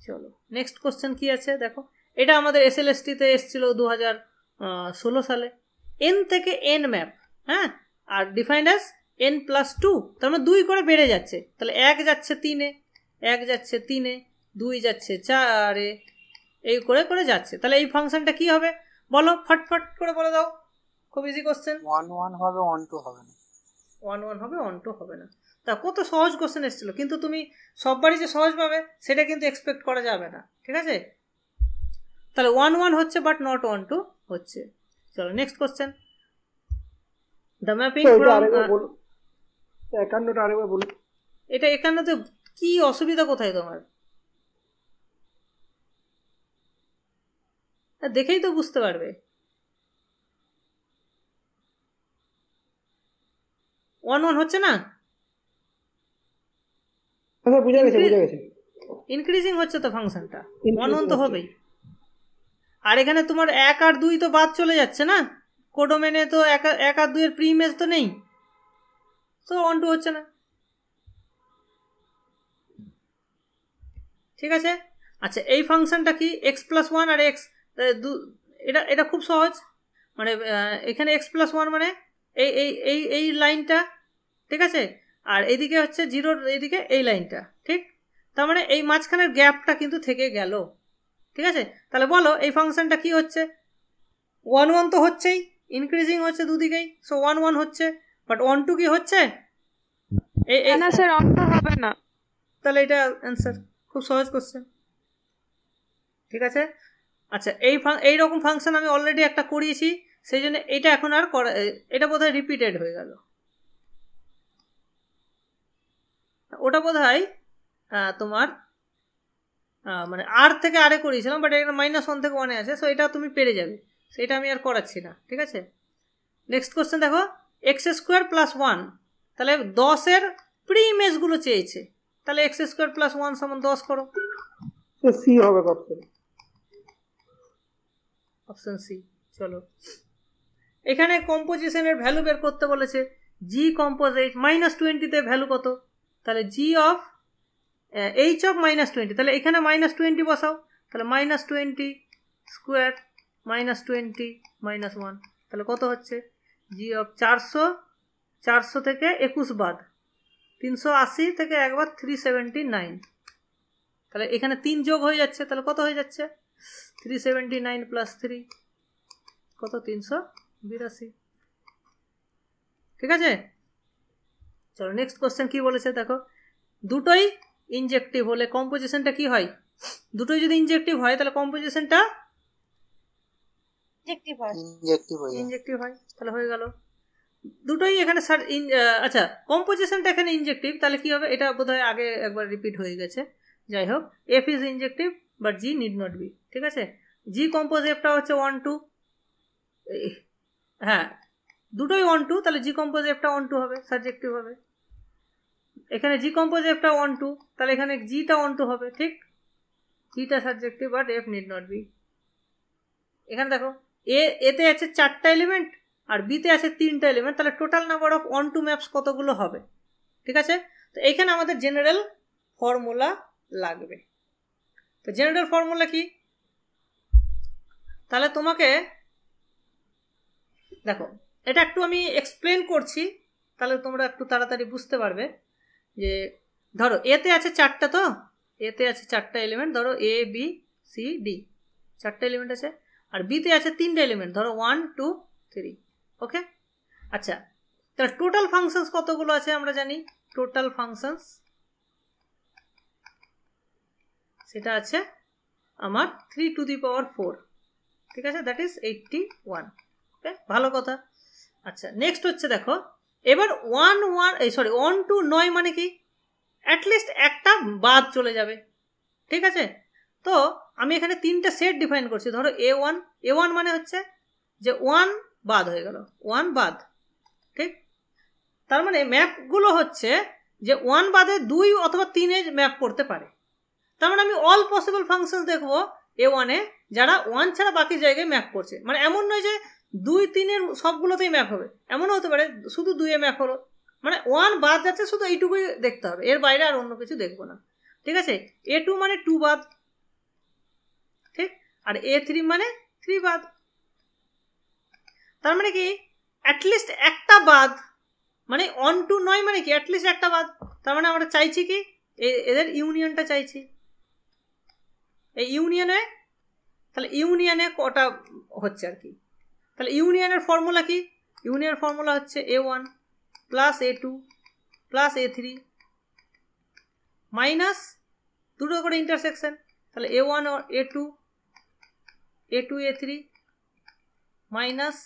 চলো নেক্সট কোশ্চেন কি আছে দেখো। এটা আমাদের এসএলএসটিতে এসেছিল 2016 সালে। এন থেকে এন ম্যাপ, হ্যাঁ, আর ডিফাইন্ড অ্যাজ n+2, তার মানে 2 করে বেড়ে যাচ্ছে। তাহলে 1 যাচ্ছে 3-এ, 1 যাচ্ছে 3-এ, 2 যাচ্ছে 4-এ, এই করে করে যাচ্ছে। তাহলে এই ফাংশনটা কি হবে বলো, ফটফট করে বলে দাও। খুব ইজি কোশ্চেন। 1 1 হবে, 1 2 হবে না। 1 1 হবে, 1 2 হবে না। তা কত সহজ কোশ্চেন এসেছিল, কিন্তু তুমি সববারই যে সহজ পাবে সেটা কিন্তু এক্সপেক্ট করা যাবে না। ঠিক আছে, তাহলে 1 1 হচ্ছে বাট নট 1 2 হচ্ছে। চলো next question. The mapping from, একান্নটা আরেকবার বলুন। এটা একান্নতে কি অসুবিধা কোথায় তোমার? দেখেই তো বুঝতে পারবে। 1 1 হচ্ছে না, বুঝে গেছে। ইনক্রিজিং হচ্ছে তো ফাংশনটা, 1 1 তো হবেই। আর এখানে তোমার 1 আর 2 তো বাদ চলে যাচ্ছে না, কোডোমেনে তো 1 আর 2 এর প্রি ইমেজ তো নেই, তো 1 2 হচ্ছে না। ঠিক আছে, আচ্ছা এই ফাংশনটা কি? x+1 আর x, এটা খুব সহজ। মানে এখানে x+1 মানে এই এই এই এই লাইনটা, ঠিক আছে, আর এইদিকে হচ্ছে 0, এইদিকে এই লাইনটা। ঠিক, তার মানে এই মাঝখানের গ্যাপটা কিন্তু থেকে গেল। ঠিক আছে, তাহলে বলো এই ফাংশনটা কি হচ্ছে? 1 1 তো হচ্ছেই, ইনক্রিজিং হচ্ছে দুদিকেই, সো 1 1 হচ্ছে, বাট 1 2 কি হচ্ছে? না স্যার, 1 2 হবে না। তাহলে এটা অ্যান্সার। খুব সহজ কোশ্চেন। ঠিক আছে, আচ্ছা এই রকম ফাংশন আমি অলরেডি একটা করিয়েছি, সেই জন্য এটা এখন আর করা, এটা বোধহয় রিপিটেড হয়ে গেল। ওটা বোধহয় তোমার মানে আর থেকে আরে করিয়েছিলাম, বাট এটা -1 থেকে 1-এ আছে, সো এটা তুমি পেরে যাবে, সেটা আমি আর করাচ্ছি না। ঠিক আছে, নেক্সট কোশ্চেন দেখো। এক্স স্কোয়ার প্লাস 1, তাহলে 10-এর প্রি ইমেজগুলো চেয়েছে, তাহলে এক্স স্কোয়ার প্লাস 1 সমান 10 করো, সি হবে অপশন, অপশন সি। চলো এখানে কম্পোজিশনের ভ্যালু বের করতে বলেছে, জি কম্পোজিট -20 তে ভ্যালু কত, তাহলে জি অফ এইচ অফ -20, তাহলে এখানে -20 বসাও, তাহলে -20 স্কোয়ার -20 -1, তাহলে কত হচ্ছে, জি অফ 400 থেকে 21 বাদ 380 থেকে একবার 379, তাহলে এখানে 3 যোগ হয়ে যাচ্ছে, তাহলে কত হয়ে যাচ্ছে 379 প্লাস 3 কত 382। ঠিক আছে, চলো নেক্সট কোশ্চেন কি বলেছে দেখো, দুটোই ইনজেক্টিভ হলে কম্পোজিশনটা কি হয়, দুটোই যদি ইনজেক্টিভ হয় তাহলে কম্পোজিশনটা ইনজেক্টিভ হয়, তাহলে হয়ে গেল দুটোই এখানে। আচ্ছা কম্পোজিশনটা এখানে ইনজেক্টিভ, তাহলে কি হবে, এটা বোধহয় আগে একবার রিপিট হয়ে গেছে, যাই হোক f is injective but g need not be. ঠিক আছে, জি কম্পোজ এফটা হচ্ছে 1 2, হ্যাঁ দুটোই 1 2, তাহলে জি কম্পোজ এফটা 1 2 হবে, সাবজেক্টিভ হবে। এখানে জি কম্পোজ এফটা 1 2, তাহলে এখানে জিটা 1 2 হবে, ঠিক, জিটা subjective but f need not be. এখানে দেখো এতে আছে 4টা এলিমেন্ট আর বিতে আছে 3টা এলিমেন্ট, তাহলে টোটাল নাম্বার অফ 1 2 ম্যাপস কতগুলো হবে। ঠিক আছে, তো এইখানে আমাদের জেনারেল ফর্মুলা লাগবে। তো জেনারেল ফর্মুলা কি, তাহলে তোমাকে দেখো এটা একটু আমি এক্সপ্লেন করছি, তাহলে তোমরা একটু তাড়াতাড়ি বুঝতে পারবে। যে ধরো এতে আছে 4টা, তো এতে আছে 4টা এলিমেন্ট, ধরো এ বি সি ডি 4টা এলিমেন্ট আছে, আর বিতে আছে 3টা এলিমেন্ট, ধরো 1 2 3। ওকে, আচ্ছা তাহলে টোটাল ফাংশনস কতগুলো আছে আমরা জানি, টোটাল ফাংশনস সেটা আছে আমার 3 টু দি পাওয়ার 4। ঠিক আছে, দ্যাট ইজ 81। ওকে, ভালো কথা। আচ্ছা নেক্সট হচ্ছে দেখো, এবার 1 2 9 মানে কি, অ্যাটলিস্ট একটা বাদ চলে যাবে। ঠিক আছে, তো আমি এখানে 3টা সেট ডিফাইন করছি, ধরো A1 মানে হচ্ছে যে 1 বাদ হয়ে গেল, 1 বাদ। ঠিক, তার মানে ম্যাপগুলো হচ্ছে যে 1 বাদে 2 অথবা 3-এ ম্যাপ করতে পারে। তার মানে আমি অল পসিবল ফাংশন দেখবো A1-এ যারা 1 ছাড়া বাকি জায়গায় ম্যাপ করছে। মানে এমন নয় যে 2 3-এর সবগুলোতেই ম্যাপ হবে, এমনও হতে পারে শুধু 2-এ ম্যাপ হলো, মানে 1 বাদ যাচ্ছে, শুধু এইটুকুই দেখতে হবে, এর বাইরে আর অন্য কিছু দেখবো না। ঠিক আছে, A2 মানে 2 বাদ, ঠিক, আর A3 মানে 3 বাদ। তার মানে কি অ্যাটলিস্ট একটা বাদ, মানে 1 2 9 মানে কি অ্যাটলিস্ট একটা বাদ। তার মানে আমরা চাইছি কি এদের ইউনিয়নটা চাইছি, এই ইউনিয়নে, তাহলে ইউনিয়নে কটা হচ্ছে আর কি। তাহলে ইউনিয়নের ফর্মুলা কি, ইউনিয়নের ফর্মুলা হচ্ছে A1 plus A2 plus A3 minus দুটো করে ইন্টারসেকশন, তাহলে A1 A2 A3 minus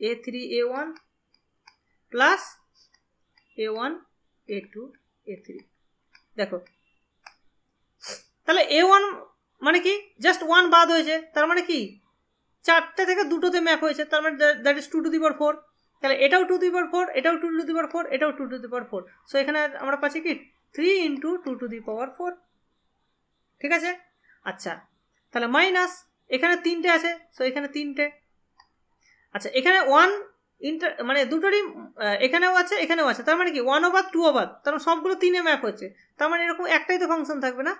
A3 A1 plus A1 A2 A3। দেখো তাহলে A1 মানে কি জাস্ট 1 বাদ হয়েছে, তার মানে কি 4টে থেকে 2টোতে ম্যাপ হয়েছে, তার মানে দ্যাট ইজ 2 টু দি পাওয়ার 4। তাহলে এটাও 2 টু দি পাওয়ার 4, এটাও 2 টু দি পাওয়ার 4, এটাও 2 টু দি পাওয়ার 4। সো এখানে আমরা পাচ্ছি কি 3 ইন্টু 2 টু দি পাওয়ার 4। ঠিক আছে, আচ্ছা তাহলে মাইনাস এখানে 3টে আছে, সো এখানে 3টে। আচ্ছা এখানে 1 মানে দুটোরই এখানেও আছে এখানেও আছে, তার মানে কি 1 বাদ 2 বাদ, তার মানে সবগুলো 3-এ ম্যাপ হচ্ছে, তার মানে এরকম একটাই তো ফাংশন থাকবে না,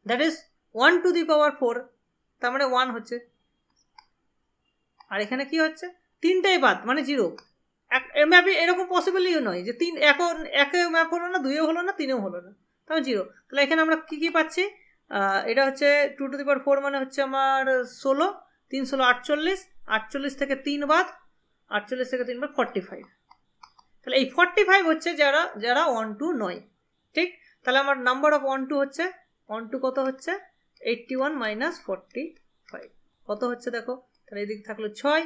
দ্যাট ইজ 1 টু দি পাওয়ার 4, তার মানে 1 হচ্ছে। আর এখানে কি হচ্ছে 3টাই বাদ মানে 0। ম্যাপে এরকম পসিবলই নয় যে 3 একে ম্যাপ হলো না, 2-এও হলো না, 3-এও হলো না, তাহলে 0। তাহলে এখানে আমরা কি কি পাচ্ছি, এটা হচ্ছে 2 টু দি পাওয়ার 4 মানে হচ্ছে আমার 16, 3 16 48, 48 থেকে 3 বাদ, 48 থেকে 3 বাদ 45। তাহলে এই 45 হচ্ছে যারা 1 2 9। ঠিক, তাহলে আমার নাম্বার অফ 1 2 হচ্ছে 1 2 কত হচ্ছে 81 মাইনাস 45 কত হচ্ছে দেখো, তাহলে এদিকে থাকলো 6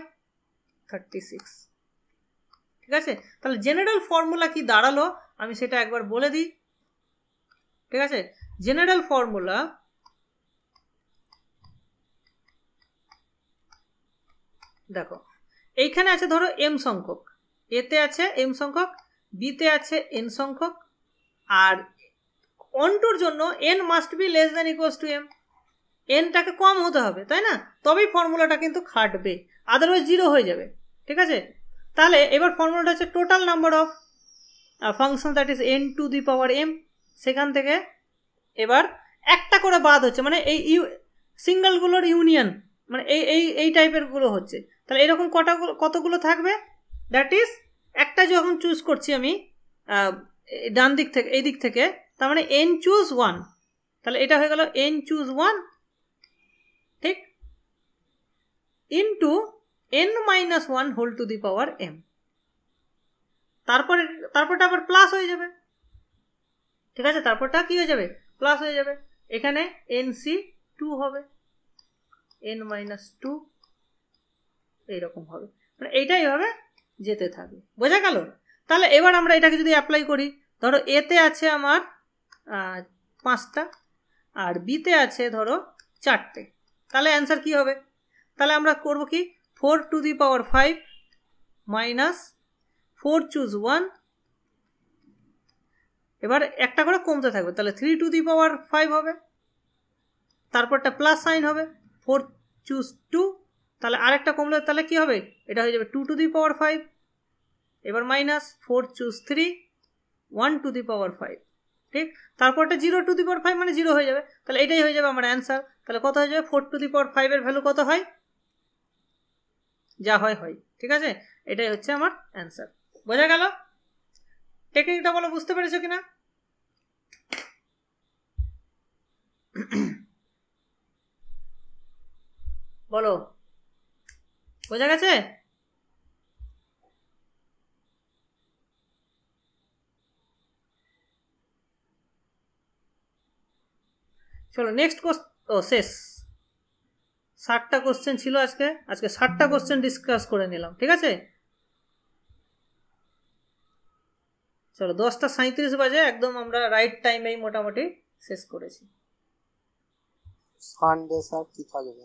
36। ঠিক আছে, তাহলে জেনারেল ফর্মুলা কি দাঁড়ালো আমি সেটা একবার বলে দিই। ঠিক আছে, জেনারেল ফর্মুলা দেখো এইখানে আছে ধরো এম সংখ্যক, এতে আছে এম সংখ্যক, বিতে আছে এন সংখ্যক, আর অনটুর জন্য n must be less than equals to m, এনটাকে কম হতে হবে, তাই না? তবেই ফর্মুলাটা কিন্তু খাটবে, আদারওয়াইজ জিরো হয়ে যাবে। ঠিক আছে, তাহলে এবার ফর্মুলাটা হচ্ছে total number of function that is n to the power m. সেখান থেকে এবার একটা করে বাদ হচ্ছে, মানে এই সিঙ্গেলগুলোর ইউনিয়ন, মানে এই এই এই টাইপের গুলো হচ্ছে। তাহলে এরকম কতগুলো থাকবে? দ্যাট ইজ একটা যখন চুজ করছি আমি ডান দিক থেকে, এই দিক থেকে, তার মানে এন চুজ ওয়ান, তাহলে এটা হয়ে গেল এন চুজ ওয়ান, ঠিক, into n minus one whole to the power m. তারপরটা আবার প্লাস হয়ে যাবে। ঠিক আছে, তারপরটা কি হয়ে যাবে? প্লাস হয়ে যাবে। এখানে এনসি টু হবে, এন মাইনাস টু, এইরকম হবে, মানে এইটাই হবে যেতে থাকবে। বোঝা গেল? তাহলে এবার আমরা এটাকে যদি অ্যাপ্লাই করি, ধরো এতে আছে আমার 5টা আর বিতে আছে ধরো 4টে, তাহলে অ্যান্সার কি হবে? তাহলে আমরা করব কি, 4 two the power 5 minus 4 choose 1, এবার একটা করে কমতে থাকবে, তাহলে 3 টু দি পাওয়ার 5 হবে, তারপরটা প্লাস সাইন হবে, 4 চুজ 2, তাহলে আরেকটা কমলে তাহলে কি হবে? এটা হয়ে যাবে 2 টু দি পাওয়ার 5, এবার মাইনাস 4 চুজ 3, 1 টু দি পাওয়ার 5, ঠিক, তারপরটা 0 টু দি পাওয়ার 5 মানে 0 হয়ে যাবে, তাহলে এটাই হয়ে যাবে আমার অ্যান্সার। তাহলে কত হয়ে যাবে? 4 টু দি পাওয়ার 5 এর ভ্যালু কত হয়? যা হয় হয়। ঠিক আছে, এটাই হচ্ছে আমার অ্যান্সার। বোঝা গেল? টেকনিকটা বলো, বুঝতে পেরেছো কিনা? বলো, বোঝা গেছে? চলো নেক্সট শেষ। 60টা কোশ্চেন ছিল আজকে 60টা কোশ্চেন ডিসকাস করে নিলাম। ঠিক আছে, চলো 10:37 বাজে, একদম আমরা রাইট টাইমেই মোটামুটি শেষ করেছি। সানডে স্যার কি থাকবে?